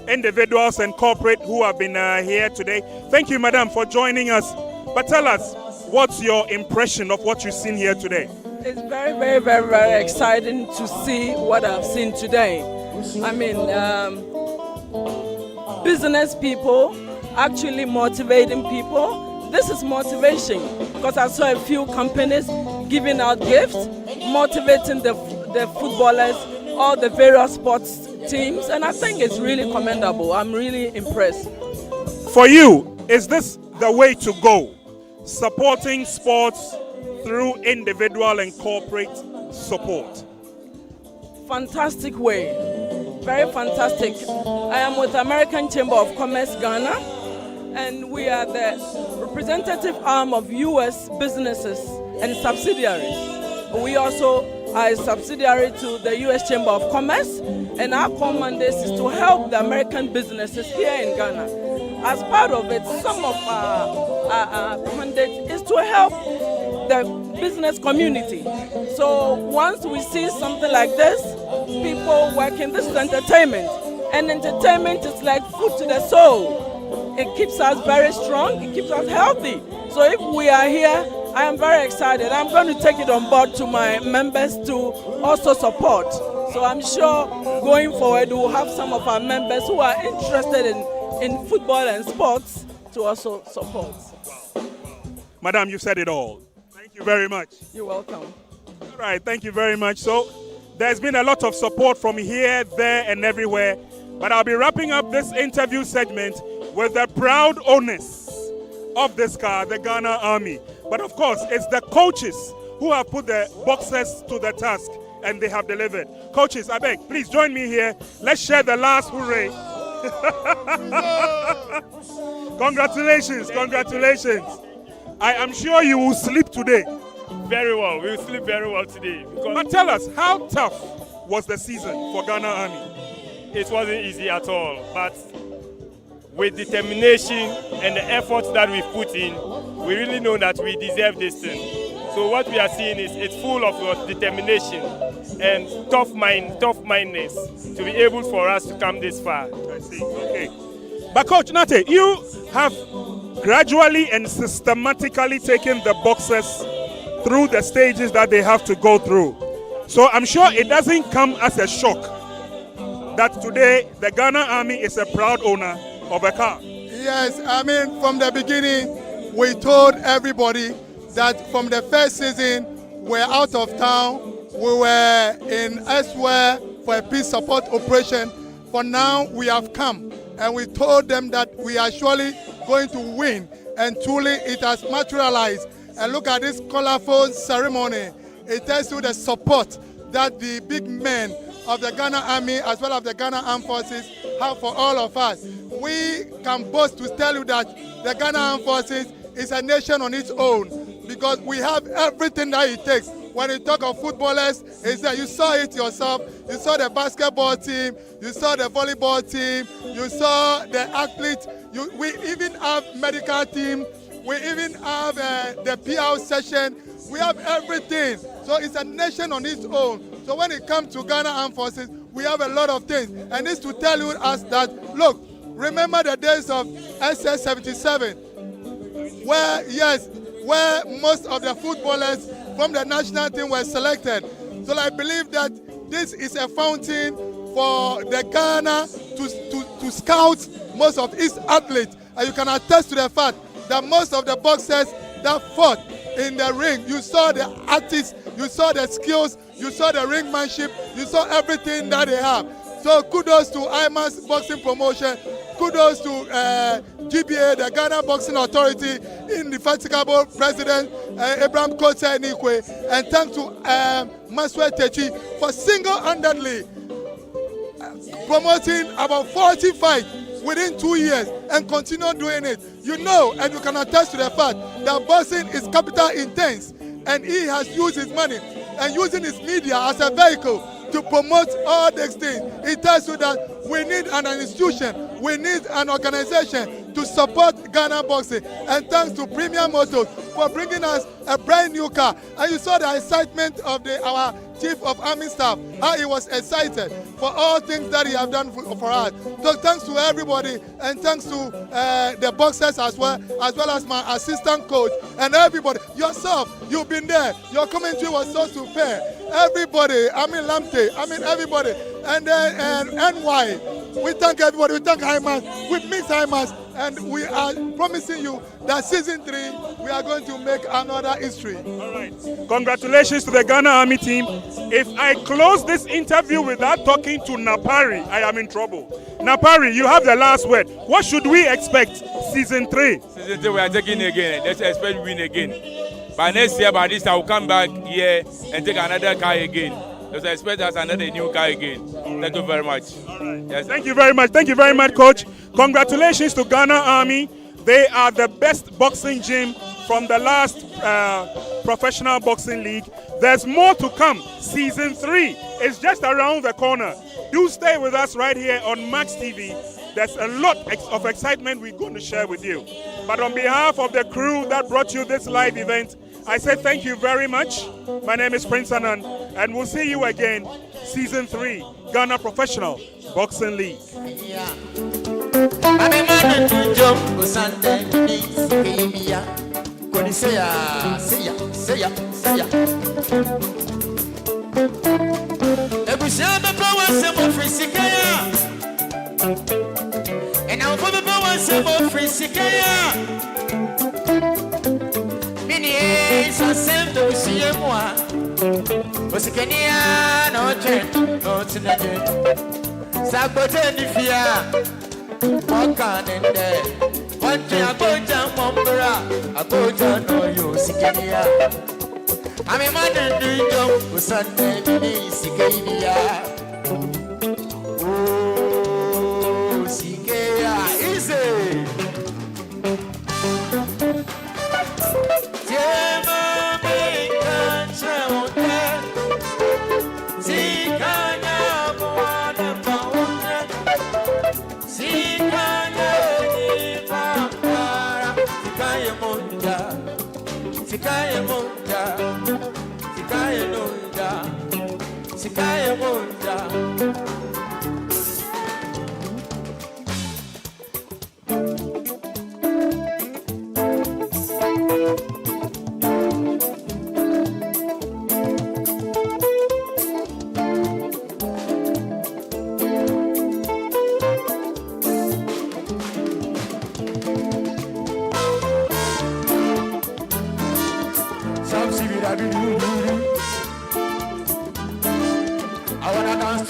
[SPEAKER 4] individuals and corporate who have been here today. Thank you, madam, for joining us. But tell us, what's your impression of what you've seen here today?
[SPEAKER 19] It's very, very, very, very exciting to see what I've seen today. I mean, business people actually motivating people. This is motivation, because I saw a few companies giving out gifts, motivating the footballers, all the various sports teams, and I think it's really commendable. I'm really impressed.
[SPEAKER 4] For you, is this the way to go? Supporting sports through individual and corporate support?
[SPEAKER 19] Fantastic way. Very fantastic. I am with American Chamber of Commerce Ghana, and we are the representative arm of U.S. businesses and subsidiaries. We also are a subsidiary to the U.S. Chamber of Commerce, and our core mandate is to help the American businesses here in Ghana. As part of it, some of our mandate is to help the business community. So once we see something like this, people working, this is entertainment, and entertainment is like food to the soul. It keeps us very strong, it keeps us healthy. So if we are here, I am very excited. I'm going to take it on board to my members to also support. So I'm sure going forward we'll have some of our members who are interested in football and sports to also support.
[SPEAKER 4] Madam, you said it all. Thank you very much.
[SPEAKER 19] You're welcome.
[SPEAKER 4] All right, thank you very much. So there's been a lot of support from here, there, and everywhere. But I'll be wrapping up this interview segment with the proud owners of this car, the Ghana Army. But of course, it's the coaches who have put the boxers to the task, and they have delivered. Coaches, I beg, please join me here. Let's share the last hooray. Congratulations, congratulations. I am sure you will sleep today.
[SPEAKER 20] Very well, we will sleep very well today.
[SPEAKER 4] But tell us, how tough was the season for Ghana Army?
[SPEAKER 20] It wasn't easy at all, but with determination and the effort that we put in, we really know that we deserve this thing. So what we are seeing is it's full of determination and tough-mindedness to be able for us to come this far.
[SPEAKER 4] I see, okay. But Coach Nate, you have gradually and systematically taken the boxers through the stages that they have to go through. So I'm sure it doesn't come as a shock that today the Ghana Army is a proud owner of a car.
[SPEAKER 21] Yes, I mean, from the beginning,
[SPEAKER 6] we told everybody that from the first season, we're out of town. We were in elsewhere for a peace support operation. For now, we have come, and we told them that we are surely going to win, and truly it has materialized. And look at this colorful ceremony. It tells you the support that the big men of the Ghana Army as well as the Ghana Armed Forces have for all of us. We can boast to tell you that the Ghana Armed Forces is a nation on its own because we have everything that it takes. When you talk of footballers, is that you saw it yourself. You saw the basketball team, you saw the volleyball team, you saw the athletes. We even have medical team. We even have the PR session. We have everything. So it's a nation on its own. So when it comes to Ghana Armed Forces, we have a lot of things. And it's to tell you us that, look, remember the days of SS-77, where most of the footballers from the national team were selected. So I believe that this is a fountain for the Ghana to scout most of its athletes. And you can attest to the fact that most of the boxers that fought in the ring, you saw the artists, you saw the skills, you saw the ringmanship, you saw everything that they have. So kudos to IMAS Boxing Promotion, kudos to GBA, the Ghana Boxing Authority, indefatigable President Abraham Kotse Nikwe, and thanks to Maswe Techi for single-handedly promoting about 40 fights within 2 years and continue doing it. You know, and you can attest to the fact that boxing is capital intense, and he has used his money and using his media as a vehicle to promote all these things. It tells you that we need an institution, we need an organization to support Ghana boxing. And thanks to Premium Motors for bringing us a brand new car. And you saw the excitement of our Chief of Army Staff, how he was excited for all things that he has done for us. So thanks to everybody, and thanks to the boxers as well as my assistant coach and everybody. Yourself, you've been there. Your commentary was so super. Everybody, Lamte, everybody. And then NY, we thank everybody. We thank IMAS. We mix IMAS, and we are promising you that season 3, we are going to make another history.
[SPEAKER 4] All right. Congratulations to the Ghana Army team. If I close this interview without talking to Napari, I am in trouble. Napari, you have the last word. What should we expect season 3?
[SPEAKER 21] Season 3, we are taking again. Let's expect win again. By next year, by this, I will come back here and take another car again. Let's expect us another new car again. Thank you very much.
[SPEAKER 4] All right. Yes. Thank you very much. Thank you very much, Coach. Congratulations to Ghana Army. They are the best boxing gym from the last professional boxing league. There's more to come. Season 3 is just around the corner. Do stay with us right here on Max TV. There's a lot of excitement we're going to share with you. But on behalf of the crew that brought you this live event, I say thank you very much. My name is Prince Anand, and we'll see you again, Season 3, Ghana Professional Boxing League.
[SPEAKER 2] And now for the power symbol free Sikaya. Mini is a sendo see moi. Osikania no jet, no tinaje. Sabote di fia. Walk on in there. One day I go down Mombra. I go down no you Sikania. I'm a man and do you Sunday mini Sikania. Sikaya Munda,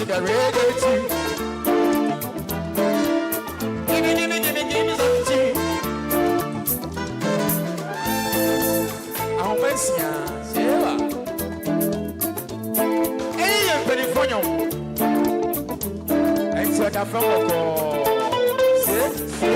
[SPEAKER 2] the reggae too. Give me some tea. I'll miss ya, Sarah. Hey, you're pretty funny. And so I'm from Oko. See?